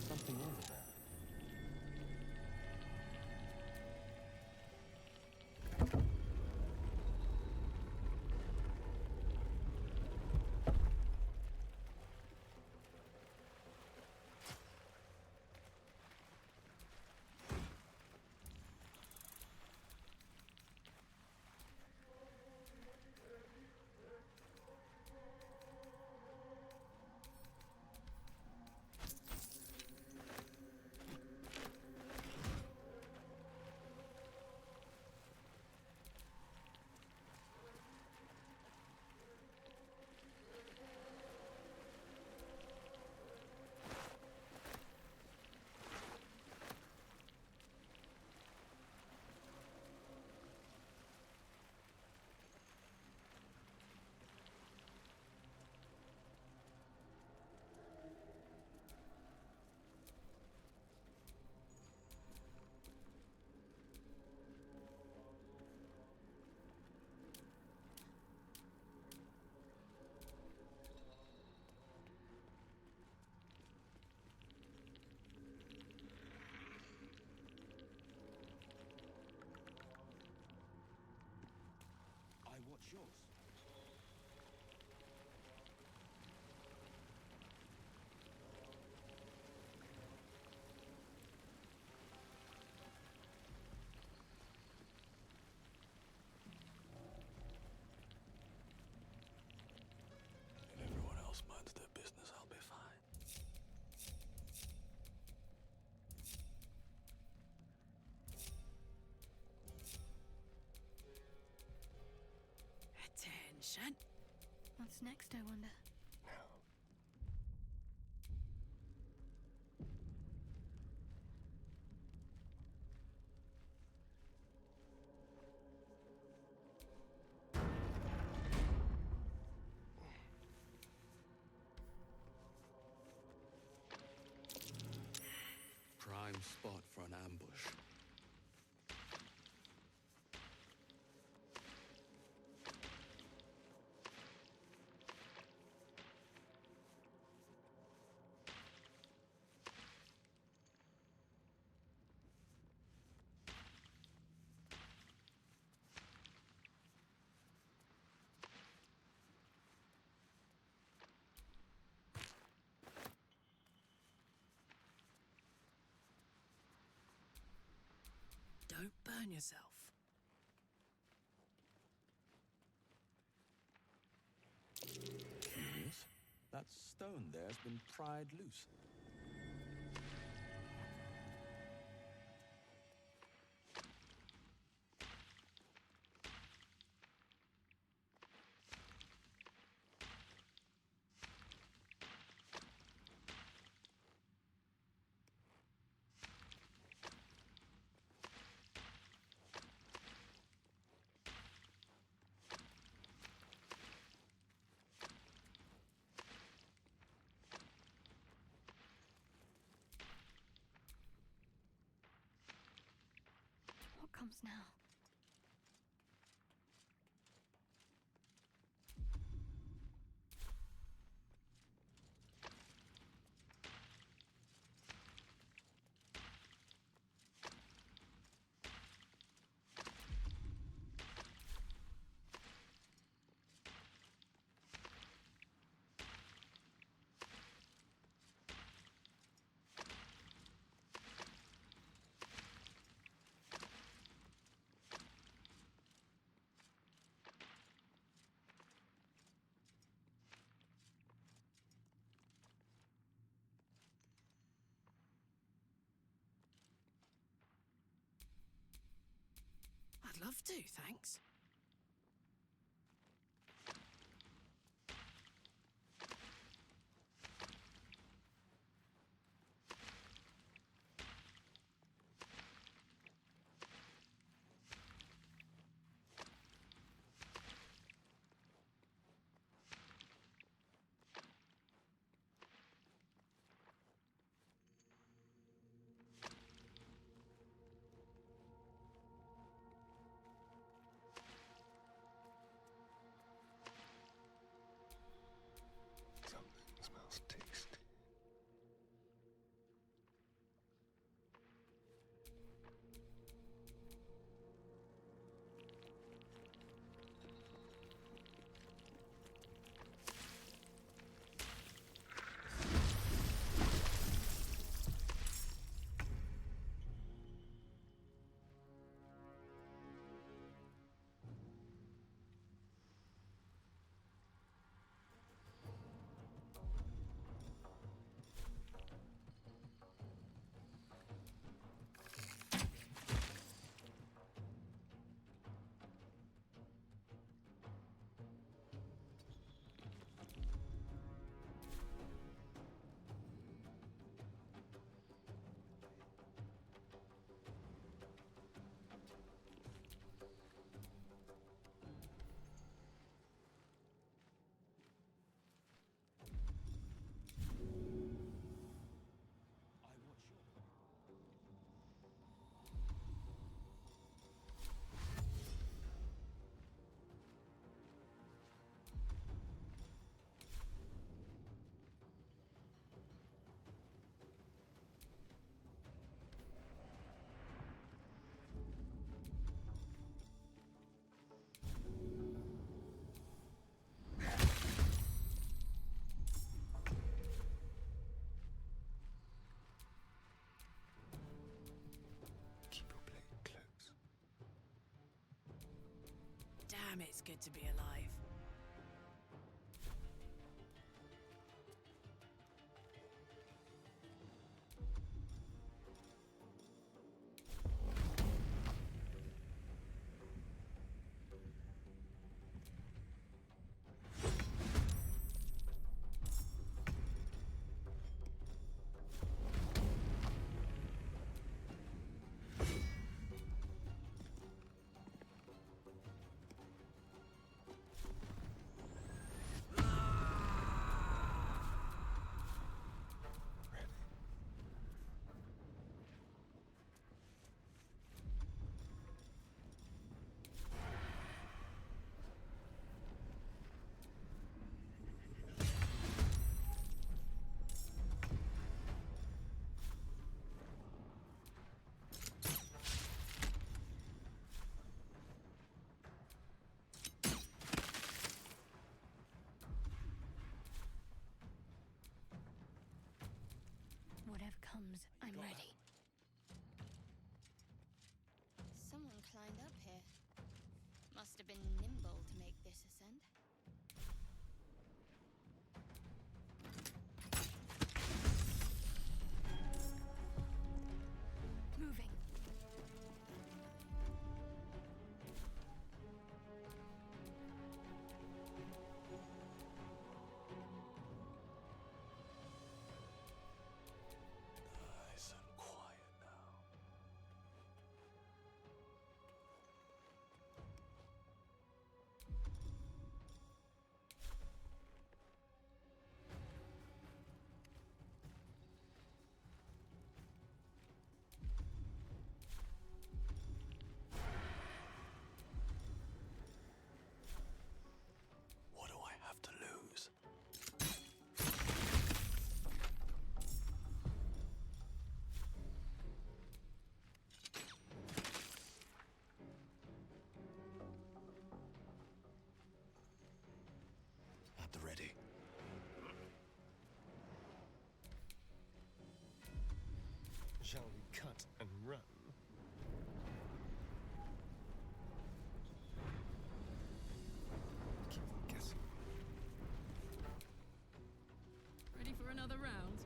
Something over there. What's yours? Shan. What's next, I wonder? Prime spot for an ambush. Don't burn yourself. Curious. That stone there's been pried loose. What comes now? I'd love to, thanks. Something smells tasty. Damn, it's good to be alive. comes, I'm ready. Someone climbed up here. Must have been nimble to make this ascent. Moving. Nice and quiet now. What do I have to lose? At the ready. Shall we cut and run? Keep them guessing. Ready for another round?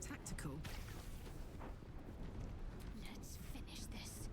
Tactical. Let's finish this.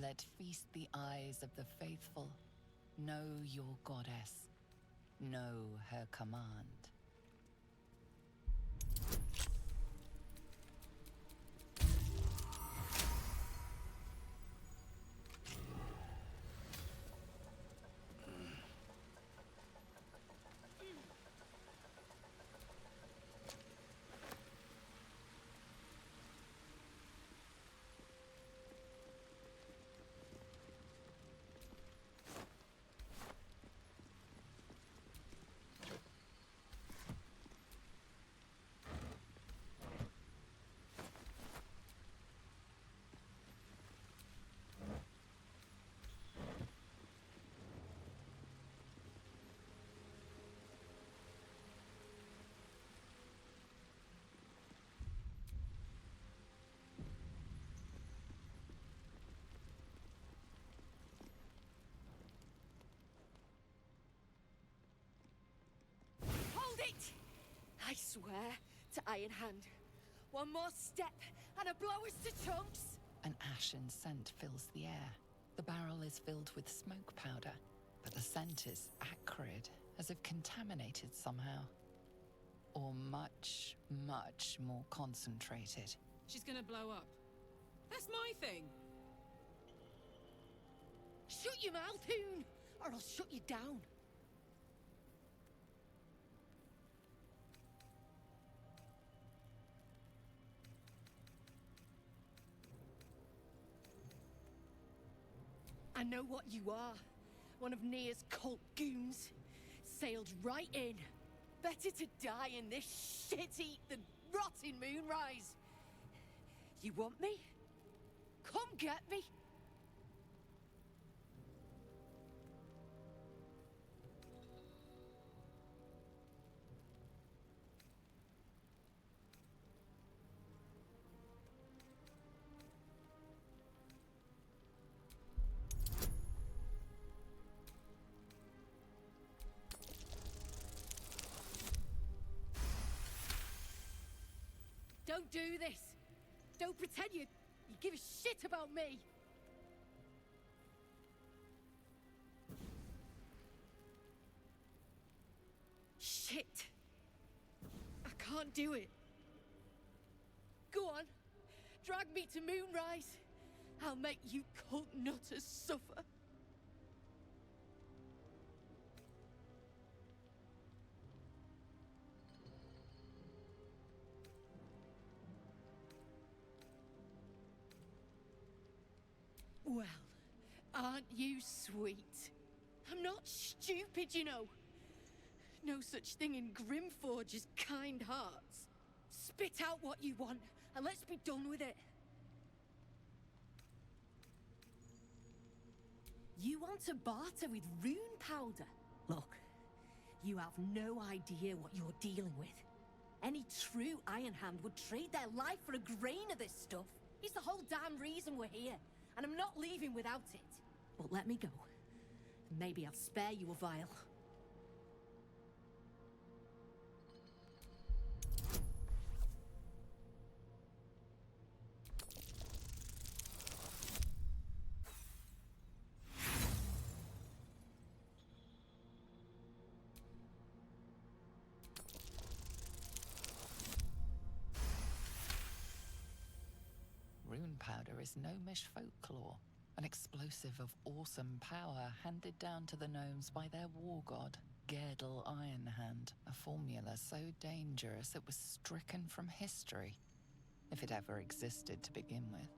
Let feast the eyes of the faithful. Know your goddess. Know her command. Hold it! I swear to Iron Hand. One more step and a blow us to chunks! An ashen scent fills the air. The barrel is filled with smoke powder, but the scent is acrid, as if contaminated somehow. Or much, much more concentrated. She's gonna blow up. That's my thing. Shut your mouth, Hoon, or I'll shut you down. I know what you are. One of Nia's cult goons. Sailed right in. Better to die in this shit-eat than rot in Moonrise. You want me? Come get me. Don't do this. Don't pretend you give a shit about me. Shit. I can't do it. Go on. Drag me to Moonrise. I'll make you cult nutters suffer. Well, aren't you sweet? I'm not stupid, you know. No such thing in Grimforge as kind hearts. Spit out what you want, and let's be done with it. You want to barter with rune powder? Look, you have no idea what you're dealing with. Any true Iron Hand would trade their life for a grain of this stuff. It's the whole damn reason we're here. And I'm not leaving without it. But let me go. Maybe I'll spare you a vial. Rune powder is gnomish folklore, an explosive of awesome power handed down to the gnomes by their war god, Gerdel Ironhand, a formula so dangerous it was stricken from history, if it ever existed to begin with.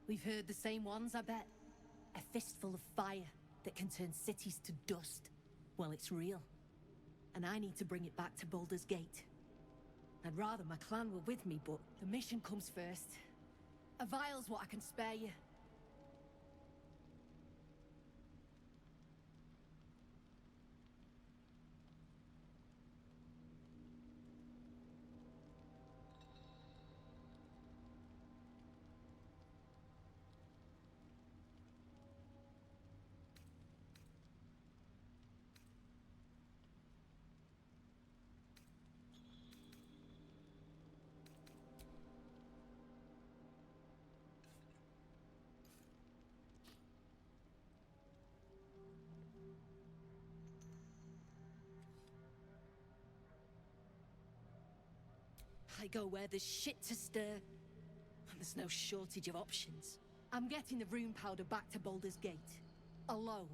We've heard the same ones, I bet. A fistful of fire that can turn cities to dust. Well, it's real. And I need to bring it back to Baldur's Gate. I'd rather my clan were with me, but the mission comes first. A vial's what I can spare you. I go where there's shit to stir. And there's no shortage of options. I'm getting the rune powder back to Baldur's Gate. Alone.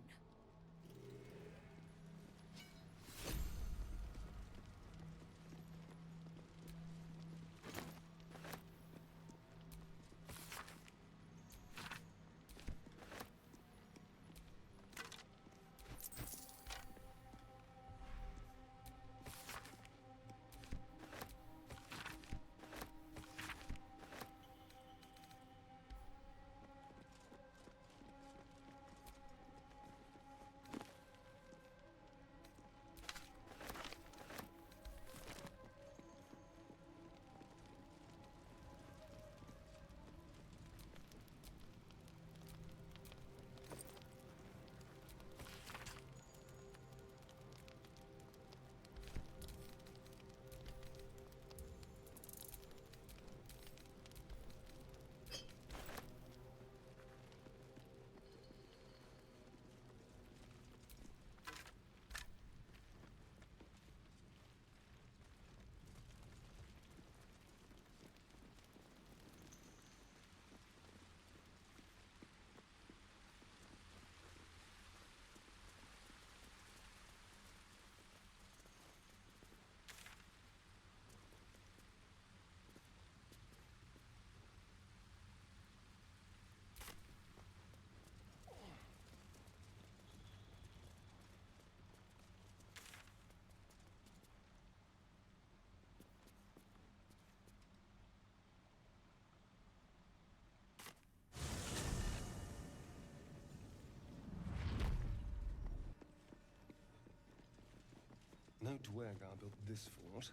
No Dwergar built this fort.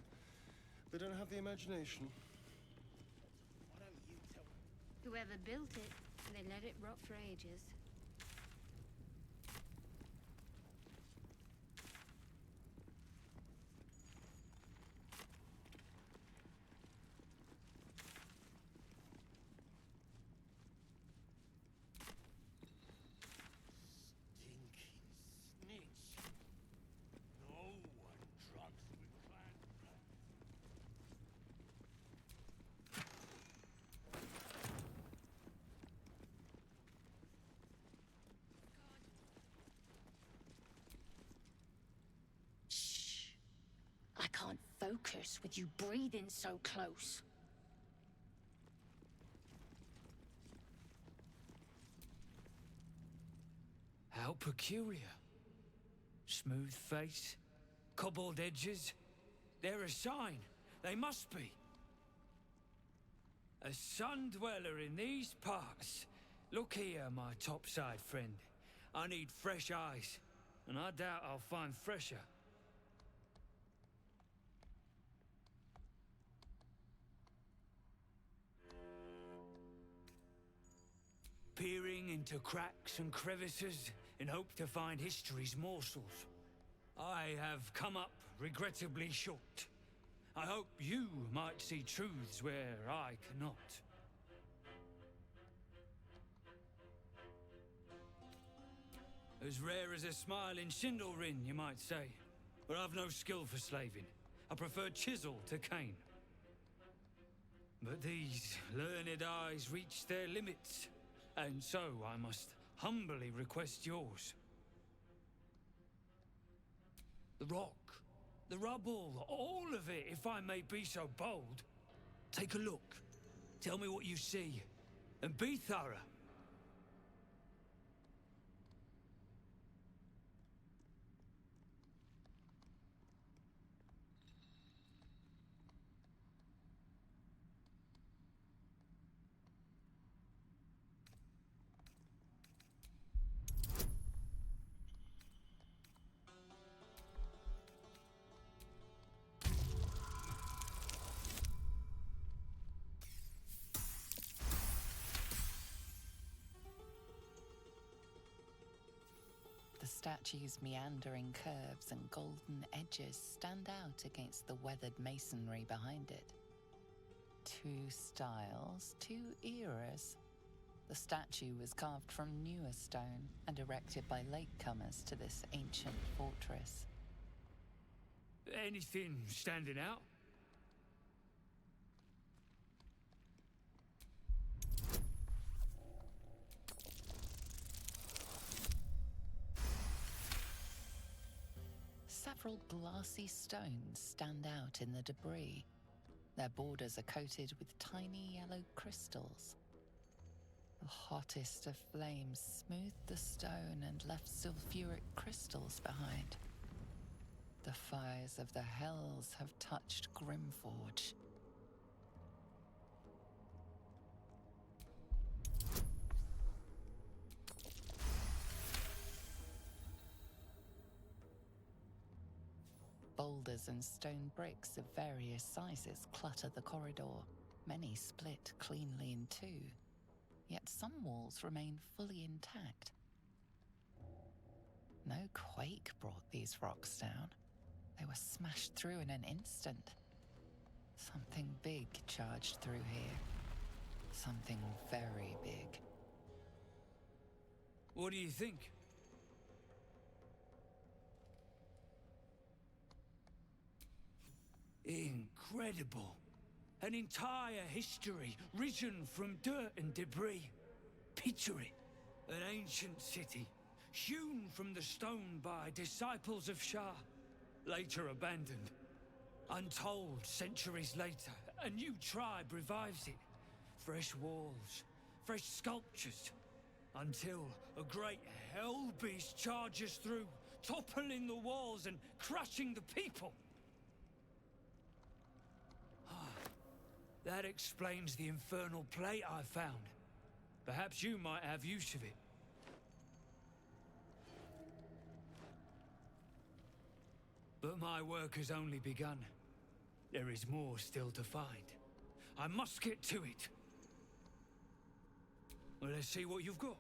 They don't have the imagination. Whoever built it, they let it rot for ages. I can't focus with you breathing so close. How peculiar. Smooth face, cobbled edges. They're a sign. They must be. A sun dweller in these parts. Look here, my topside friend. I need fresh eyes, and I doubt I'll find fresher. Peering into cracks and crevices in hope to find history's morsels. I have come up regrettably short. I hope you might see truths where I cannot. As rare as a smile in Sindelrin, you might say. But I've no skill for slaving. I prefer chisel to cane. But these learned eyes reach their limits. And so I must humbly request yours. The rock, the rubble, all of it, if I may be so bold. Take a look. Tell me what you see. And be thorough. The statue's meandering curves and golden edges stand out against the weathered masonry behind it. Two styles, two eras. The statue was carved from newer stone and erected by latecomers to this ancient fortress. Anything standing out? several glassy stones stand out in the debris. Their borders are coated with tiny yellow crystals. The hottest of flames smoothed the stone and left sulfuric crystals behind. The fires of the hells have touched Grimforge. Boulders and stone bricks of various sizes clutter the corridor, many split cleanly in two, yet some walls remain fully intact. No quake brought these rocks down. They were smashed through in an instant. Something big charged through here. Something very big. What do you think? Incredible. An entire history risen from dirt and debris. Picture it. An ancient city, hewn from the stone by disciples of Shah, later abandoned. Untold centuries later, a new tribe revives it. Fresh walls, fresh sculptures, until a great hell beast charges through, toppling the walls and crushing the people. That explains the infernal plate I found. Perhaps you might have use of it. But my work has only begun. There is more still to find. I must get to it. Well, let's see what you've got.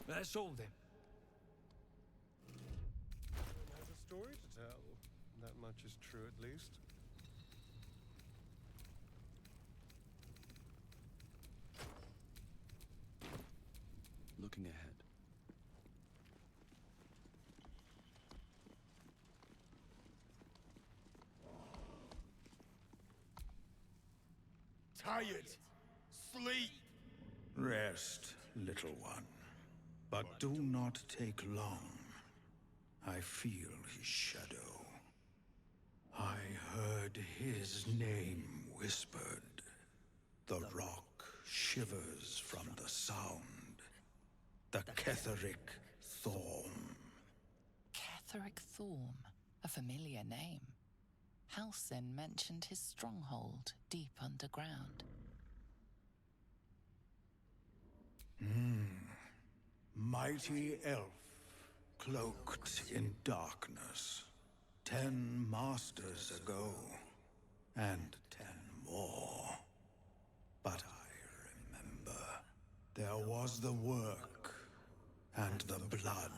That's all then. Everyone has a story to tell. That much is true, at least. Looking ahead. Tired. Sleep. Rest, little one. But do not take long. I feel his shadow. I heard his name whispered. The rock shivers from the sound. The Ketheric Thorm. Ketheric Thorm, a familiar name. Halsin mentioned his stronghold deep underground. Mighty elf, cloaked in darkness. 10 masters ago, and 10 more. But I remember, there was the work, and the blood.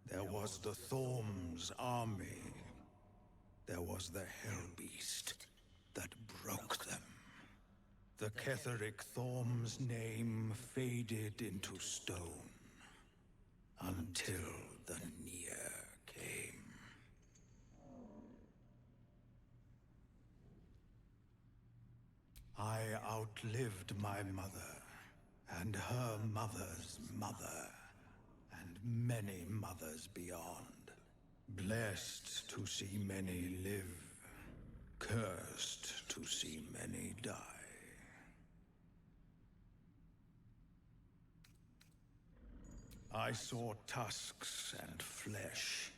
There was the Thorm's army. There was the Hellbeast that broke them. The Ketheric Thorm's name faded into stone, until the Near came. I outlived my mother, and her mother's mother, and many mothers beyond. Blessed to see many live, cursed to see many die. I saw tusks and flesh,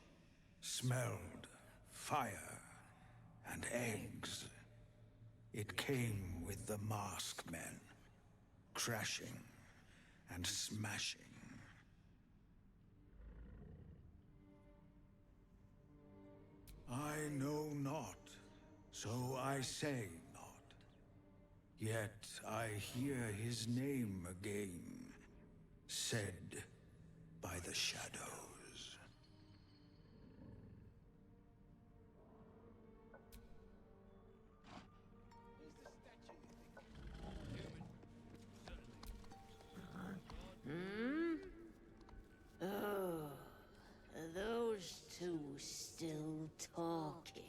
smelled fire and eggs. It came with the masked men, crashing and smashing. I know not, so I say not. Yet I hear his name again, said by the shadows. Hmm? Oh, are those two still talking?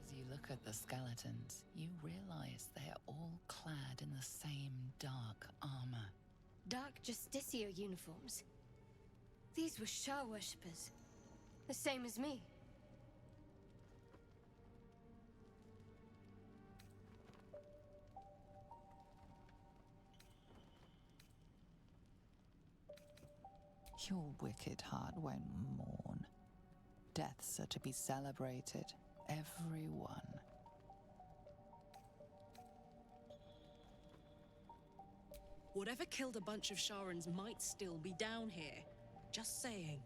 As you look at the skeletons, you realize they are all clad in the same dark armor. Dark Justicia uniforms. These were Shah worshippers. The same as me. Your wicked heart won't mourn. Deaths are to be celebrated, every one. Whatever killed a bunch of Sharans might still be down here. Just saying.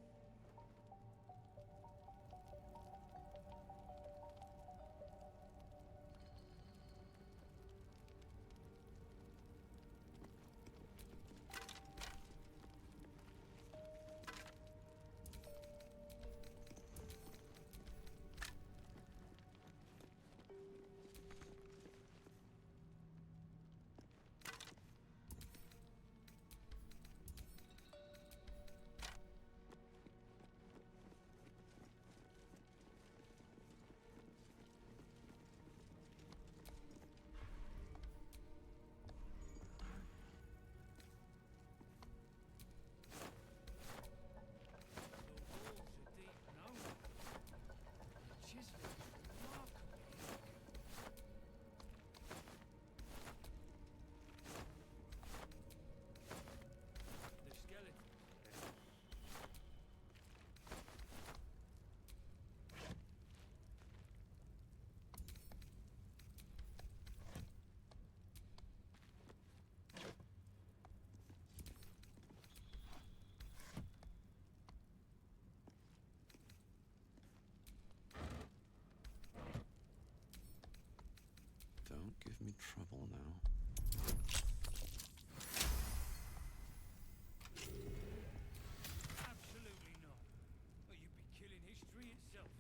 Don't give me trouble now. Absolutely not. Or you'd be killing history itself.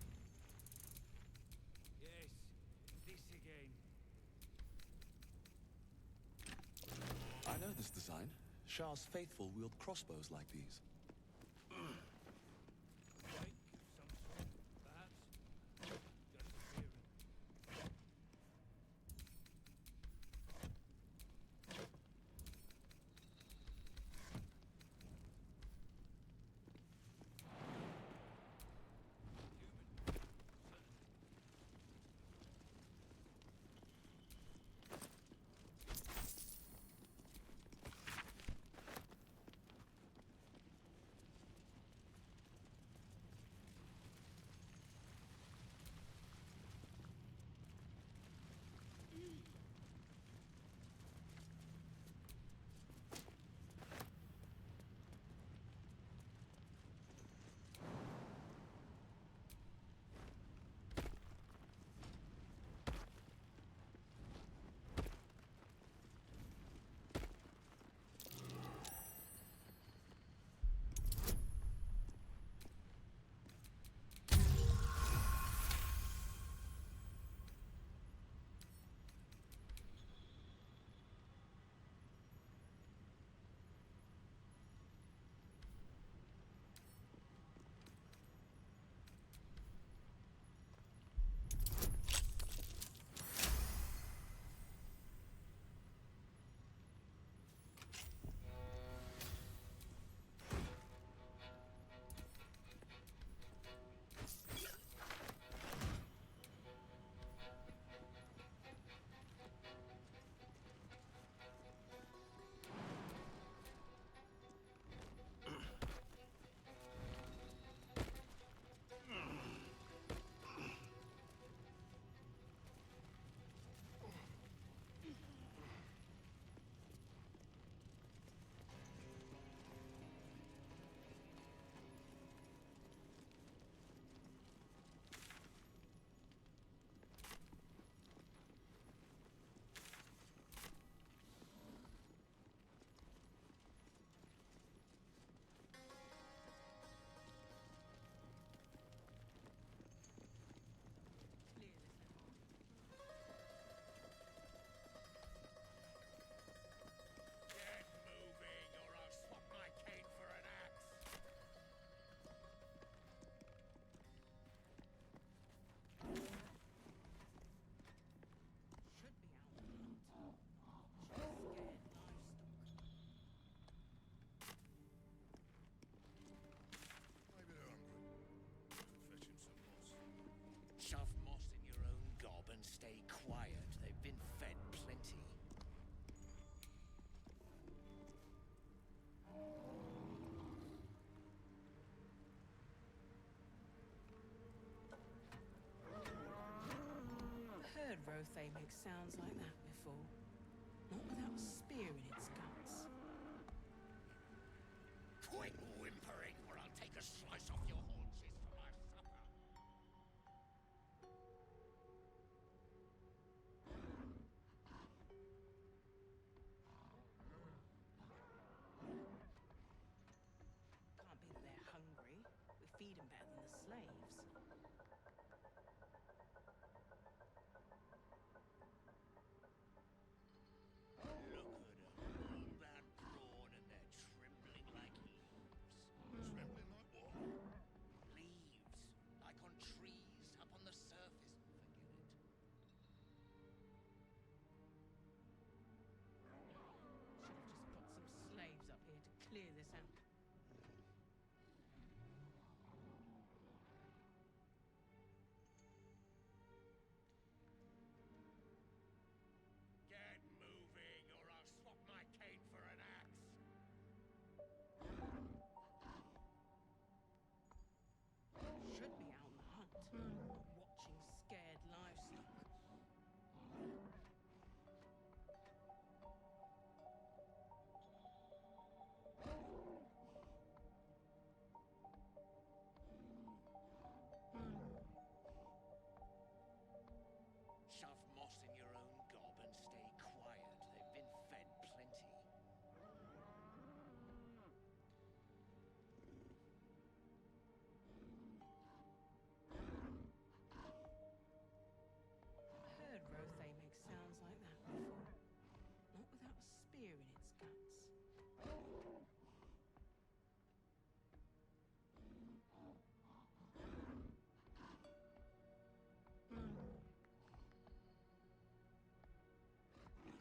Yes, this again. I know this design. Shah's faithful wield crossbows like these. Rothe makes sounds like that before. Not without a spear in its guts. Quit whimpering, or I'll take a slice off your haunches for my supper. Can't be that they're hungry. We feed them better than the slaves. Look at them, all that brawn and they're trembling like leaves. Trembling like what? Leaves, like on trees up on the surface. Forget it. Should have just got some slaves up here to clear this out. Get moving, or I'll swap my cane for an axe. Should be out on the hunt, not watching scared livestock. Shove moss in your own gob and stay quiet. They've been fed plenty. Heard Rothe makes sounds like that before. Not without a spear in its guts.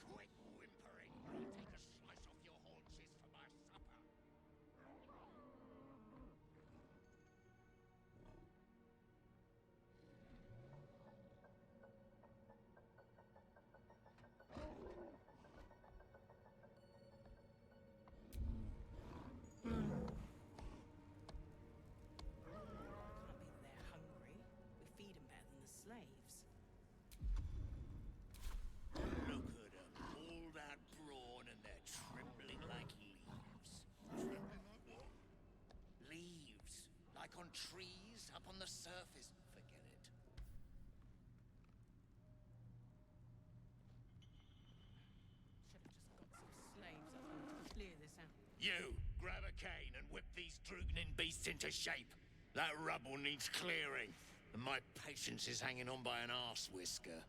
Quit whimpering, or I'll take a slice off your haunches for my supper. Can't be that they're hungry. We feed them better than the slaves. Look at them, all that brawn and they're trembling like leaves. Trembling like what? Leaves, like on trees up on the surface. Forget it. Should have just got some slaves up here to clear this out. You, grab a cane and whip these Drugnin beasts into shape. That rubble needs clearing, and my patience is hanging on by an arse whisker.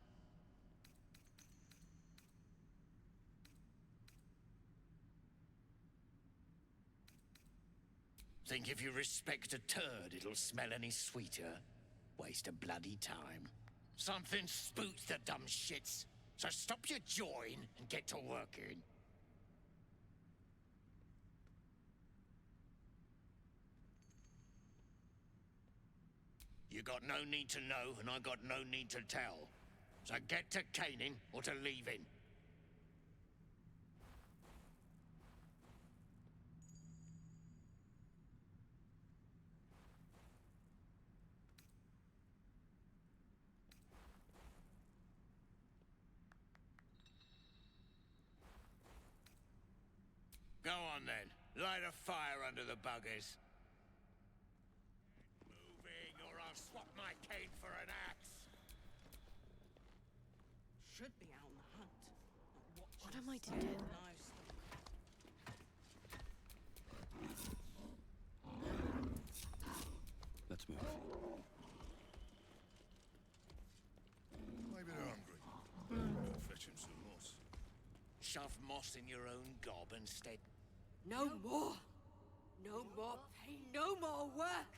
Think if you respect a turd, it'll smell any sweeter? Waste of bloody time. Something spooks the dumb shits. So stop your jawing and get to working. You got no need to know, and I got no need to tell. So get to caning or to leaving. Go on then. Light a fire under the buggers. Moving, or I'll swap my cane for an axe. Should be out on the hunt, not watching What am I to scared do? livestock. Let's move. Maybe they're hungry. We'll fetch him some moss. Shove moss in your own gob and stay. No more! No more pain, no more work!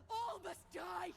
All must die!